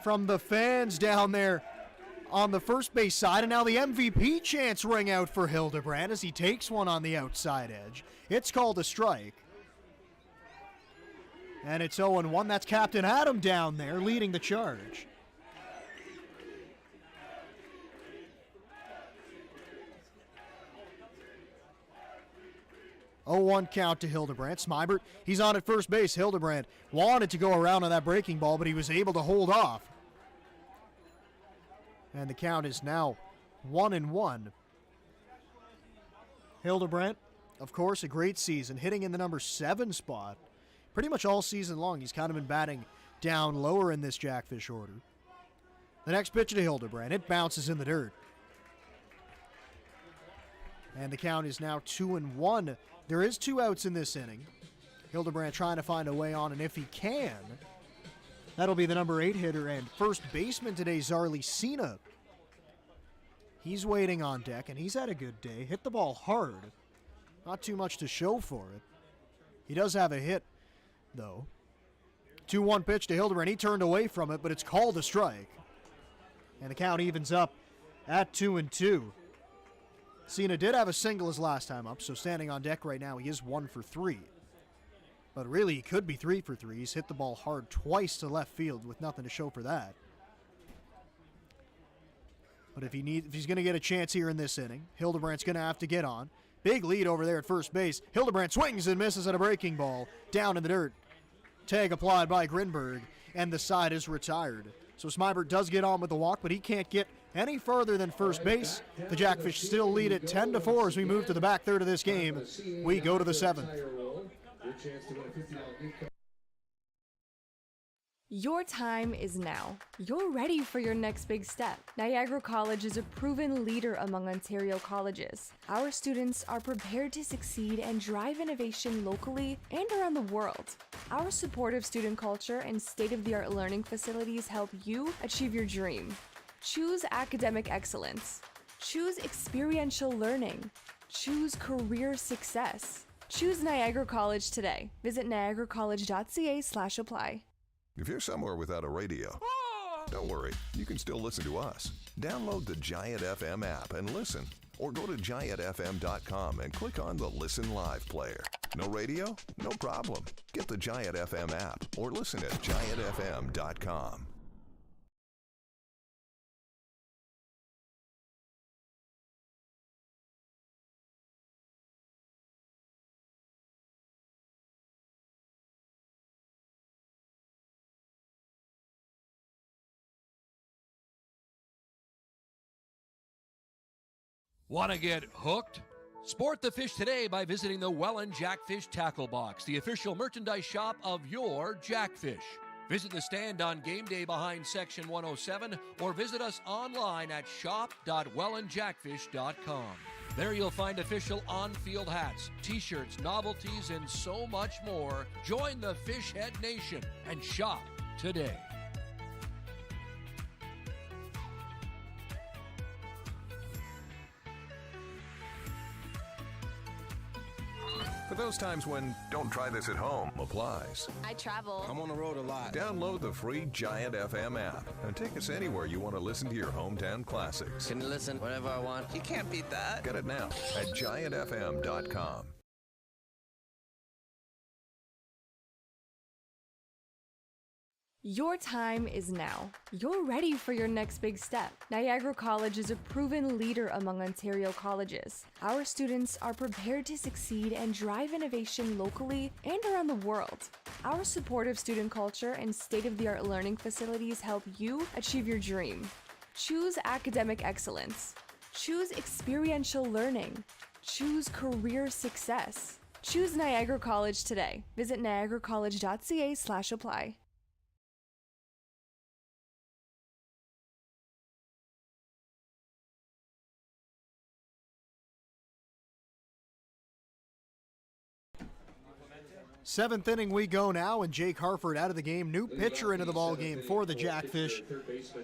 from the fans down there on the first base side. And now the MVP chants ring out for Hildebrandt as he takes one on the outside edge. It's called a strike. And it's 0-1. That's Captain Adam down there leading the charge. Oh, 0-1 count to Hildebrandt. Smybert, he's on at first base. Hildebrandt wanted to go around on that breaking ball, but he was able to hold off. And the count is now 1-1. Hildebrandt, of course, a great season, hitting in the number 7 spot. Pretty much all season long, he's kind of been batting down lower in this Jackfish order. The next pitch to Hildebrandt, it bounces in the dirt. And the count is now 2-1. There is 2 outs in this inning. Hildebrandt trying to find a way on, and if he can, that'll be the number 8 hitter and first baseman today, Zarly Cena. He's waiting on deck, and he's had a good day. Hit the ball hard. Not too much to show for it. He does have a hit, though. 2-1 pitch to Hildebrandt. He turned away from it, but it's called a strike. And the count evens up at 2-2. Cena did have a single his last time up, so standing on deck right now, he is 1 for 3. But really, he could be 3 for 3. He's hit the ball hard twice to left field with nothing to show for that. But if he's going to get a chance here in this inning, Hildebrandt's going to have to get on. Big lead over there at first base. Hildebrandt swings and misses at a breaking ball. Down in the dirt. Tag applied by Grinberg, and the side is retired. So Smybert does get on with the walk, but he can't get any further than first base. The Jackfish still lead at 10-4 as we move to the back third of this game. We go to the 7th. Your time is now. You're ready for your next big step. Niagara College is a proven leader among Ontario colleges. Our students are prepared to succeed and drive innovation locally and around the world. Our supportive student culture and state-of-the-art learning facilities help you achieve your dream. Choose academic excellence. Choose experiential learning. Choose career success. Choose Niagara College today. Visit niagaracollege.ca/apply. If you're somewhere without a radio, don't worry, you can still listen to us. Download the Giant FM app and listen. Or go to giantfm.com and click on the Listen Live player. No radio? No problem. Get the Giant FM app or listen at giantfm.com. Want to get hooked? Sport the fish today by visiting the Welland Jackfish Tackle Box, the official merchandise shop of your Jackfish. Visit the stand on game day behind Section 107 or visit us online at shop.wellandjackfish.com. There you'll find official on-field hats, t-shirts, novelties, and so much more. Join the Fishhead Nation and shop today. For those times when don't try this at home applies. I travel. I'm on the road a lot. Download the free Giant FM app and take us anywhere you want to listen to your hometown classics. Can listen whenever I want. You can't beat that. Get it now at giantfm.com. Your time is now. You're ready for your next big step. Niagara College is a proven leader among Ontario colleges. Our students are prepared to succeed and drive innovation locally and around the world. Our supportive student culture and state-of-the-art learning facilities help you achieve your dream. Choose academic excellence. Choose experiential learning. Choose career success. Choose Niagara College today. Visit niagaracollege.ca/apply. Seventh inning we go now, and Jake Harford out of the game. New pitcher into the ball game for the Jackfish.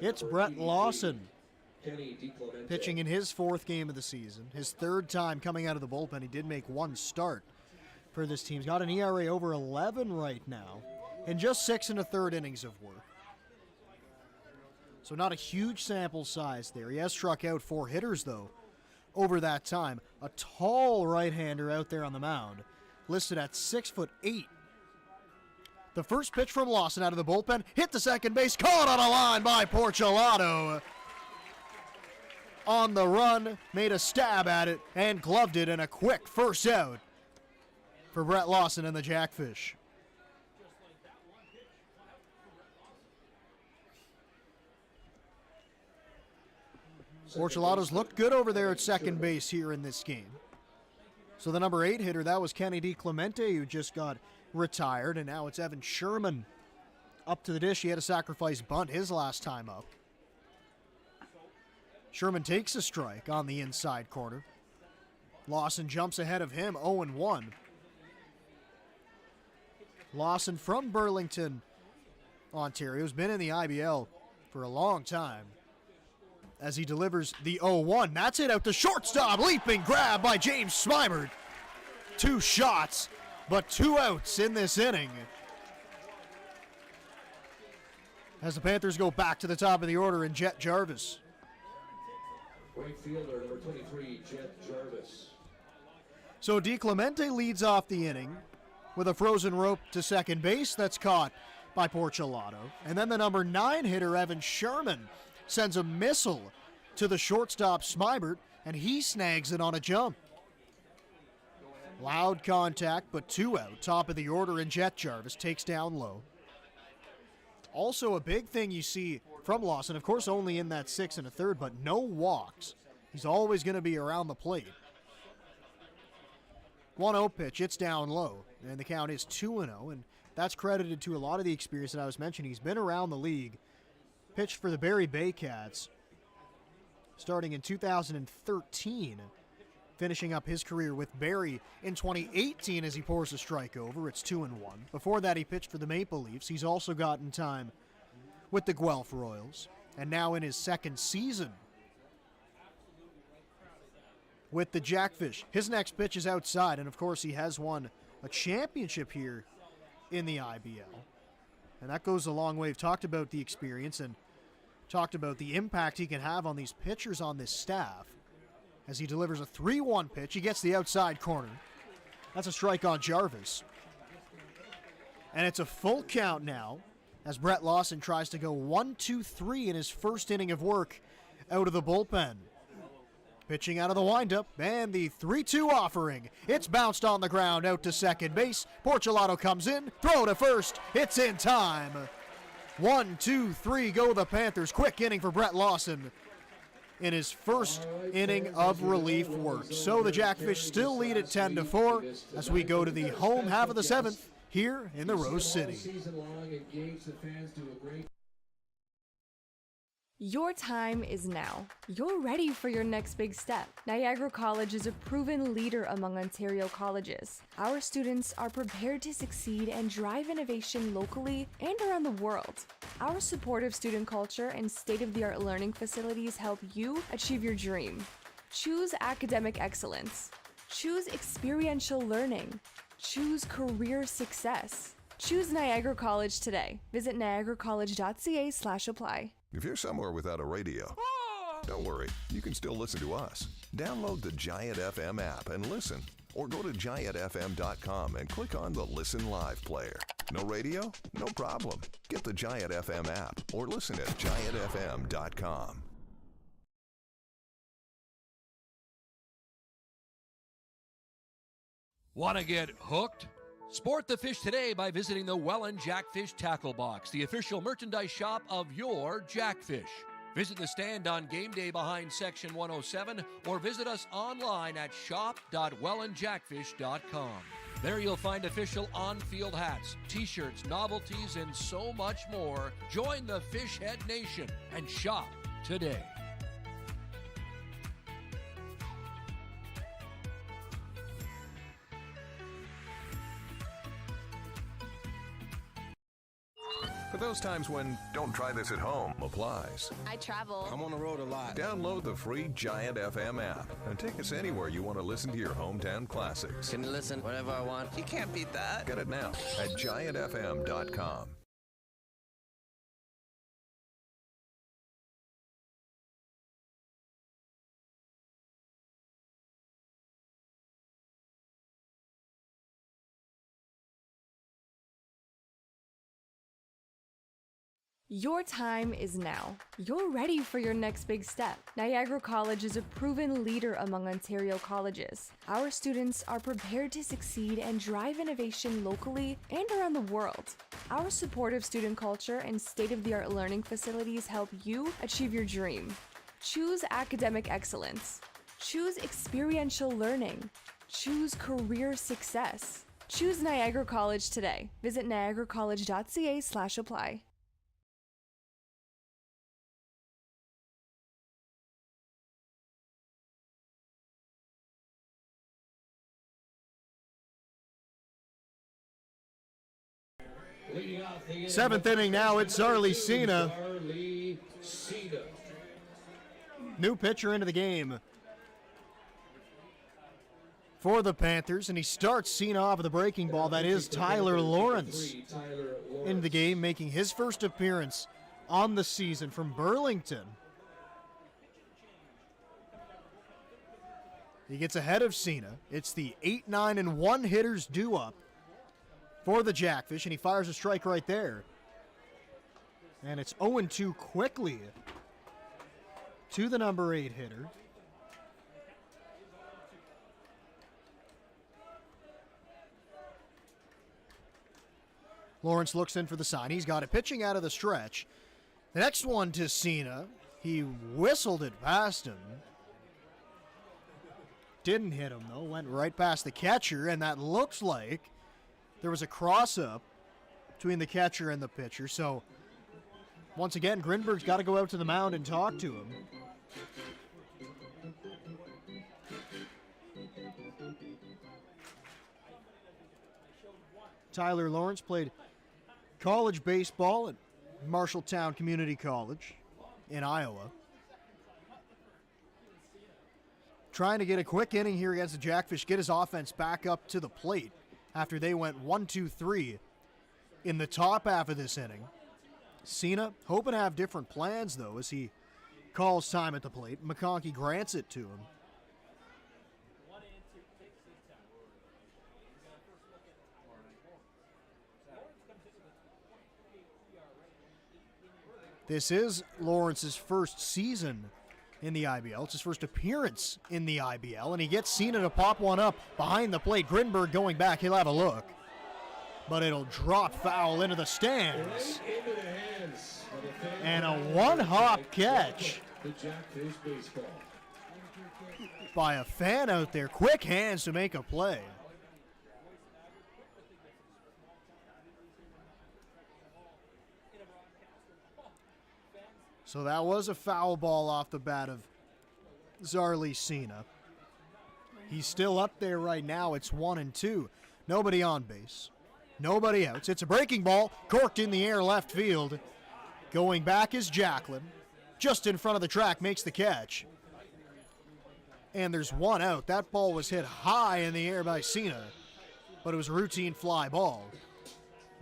It's Brett Lawson, pitching in his fourth game of the season. His third time coming out of the bullpen. He did make one start for this team. He's got an ERA over 11 right now, in just 6 1/3 innings of work. So not a huge sample size there. He has struck out 4 hitters, though, over that time. A tall right-hander out there on the mound, listed at 6'8". The first pitch from Lawson out of the bullpen, hit to second base, caught on a line by Portulato. On the run, made a stab at it, and gloved it in a quick first out for Brett Lawson and the Jackfish. Portulato's looked good over there at second base here in this game. So the number 8 hitter, that was Kenny DiClemente, who just got retired, and now it's Evan Sherman up to the dish. He had a sacrifice bunt his last time up. Sherman takes a strike on the inside corner. Lawson jumps ahead of him, 0-1. Lawson from Burlington, Ontario, has been in the IBL for a long time, as he delivers the 0-1. That's it out to shortstop. Leaping grab by James Smybert. 2 shots, but 2 outs in this inning, as the Panthers go back to the top of the order in Jet Jarvis. Right fielder, number 23, Jet Jarvis. So DiClemente leads off the inning with a frozen rope to second base that's caught by Portulato. And then the number 9 hitter, Evan Sherman, sends a missile to the shortstop Smybert, and he snags it on a jump. Loud contact, but 2 out. Top of the order, and Jet Jarvis takes down low. Also a big thing you see from Lawson, of course only in that 6 1/3, but no walks. He's always going to be around the plate. 1-0 pitch, it's down low, and the count is 2-0, and that's credited to a lot of the experience that I was mentioning. He's been around the league. Pitched for the Barrie Bay Cats starting in 2013, finishing up his career with Barrie in 2018 as he pours a strike over. It's 2-1. Before that, he pitched for the Maple Leafs. He's also gotten time with the Guelph Royals, and now in his second season with the Jackfish. His next pitch is outside, and of course he has won a championship here in the IBL. And that goes a long way. We've talked about the experience and talked about the impact he can have on these pitchers on this staff. As he delivers a 3-1 pitch, he gets the outside corner. That's a strike on Jarvis. And it's a full count now as Brett Lawson tries to go 1-2-3 in his first inning of work out of the bullpen. Pitching out of the windup, and the 3-2 offering. It's bounced on the ground out to second base. Portulato comes in, throw to first. It's in time. 1-2-3 go the Panthers. Quick inning for Brett Lawson. in his first inning of relief work. So the Jackfish still lead at 10-4 as we go to the home half of the seventh here in the Rose City. Your time is now. You're ready for your next big step. Niagara College is a proven leader among Ontario colleges. Our students are prepared to succeed and drive innovation locally and around the world. Our supportive student culture and state-of-the-art learning facilities help you achieve your dream. Choose academic excellence. Choose experiential learning. Choose career success. Choose Niagara College today. Visit niagaracollege.ca/apply. If you're somewhere without a radio, don't worry, you can still listen to us. Download the Giant FM app and listen, or go to giantfm.com and click on the Listen Live player. No radio? No problem. Get the Giant FM app or listen at giantfm.com. Want to get hooked? Sport the fish today by visiting the Welland Jackfish Tackle Box, the official merchandise shop of your Jackfish. Visit the stand on game day behind Section 107 or visit us online at shop.wellandjackfish.com. There you'll find official on-field hats, t-shirts, novelties, and so much more. Join the Fishhead Nation and shop today. For those times when don't try this at home applies. I travel. I'm on the road a lot. Download the free Giant FM app and take us anywhere you want to listen to your hometown classics. Can you listen whenever I want? You can't beat that. Get it now at giantfm.com. Your time is now. You're ready for your next big step. Niagara College is a proven leader among Ontario colleges. Our students are prepared to succeed and drive innovation locally and around the world. Our supportive student culture and state-of-the-art learning facilities help you achieve your dream. Choose academic excellence. Choose experiential learning. Choose career success. Choose Niagara College today. Visit niagaracollege.ca/apply. Seventh inning now, it's Zarly Cena. New pitcher into the game for the Panthers, and he starts Cena off with a breaking ball. That is Tyler Lawrence into the game, making his first appearance on the season from Burlington. He gets ahead of Cena. It's the 8-9-1 hitters due up for the Jackfish, and he fires a strike right there. And it's 0-2 quickly to the number 8 hitter. Lawrence looks in for the sign. He's got it pitching out of the stretch. The next one to Cena. He whistled it past him. Didn't hit him, though. Went right past the catcher, and that looks like there was a cross-up between the catcher and the pitcher. So, once again, Grinberg's got to go out to the mound and talk to him. Tyler Lawrence played college baseball at Marshalltown Community College in Iowa. Trying to get a quick inning here against the Jackfish, get his offense back up to the plate after they went 1-2-3 in the top half of this inning. Cena hoping to have different plans, though, as he calls time at the plate. McConkey grants it to him. This is Lawrence's first season in the IBL. It's his first appearance in the IBL, and he gets Cena to pop one up behind the plate. Grinberg going back. He'll have a look, but it'll drop foul into the stands. And a one-hop catch the Jackfish baseball. By a fan out there. Quick hands to make a play. So that was a foul ball off the bat of Zarlicina. He's still up there right now. It's 1-2. Nobody on base. Nobody outs. It's a breaking ball. Corked in the air left field. Going back is Jacklin. Just in front of the track, makes the catch. And there's one out. That ball was hit high in the air by Cena, but it was a routine fly ball.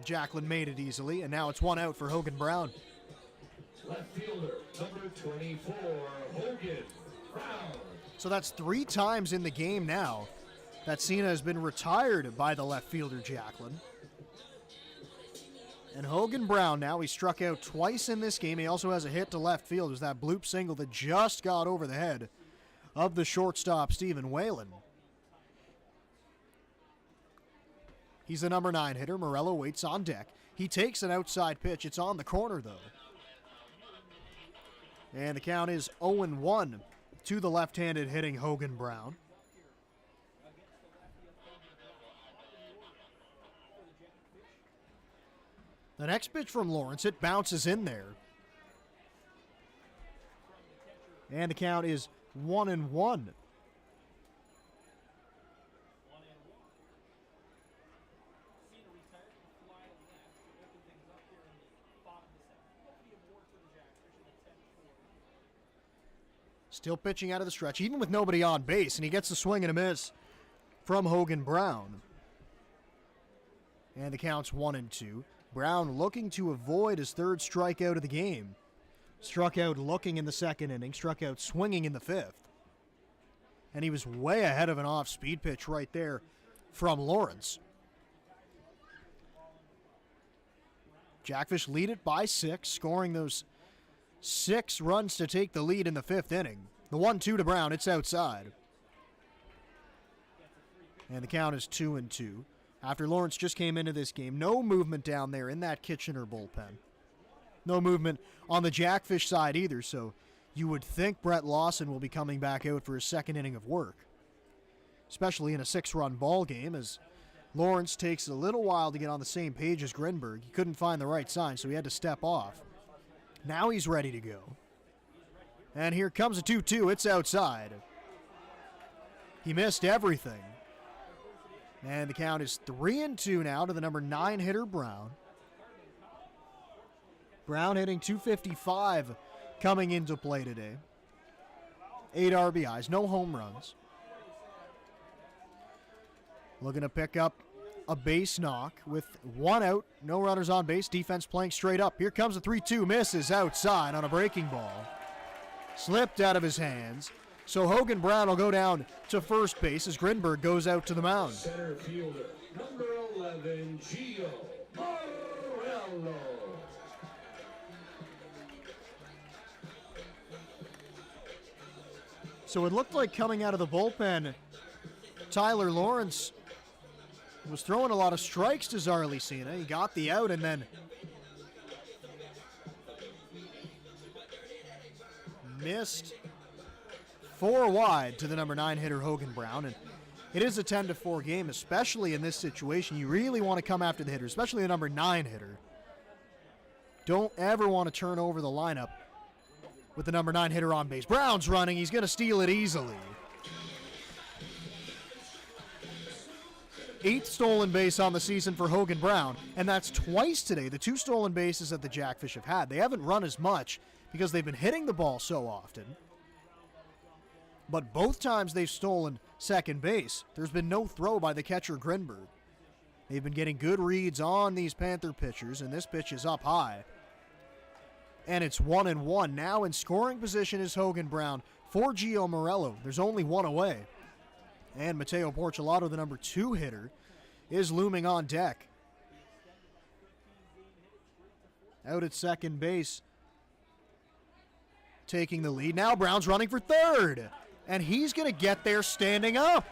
Jacklin made it easily, and now it's one out for Hogan Brown. Left fielder, number 24, Hogan Brown. So that's 3 times in the game now that Cena has been retired by the left fielder Jacklin. And Hogan Brown now, he struck out twice in this game. He also has a hit to left field. It was that bloop single that just got over the head of the shortstop, Stephen Whalen. He's the number 9 hitter. Morello waits on deck. He takes an outside pitch. It's on the corner, though. And the count is 0-1 to the left-handed hitting Hogan Brown. The next pitch from Lawrence, it bounces in there. And the count is 1-1. Still pitching out of the stretch, even with nobody on base, and he gets a swing and a miss from Hogan Brown. And the count's 1-2. Brown looking to avoid his 3rd strikeout of the game. Struck out looking in the 2nd inning, struck out swinging in the 5th. And he was way ahead of an off-speed pitch right there from Lawrence. Jackfish lead it by 6, scoring those 6 runs to take the lead in the 5th inning. The 1-2 to Brown, it's outside. And the count is 2-2. After Lawrence just came into this game, no movement down there in that Kitchener bullpen. No movement on the Jackfish side either, so you would think Brett Lawson will be coming back out for his 2nd inning of work. Especially in a 6-run ball game, as Lawrence takes a little while to get on the same page as Grinberg. He couldn't find the right sign, so he had to step off. Now he's ready to go. And here comes a 2-2. It's outside. He missed everything. And the count is 3-2 now to the number 9 hitter, Brown. Brown hitting .255 coming into play today. 8 RBIs, no home runs. Looking to pick up a base knock with 1 out, no runners on base, defense playing straight up. Here comes a 3-2, misses outside on a breaking ball. Slipped out of his hands. So Hogan Brown will go down to first base as Grinberg goes out to the mound. Center fielder, number 11, Gio Morello. So it looked like coming out of the bullpen, Tyler Lawrence was throwing a lot of strikes to Zarlicina. He got the out and then missed 4 wide to the number 9 hitter, Hogan Brown. And it is a 10-4 game, especially in this situation. You really want to come after the hitter, especially the number 9 hitter. Don't ever want to turn over the lineup with the number 9 hitter on base. Brown's running. He's going to steal it easily. 8th stolen base on the season for Hogan Brown, and that's twice today. The 2 stolen bases that the Jackfish have had. They haven't run as much because they've been hitting the ball so often. But both times they've stolen second base, there's been no throw by the catcher Grinberg. They've been getting good reads on these Panther pitchers, and this pitch is up high. And it's 1-1. Now in scoring position is Hogan Brown for Gio Morello. There's only 1 away. And Mateo Portulato, the number 2 hitter, is looming on deck. Out at second base, taking the lead. Now Brown's running for third. And he's going to get there standing up.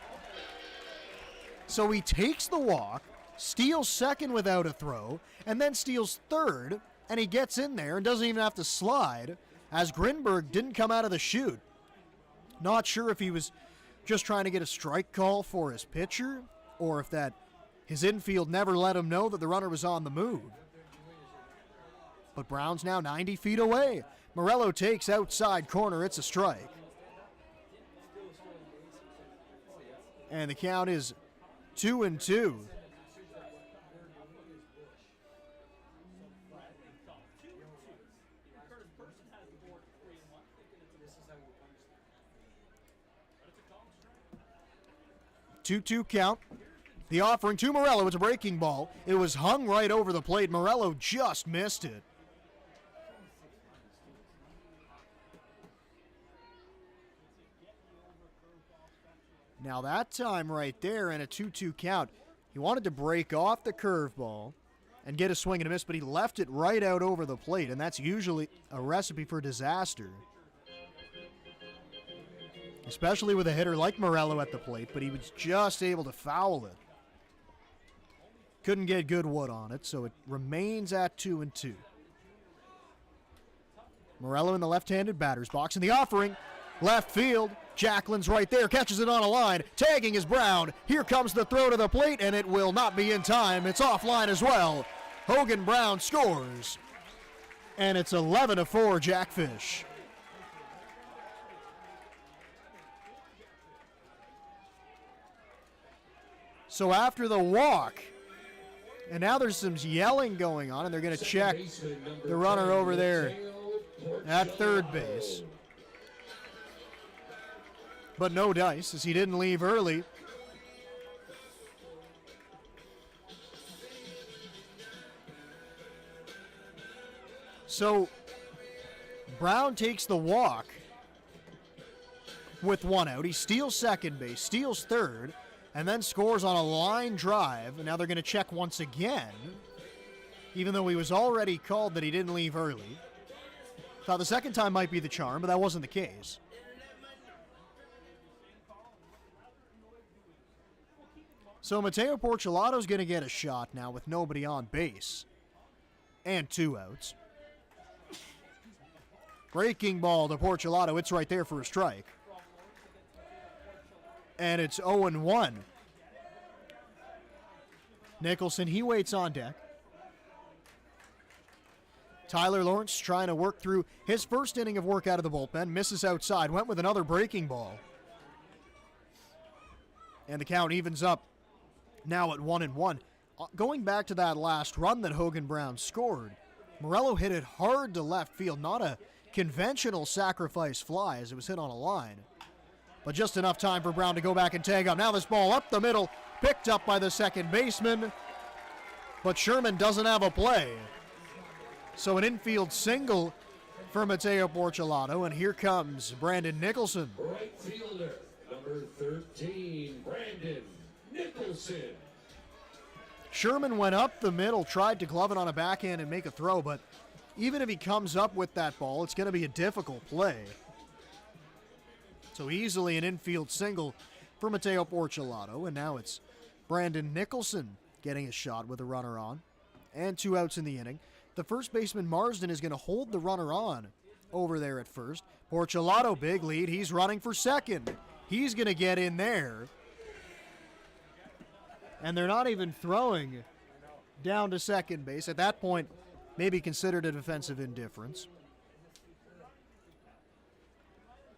So he takes the walk, steals second without a throw, and then steals third, and he gets in there and doesn't even have to slide as Grinberg didn't come out of the chute. Not sure if he was just trying to get a strike call for his pitcher or if that his infield never let him know that the runner was on the move. But Brown's now 90 feet away. Morello takes outside corner. It's a strike. And the count is 2-2. Two count. The offering to Morello. It's a breaking ball. It was hung right over the plate. Morello just missed it. Now that time right there in a 2-2 count, he wanted to break off the curveball and get a swing and a miss, but he left it right out over the plate, and that's usually a recipe for disaster. Especially with a hitter like Morello at the plate, but he was just able to foul it. Couldn't get good wood on it, so it remains at 2-2. Morello in the left-handed batter's box, and the offering, left field. Jacqueline's right there, catches it on a line. Tagging is Brown. Here comes the throw to the plate, and it will not be in time. It's offline as well. Hogan Brown scores. And it's 11-4 Jackfish. So after the walk, and now there's some yelling going on, and they're going to check the runner over there at third base. But no dice, as he didn't leave early. So Brown takes the walk with one out. He steals second base, steals third, and then scores on a line drive. And now they're going to check once again, even though he was already called that he didn't leave early. Thought the second time might be the charm, but that wasn't the case. So Mateo Portulato's going to get a shot now with nobody on base and 2 outs. Breaking ball to Portulato. It's right there for a strike. And it's 0-1. Nicholson, he waits on deck. Tyler Lawrence trying to work through his first inning of work out of the bullpen. Misses outside. Went with another breaking ball. And the count evens up now at 1-1. Going back to that last run that Hogan Brown scored, Morello hit it hard to left field. Not a conventional sacrifice fly as it was hit on a line. But just enough time for Brown to go back and tag up. Now this ball up the middle, picked up by the second baseman. But Sherman doesn't have a play. So an infield single for Mateo Portulato. And here comes Brandon Nicholson. Right fielder, number 13, Brandon Nicholson. Sherman went up the middle, tried to glove it on a backhand and make a throw, but even if he comes up with that ball, it's going to be a difficult play. So easily an infield single for Mateo Portulato, and now it's Brandon Nicholson getting a shot with a runner on, and 2 outs in the inning. The first baseman, Marsden, is going to hold the runner on over there at first. Portulato, big lead. He's running for second. He's going to get in there. And they're not even throwing down to second base. At that point, maybe considered a defensive indifference.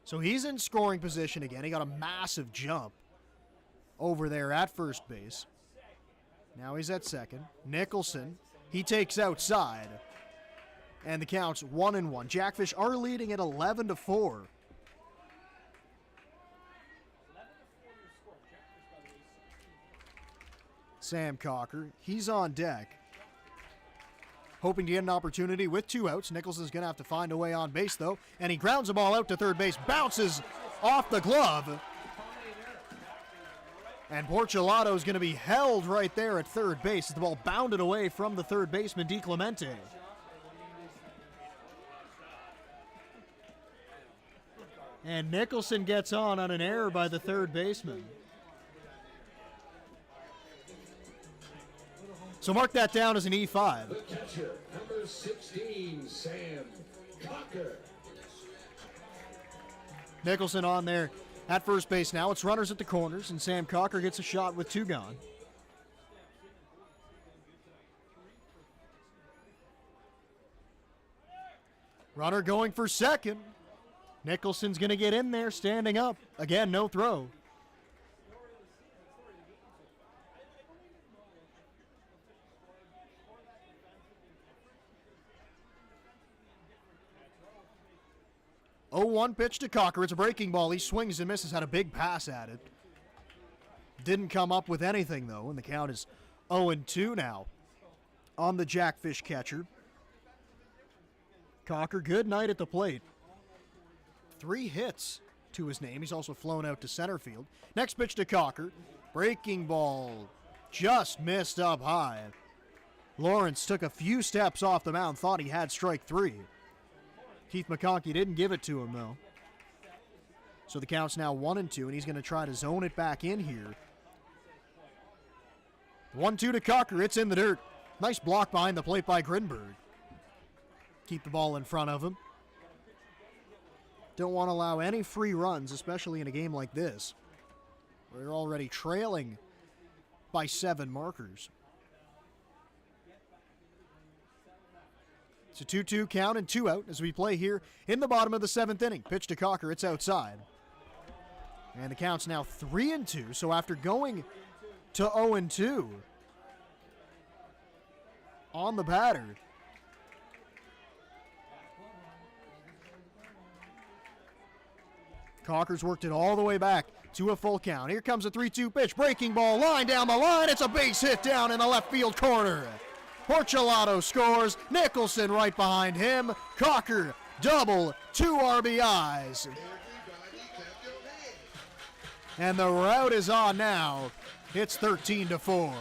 So he's in scoring position again. He got a massive jump over there at first base. Now he's at second. Nicholson, he takes outside. And the count's 1-1. Jackfish are leading at 11-4. Sam Cocker, he's on deck. Hoping to get an opportunity with 2 outs. Nicholson's going to have to find a way on base, though. And he grounds the ball out to third base. Bounces off the glove. And Portulato's going to be held right there at third base as the ball bounded away from the third baseman, DiClemente. And Nicholson gets on an error by the third baseman. So mark that down as an E5. The catcher, number 16, Sam Cocker. Nicholson on there at first base now. It's runners at the corners, and Sam Cocker gets a shot with 2 gone. Runner going for second. Nicholson's going to get in there, standing up. Again, no throw. Oh, 1 pitch to Cocker. It's a breaking ball. He swings and misses. Had a big pass at it. Didn't come up with anything, though, and the count is 0-2 now on the Jackfish catcher. Cocker, good night at the plate. 3 hits to his name. He's also flown out to center field. Next pitch to Cocker. Breaking ball just missed up high. Lawrence took a few steps off the mound, thought he had strike 3. Keith McConkey didn't give it to him, though. So the count's now 1-2, and he's going to try to zone it back in here. 1-2 to Cocker. It's in the dirt. Nice block behind the plate by Grinberg. Keep the ball in front of him. Don't want to allow any free runs, especially in a game like this, where you're already trailing by 7 markers. It's a 2-2 count and 2 out as we play here in the bottom of the 7th inning. Pitch to Cocker, it's outside. And the count's now 3-2, so after going to 0-2 on the batter, Cocker's worked it all the way back to a full count. Here comes a 3-2 pitch. Breaking ball, line down the line. It's a base hit down in the left field corner. Portulato scores. Nicholson right behind him. Cocker, double, 2 RBIs. And the route is on now. It's 13-4.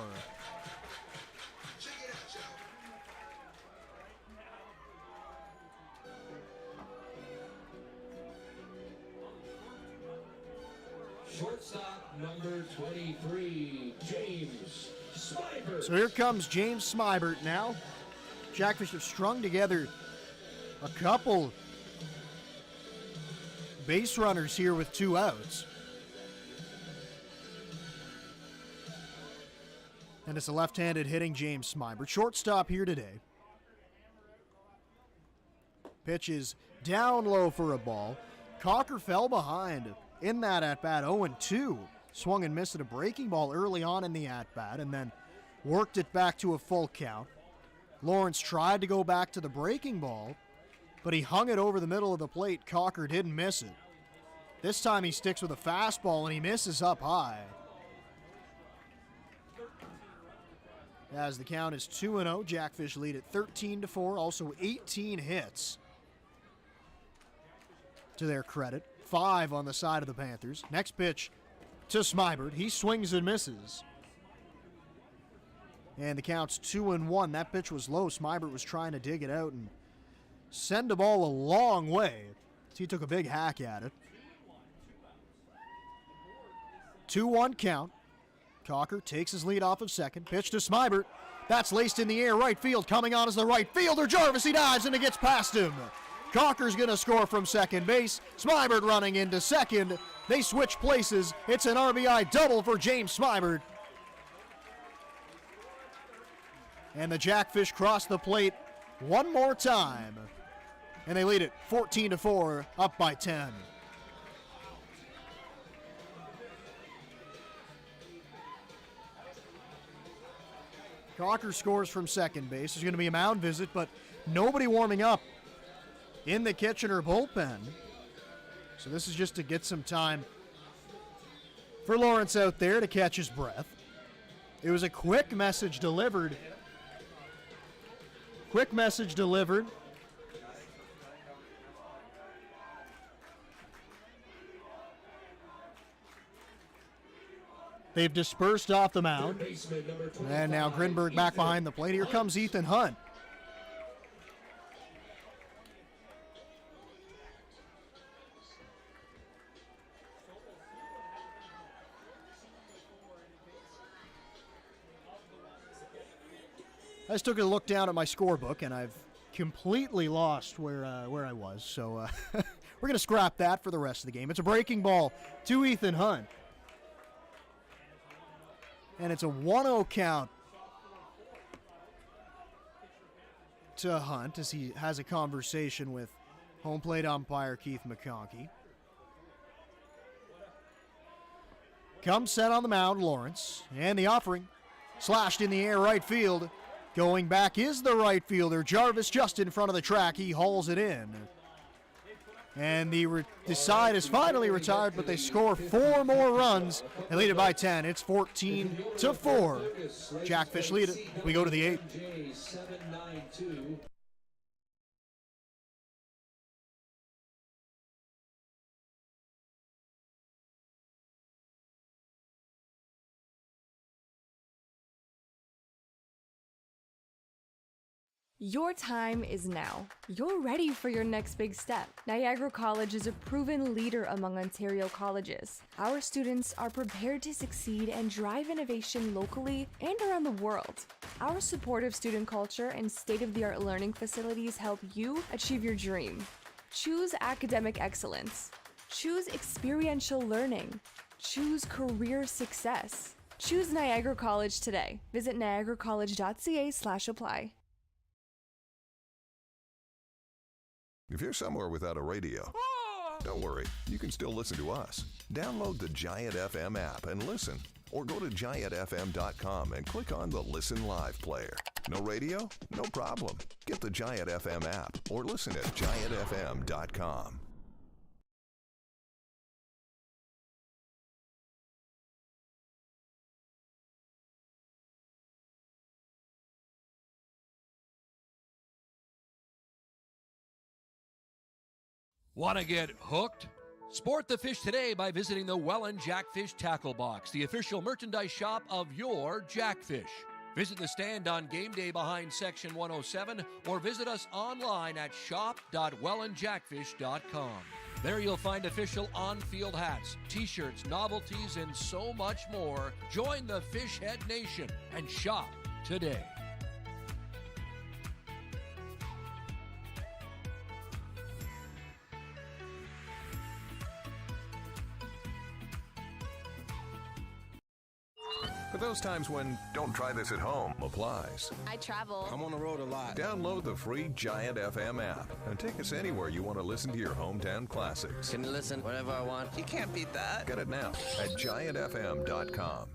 Shortstop number 23, James Smybert. So here comes James Smybert now. Jackfish have strung together a couple base runners here with 2 outs. And it's a left-handed hitting James Smybert. Shortstop here today. Pitch is down low for a ball. Cocker fell behind in that at-bat, 0-2. Swung and missed at a breaking ball early on in the at-bat and then worked it back to a full count. Lawrence tried to go back to the breaking ball, but he hung it over the middle of the plate. Cocker didn't miss it. This time he sticks with a fastball and he misses up high. As the count is 2-0, Jackfish lead at 13-4, also 18 hits to their credit. 5 on the side of the Panthers. Next pitch to Smybert. He swings and misses. And the count's 2-1. That pitch was low. Smybert was trying to dig it out and send the ball a long way. He took a big hack at it. 2-1 count. Cocker takes his lead off of second. Pitch to Smybert. That's laced in the air. Right field coming on as the right fielder. Jarvis, he dives and it gets past him. Cocker's going to score from second base. Smybert running into second. They switch places. It's an RBI double for James Smybert. And the Jackfish cross the plate one more time. And they lead it 14-4, up by 10. Cocker scores from second base. There's going to be a mound visit, but nobody warming up in the Kitchener bullpen. So this is just to get some time for Lawrence out there to catch his breath. It was a quick message delivered. Quick message delivered. They've dispersed off the mound. And now Grinberg back behind the plate. Here comes Ethan Hunt. I just took a look down at my scorebook, and I've completely lost where I was. So we're going to scrap that for the rest of the game. It's a breaking ball to Ethan Hunt. And it's a 1-0 count to Hunt as he has a conversation with home plate umpire Keith McConkey. Comes set on the mound, Lawrence. And the offering slashed in the air right field. Going back is the right fielder, Jarvis, just in front of the track. He hauls it in. And the side is finally retired, but they score 4 more runs and lead it by 10. It's 14-4. Jackfish lead it. We go to the 8th. Your time is now. You're ready for your next big step. Niagara College is a proven leader among Ontario colleges. Our students are prepared to succeed and drive innovation locally and around the world. Our supportive student culture and state-of-the-art learning facilities help you achieve your dream. Choose academic excellence. Choose experiential learning. Choose career success. Choose Niagara College today. Visit niagaracollege.ca/apply. If you're somewhere without a radio, don't worry, you can still listen to us. Download the Giant FM app and listen, or go to giantfm.com and click on the Listen Live player. No radio? No problem. Get the Giant FM app or listen at giantfm.com. Want to get hooked? Sport the fish today by visiting the Welland Jackfish Tackle Box, the official merchandise shop of your Jackfish. Visit the stand on game day behind Section 107 or visit us online at shop.wellandjackfish.com. There you'll find official on-field hats, t-shirts, novelties, and so much more. Join the Fishhead Nation and shop today. For those times when don't try this at home applies. I travel. I'm on the road a lot. Download the free Giant FM app and take us anywhere you want to listen to your hometown classics. Can listen whenever I want. You can't beat that. Get it now at giantfm.com.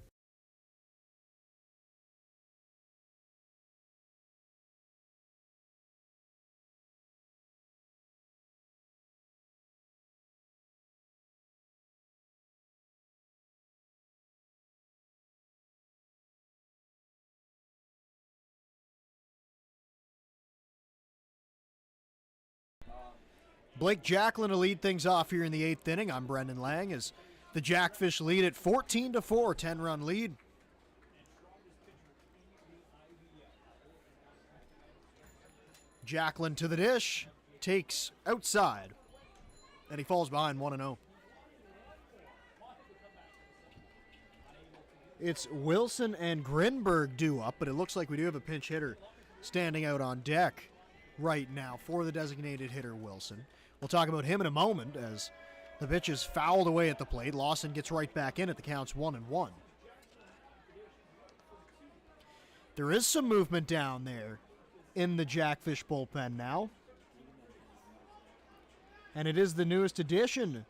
Blake Jacklin to lead things off here in the 8th inning. I'm Brendan Lang as the Jackfish lead at 14-4, 10-run lead. Jacklin to the dish, takes outside, and he falls behind 1-0. It's Wilson and Grinberg due up, but it looks like we do have a pinch hitter standing out on deck right now for the designated hitter, Wilson. We'll talk about him in a moment as the pitch is fouled away at the plate. Lawson gets right back in at the counts 1-1. There is some movement down there in the Jackfish bullpen now. And it is the newest addition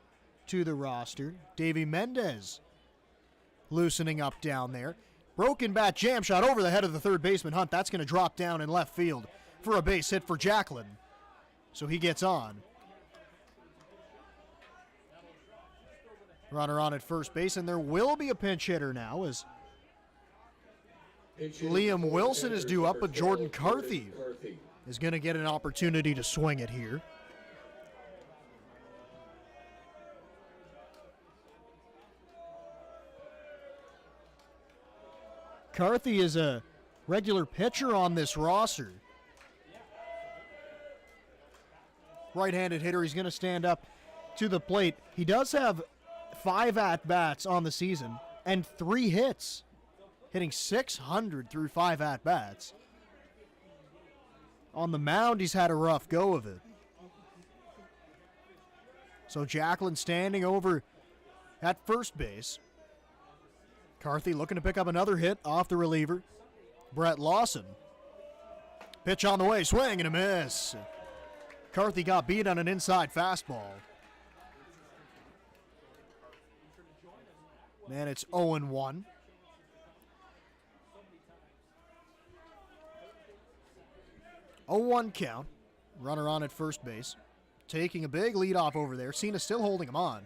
to the roster, Davey Mendez, loosening up down there. Broken bat jam shot over the head of the third baseman, Hunt. That's going to drop down in left field for a base hit for Jacklin. So he gets on. Runner on at first base, and there will be a pinch hitter now as Liam Wilson is due up, but Jordan Carthy is going to get an opportunity to swing it here. Carthy is a regular pitcher on this roster. Right-handed hitter, he's going to stand up to the plate. He does have 5 at-bats on the season and 3 hits, hitting .600 through 5 at-bats. On the mound, he's had a rough go of it. So Jacklin standing over at first base. Carthy looking to pick up another hit off the reliever, Brett Lawson. Pitch on the way, swing and a miss. Carthy got beat on an inside fastball. And it's 0-1. Oh, 1 count. Runner on at first base. Taking a big lead off over there. Cena still holding him on.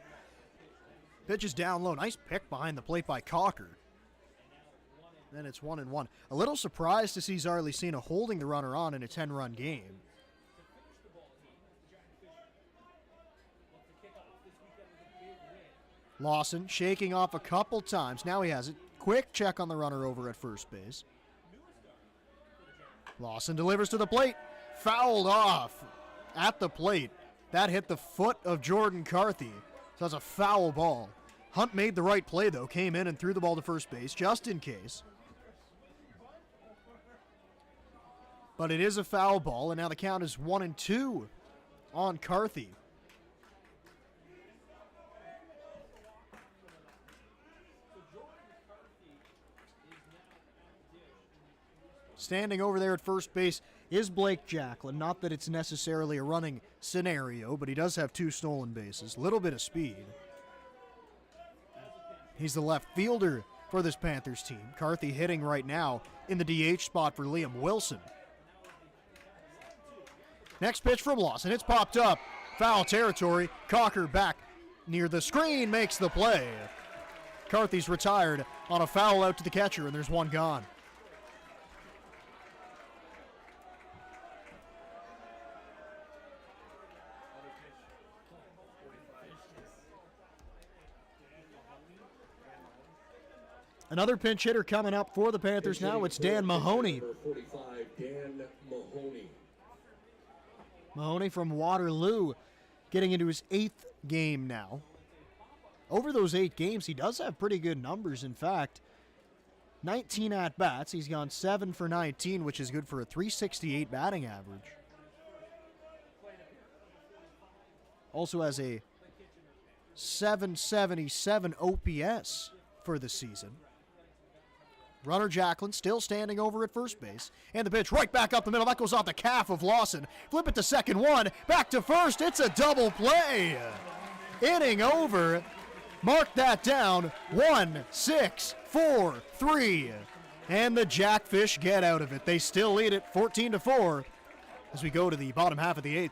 Pitch is down low. Nice pick behind the plate by Cocker. Then it's 1-1. A little surprised to see Zarly Cena holding the runner on in a 10-run game. Lawson shaking off a couple times. Now he has it. Quick check on the runner over at first base. Lawson delivers to the plate. Fouled off at the plate. That hit the foot of Jordan Carthy. So that's a foul ball. Hunt made the right play, though. Came in and threw the ball to first base, just in case. But it is a foul ball, and now the count is 1-2 on Carthy. Standing over there at first base is Blake Jacklin. Not that it's necessarily a running scenario, but he does have 2 stolen bases. Little bit of speed. He's the left fielder for this Panthers team. Carthy hitting right now in the DH spot for Liam Wilson. Next pitch from Lawson. It's popped up. Foul territory. Cocker back near the screen makes the play. Carthy's retired on a foul out to the catcher, and there's one gone. Another pinch hitter coming up for the Panthers now. It's Dan Mahoney. Number 45, Dan Mahoney. Mahoney from Waterloo getting into his 8th game now. Over those 8 games, he does have pretty good numbers. In fact, 19 at-bats. He's gone 7 for 19, which is good for a .368 batting average. Also has a .777 OPS for the season. Runner Jacklin still standing over at first base. And the pitch right back up the middle. That goes off the calf of Lawson. Flip it to second, 1. Back to first. It's a double play. Inning over. Mark that down. 1, 6, 4, 3. And the Jackfish get out of it. They still lead it 14-4 as we go to the bottom half of the 8th.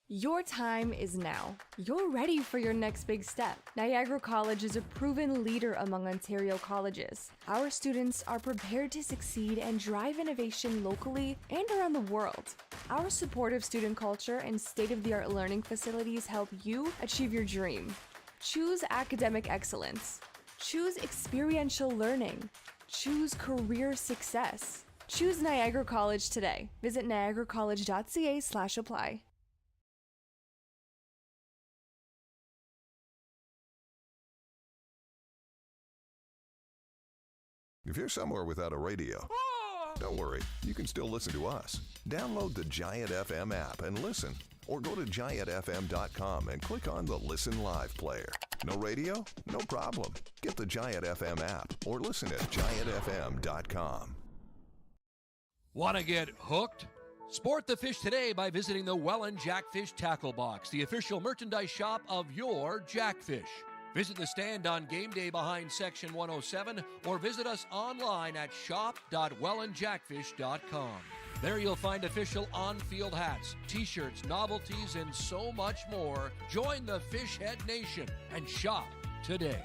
Your time is now. You're ready for your next big step. Niagara College is a proven leader among Ontario colleges. Our students are prepared to succeed and drive innovation locally and around the world. Our supportive student culture and state-of-the-art learning facilities help you achieve your dream. Choose academic excellence. Choose experiential learning. Choose career success. Choose Niagara College today. Visit niagaracollege.ca/apply. If you're somewhere without a radio, don't worry, you can still listen to us. Download the Giant FM app and listen, or go to giantfm.com and click on the Listen Live player. No radio? No problem. Get the Giant FM app or listen at giantfm.com. Want to get hooked? Sport the fish today by visiting the Welland Jackfish Tackle Box, the official merchandise shop of your Jackfish. Visit the stand on game day behind Section 107 or visit us online at shop.wellandjackfish.com. There you'll find official on-field hats, t-shirts, novelties, and so much more. Join the Fishhead Nation and shop today.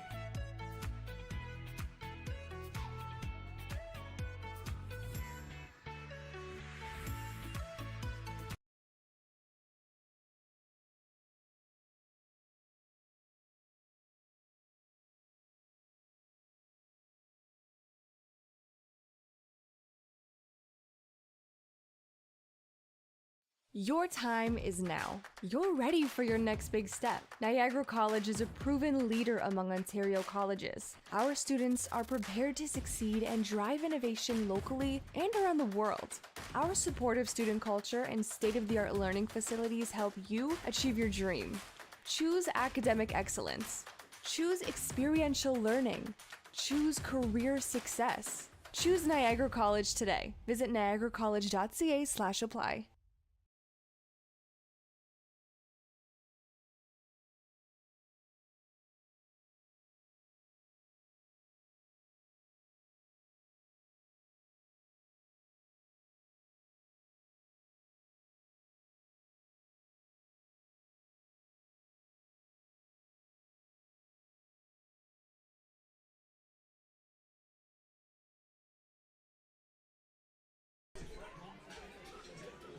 Your time is now. You're ready for your next big step. Niagara College is a proven leader among Ontario colleges. Our students are prepared to succeed and drive innovation locally and around the world. Our supportive student culture and state-of-the-art learning facilities help you achieve your dream. Choose academic excellence. Choose experiential learning. Choose career success. Choose Niagara College today. Visit niagaracollege.ca/apply.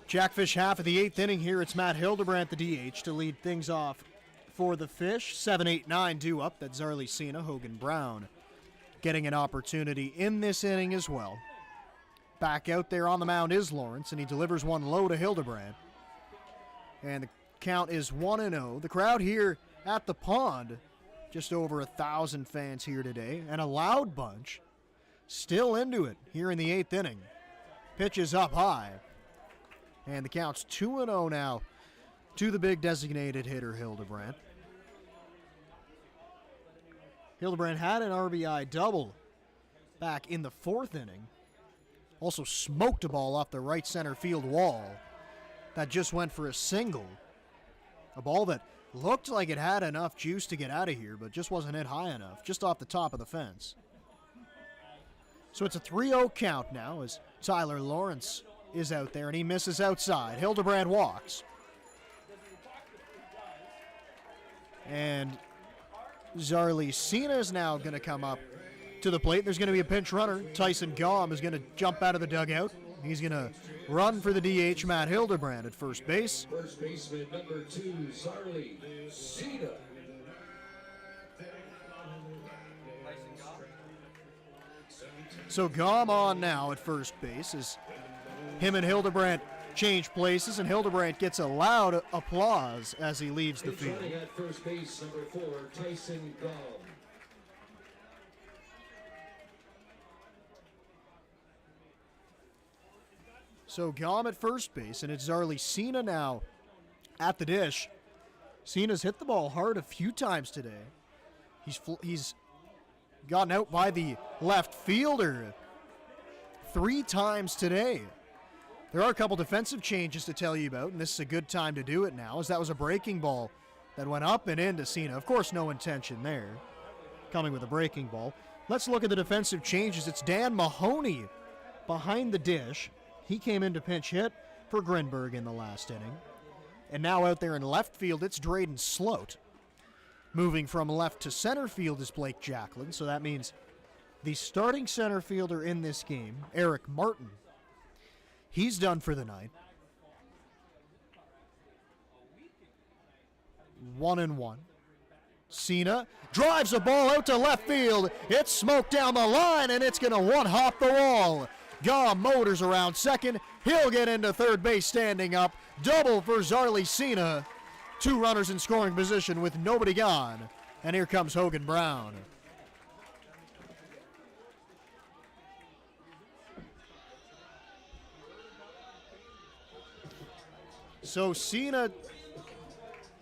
Jackfish half of the 8th inning here. It's Matt Hildebrandt, the DH, to lead things off for the Fish. 7-8-9 due up. That's Zarley Cena, Hogan Brown getting an opportunity in this inning as well. Back out there on the mound is Lawrence, and he delivers one low to Hildebrandt. And the count is 1-0. The crowd here at the pond, just over 1,000 fans here today, and a loud bunch. Still into it here in the 8th inning. Pitch is up high. And the count's 2-0 now to the big designated hitter, Hildebrandt. Hildebrandt had an RBI double back in the 4th inning. Also smoked a ball off the right center field wall that just went for a single. A ball that looked like it had enough juice to get out of here, but just wasn't hit high enough, just off the top of the fence. So it's a 3-0 count now as Tyler Lawrence is out there, and he misses outside. Hildebrandt walks. And Zarley Cena is now going to come up to the plate. There's going to be a pinch runner. Tyson Gaum is going to jump out of the dugout. He's going to run for the DH, Matt Hildebrandt at first base. First baseman number 2, Zarley Cena. So Gaum on now at first base as him and Hildebrandt change places, and Hildebrandt gets a loud applause as he leaves the field. Running at first base, number 4, Tyson Gaum. So Gaum at first base, and it's Zarley Cena now at the dish. Cena's hit the ball hard a few times today. He's gotten out by the left fielder 3 times today. There are a couple defensive changes to tell you about, and this is a good time to do it now, as that was a breaking ball that went up and into Cena. Of course, no intention there, coming with a breaking ball. Let's look at the defensive changes. It's Dan Mahoney behind the dish. He came in to pinch hit for Grinberg in the last inning. And now out there in left field, it's Drayden Sloat. Moving from left to center field is Blake Jacklin, so that means the starting center fielder in this game, Eric Martin, he's done for the night. 1-1. Cena drives a ball out to left field. It's smoked down the line, and it's going to one-hop the wall. Gaum motors around second. He'll get into third base standing up. Double for Zarley Cena. 2 runners in scoring position with nobody gone. And here comes Hogan Brown. So Cena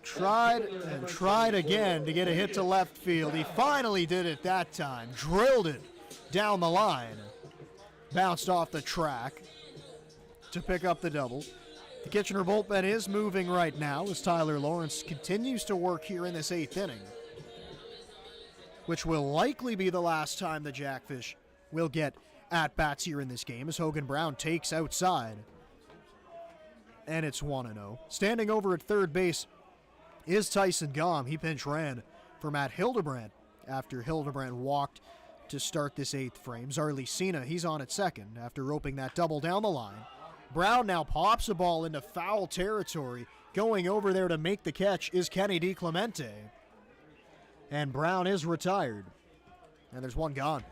tried and tried again to get a hit to left field. He finally did it that time. Drilled it down the line. Bounced off the track to pick up the double. The Kitchener bullpen is moving right now as Tyler Lawrence continues to work here in this 8th inning, which will likely be the last time the Jackfish will get at-bats here in this game as Hogan Brown takes outside. And it's 1-0. Standing over at third base is Tyson Gaum. He pinch ran for Matt Hildebrandt after Hildebrandt walked to start this 8th frame. Zarley Cena, he's on at second after roping that double down the line. Brown now pops a ball into foul territory. Going over there to make the catch is Kenny DiClemente. And Brown is retired. And there's one gone.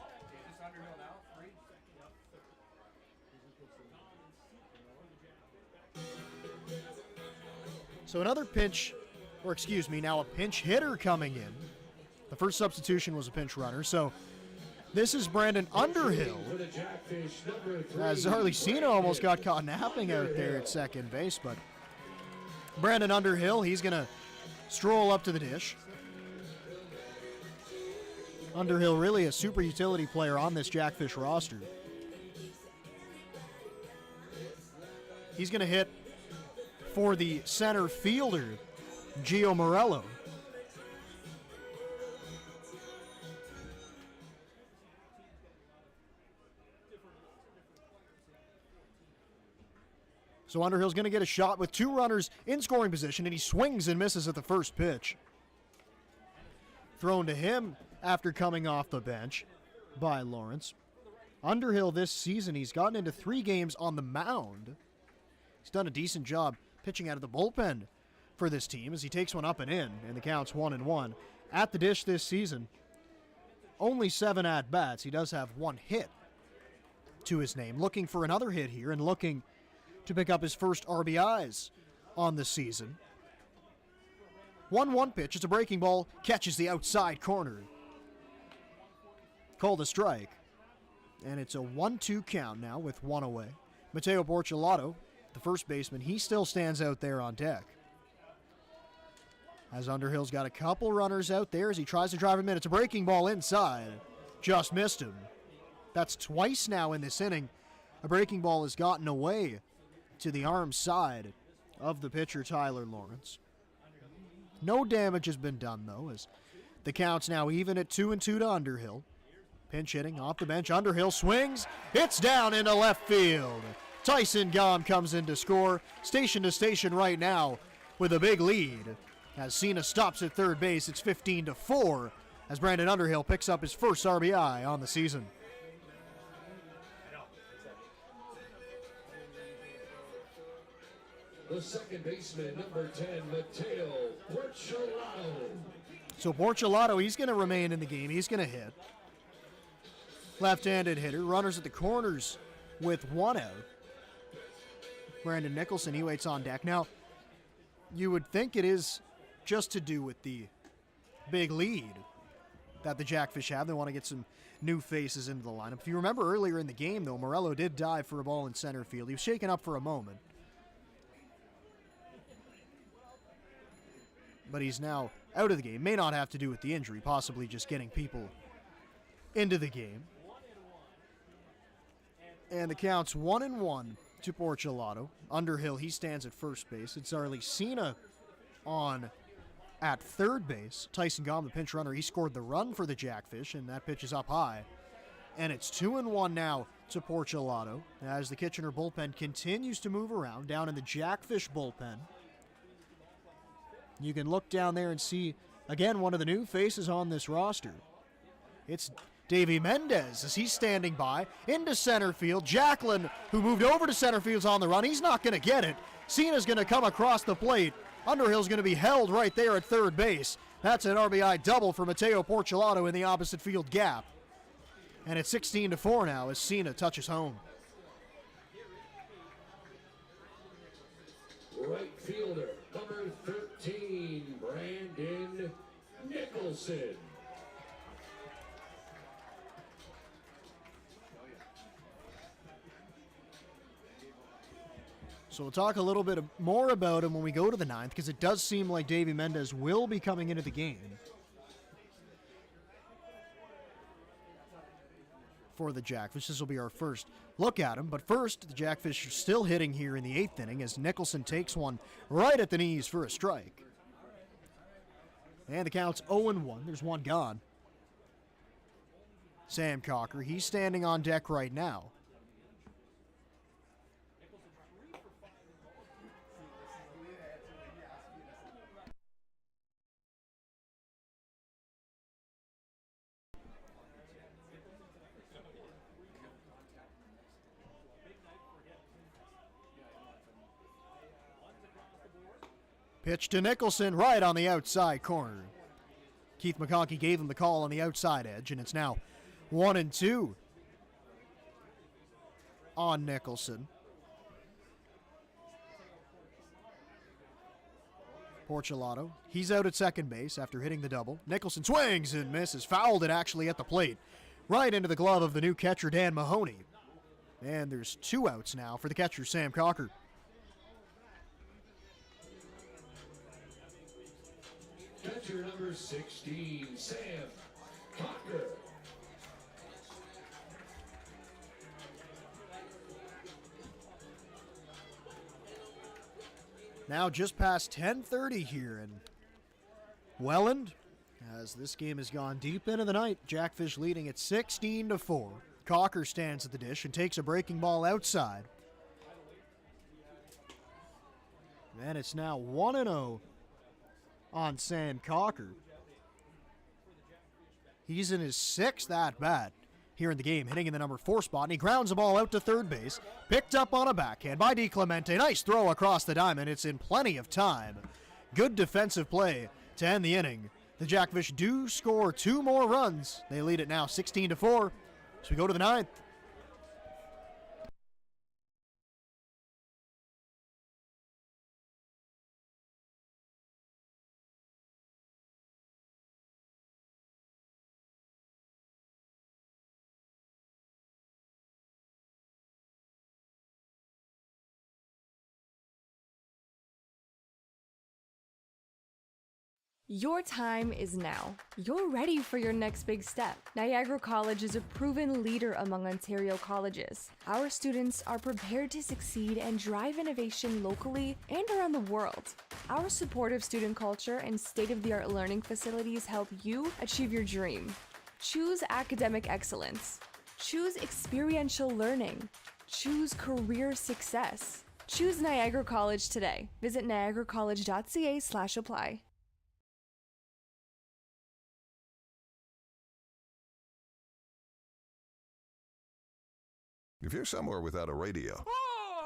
So another pinch, or excuse me, now a pinch hitter coming in. The first substitution was a pinch runner, so this is Brandon Underhill. As Arlecina almost got caught napping out there at second base, but Brandon Underhill, he's going to stroll up to the dish. Underhill really a super utility player on this Jackfish roster. He's going to hit for the center fielder, Gio Morello. So Underhill's going to get a shot with two runners in scoring position, and he swings and misses at the first pitch. Thrown to him after coming off the bench by Lawrence. Underhill this season, he's gotten into 3 games on the mound. He's done a decent job pitching out of the bullpen for this team as he takes one up and in the count's 1-1. At the dish this season, only 7 at-bats. He does have 1 hit to his name. Looking for another hit here and looking to pick up his first RBIs on the season. 1-1 pitch. It's a breaking ball. Catches the outside corner. Called a strike. And it's a 1-2 count now with 1 away. Mateo Portulato, the first baseman, he still stands out there on deck. As Underhill's got a couple runners out there as he tries to drive him in. It's a breaking ball inside. Just missed him. That's twice now in this inning. A breaking ball has gotten away to the arm side of the pitcher, Tyler Lawrence. No damage has been done, though, as the count's now even at 2-2 to Underhill. Pinch hitting off the bench. Underhill swings. It's down into left field. Tyson Gom comes in to score. Station to station right now with a big lead. As Cena stops at third base, it's 15-4 as Brandon Underhill picks up his first RBI on the season. The second baseman, number 10, Mateo Portulato. So Portulato, he's going to remain in the game. He's going to hit. Left-handed hitter. Runners at the corners with 1 out. Brandon Nicholson, he waits on deck. Now, you would think it is just to do with the big lead that the Jackfish have. They want to get some new faces into the lineup. If you remember earlier in the game, though, Morello did dive for a ball in center field. He was shaken up for a moment. But he's now out of the game. May not have to do with the injury, possibly just getting people into the game. And the count's 1-1 to Portulato. Underhill, he stands at first base. It's Arlecina on at third base. Tyson Gom, the pinch runner, he scored the run for the Jackfish, and that pitch is up high. And it's 2-1 now to Portulato as the Kitchener bullpen continues to move around down in the Jackfish bullpen. You can look down there and see, again, one of the new faces on this roster. It's Davey Mendez as he's standing by into center field. Jacklin, who moved over to center field, is on the run. He's not going to get it. Cena's going to come across the plate. Underhill's going to be held right there at third base. That's an RBI double for Mateo Portulato in the opposite field gap. And it's 16-4 now as Cena touches home. Right fielder, number 13, Brandon Nicholson. So we'll talk a little bit more about him when we go to the ninth, because it does seem like Davey Mendez will be coming into the game for the Jackfish. This will be our first look at him. But first, the Jackfish are still hitting here in the 8th inning as Nicholson takes one right at the knees for a strike. And the count's 0-1. There's one gone. Sam Cocker, he's standing on deck right now. Pitch to Nicholson right on the outside corner. Keith McConkey gave him the call on the outside edge, and it's now 1-2 on Nicholson. Portulato, he's out at second base after hitting the double. Nicholson swings and misses, fouled it actually at the plate, right into the glove of the new catcher, Dan Mahoney. And there's 2 outs now for the catcher, Sam Cocker. Catcher number 16, Sam Cocker. Now just past 10:30 here in Welland, as this game has gone deep into the night. Jackfish leading at 16-4. Cocker stands at the dish and takes a breaking ball outside. And it's now 1-0 on Sam Cocker. He's in his 6th at-bat here in the game, hitting in the number 4 spot, and he grounds the ball out to third base. Picked up on a backhand by DiClemente. Nice throw across the diamond. It's in plenty of time. Good defensive play to end the inning. The Jackfish do score 2 more runs. They lead it now 16-4. So we go to the 9th. Your time is now. You're ready for your next big step. Niagara College is a proven leader among Ontario colleges. Our students are prepared to succeed and drive innovation locally and around the world. Our supportive student culture and state-of-the-art learning facilities help you achieve your dream. Choose academic excellence. Choose experiential learning. Choose career success. Choose Niagara College today. Visit niagaracollege.ca/apply. If you're somewhere without a radio,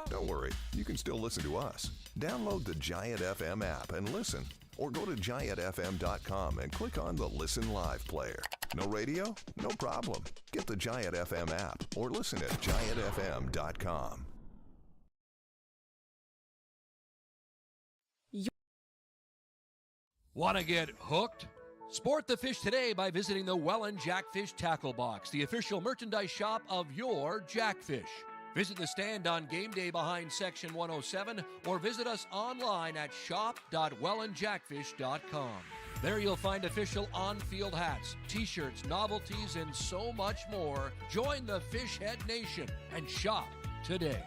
don't worry, you can still listen to us. Download the Giant FM app and listen, or go to giantfm.com and click on the Listen Live player. No radio? No problem. Get the Giant FM app or listen at giantfm.com. Want to get hooked? Sport the fish today by visiting the Welland Jackfish Tackle Box, the official merchandise shop of your Jackfish. Visit the stand on game day behind Section 107 or visit us online at shop.wellandjackfish.com. There you'll find official on-field hats, t-shirts, novelties, and so much more. Join the Fishhead Nation and shop today.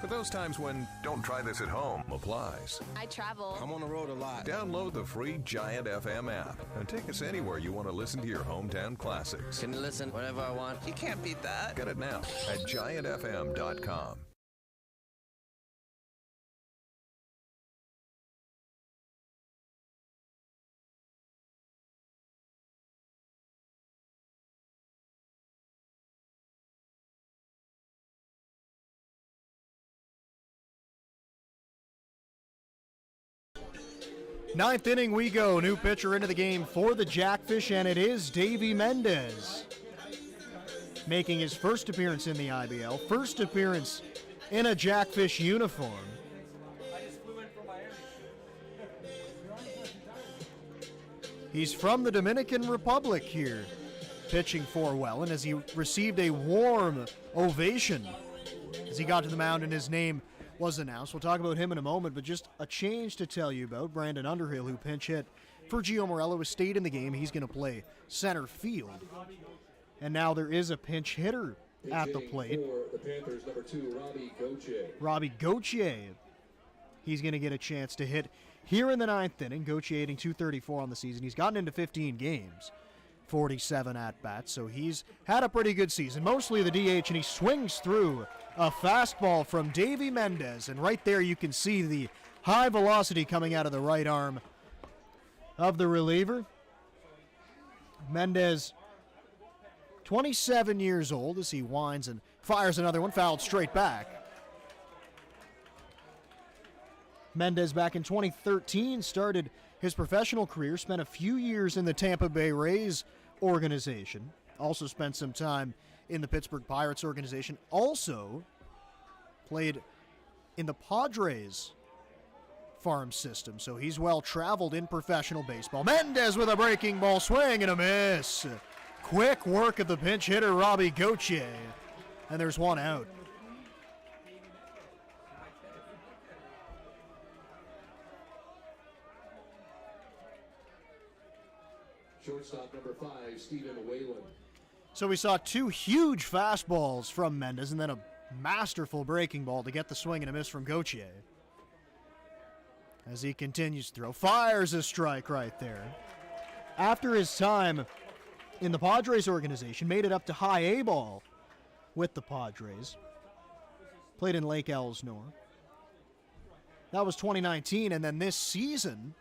For those times when don't try this at home applies. I travel. I'm on the road a lot. Download the free Giant FM app and take us anywhere you want to listen to your hometown classics. Can you listen whenever I want? You can't beat that. Get it now at giantfm.com. Ninth inning we go. New pitcher into the game for the Jackfish, and it is Davey Mendez. Making his first appearance in the IBL, first appearance in a Jackfish uniform. He's from the Dominican Republic here, pitching for Whalen, as he received a warm ovation as he got to the mound and his name was announced. We'll talk about him in a moment, but just a change to tell you about. Brandon Underhill, who pinch hit for Gio Morello, has stayed in the game. He's going to play center field. And now there is a pinch hitter at the plate. For the Panthers, number 2, Robbie Gauthier. He's going to get a chance to hit here in the ninth inning. Gauthier hitting .234 on the season. He's gotten into 15 games, 47 at-bats, so he's had a pretty good season. Mostly the DH, and he swings through a fastball from Davey Mendez, and right there you can see the high velocity coming out of the right arm of the reliever. Mendez, 27 years old, as he winds and fires another one, fouled straight back. Mendez back in 2013 started his professional career, spent a few years in the Tampa Bay Rays organization, also spent some time in the Pittsburgh Pirates organization, also played in the Padres farm system, so he's well traveled in professional baseball. Mendez with a breaking ball swing and a miss. Quick work of the pinch hitter Robbie Gauthier, and there's one out. Shortstop number 5, Stephen Whalen. So we saw two huge fastballs from Mendez and then a masterful breaking ball to get the swing and a miss from Gauthier. As he continues to throw, fires a strike right there. After his time in the Padres organization, made it up to high A ball with the Padres. Played in Lake Elsinore. That was 2019, and then this season,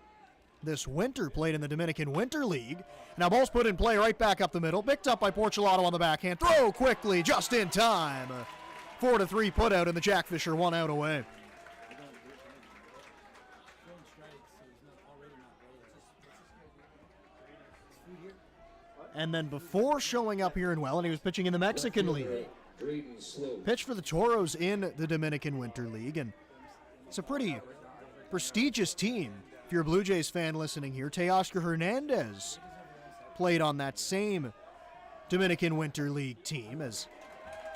this winter, played in the Dominican Winter League. Now ball's put in play right back up the middle, picked up by Portulato on the backhand. Throw quickly, just in time. 4-3 put out, and the Jackfish are 1 out away. And then before showing up here in Welland, he was pitching in the Mexican League. Pitched for the Toros in the Dominican Winter League, and it's a pretty prestigious team. If you're a Blue Jays fan listening here, Teoscar Hernandez played on that same Dominican Winter League team as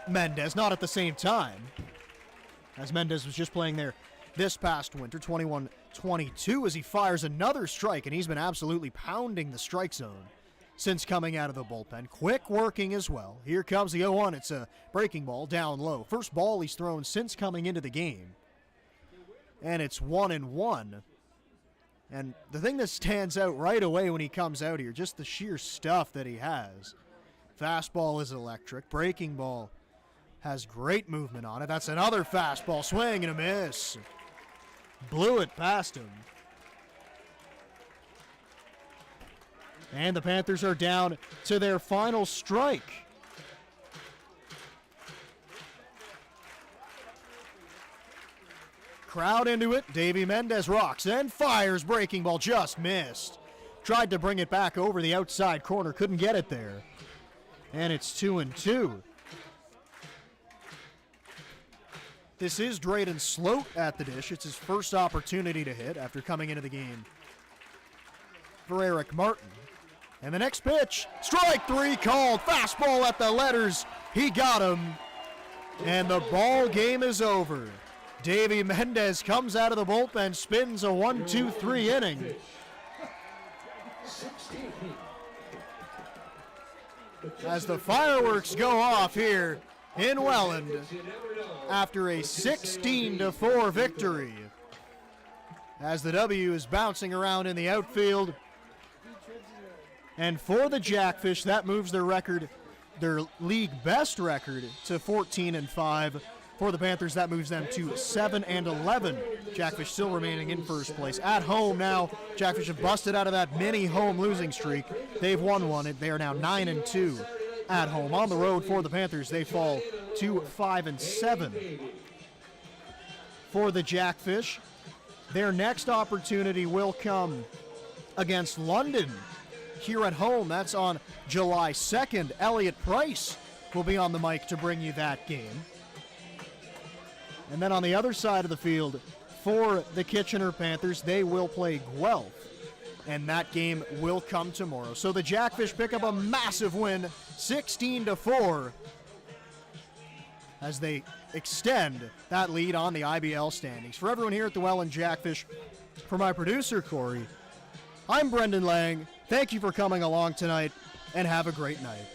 Mendez, not at the same time, as Mendez was just playing there this past winter, 21-22, as he fires another strike, and he's been absolutely pounding the strike zone since coming out of the bullpen. Quick working as well. Here comes the 0-1. It's a breaking ball down low. First ball he's thrown since coming into the game. And it's 1-1. And the thing that stands out right away when he comes out here, just the sheer stuff that he has. Fastball is electric. Breaking ball has great movement on it. That's another fastball. Swing and a miss. Blew it past him. And the Panthers are down to their final strike. Crowd into it. Davey Mendez rocks and fires. Breaking ball just missed. Tried to bring it back over the outside corner. Couldn't get it there. And it's 2-2. This is Drayden Sloat at the dish. It's his first opportunity to hit after coming into the game for Eric Martin. And the next pitch, strike 3 called. Fastball at the letters. He got him. And the ball game is over. Davey Mendez comes out of the bullpen, spins a 1-2-3 inning. As the fireworks go off here in Welland after a 16-4 victory. As the W is bouncing around in the outfield. And for the Jackfish, that moves their record, their league best record, to 14-5. For the Panthers, that moves them to 7-11. Jackfish still remaining in first place. At home now, Jackfish have busted out of that mini home losing streak. They've won one. They are now 9-2 at home. On the road for the Panthers, they fall to 5-7. For the Jackfish, their next opportunity will come against London here at home. That's on July 2nd. Elliot Price will be on the mic to bring you that game. And then on the other side of the field, for the Kitchener Panthers, they will play Guelph. And that game will come tomorrow. So the Jackfish pick up a massive win, 16-4, as they extend that lead on the IBL standings. For everyone here at the Welland Jackfish, for my producer, Corey, I'm Brendan Lang. Thank you for coming along tonight, and have a great night.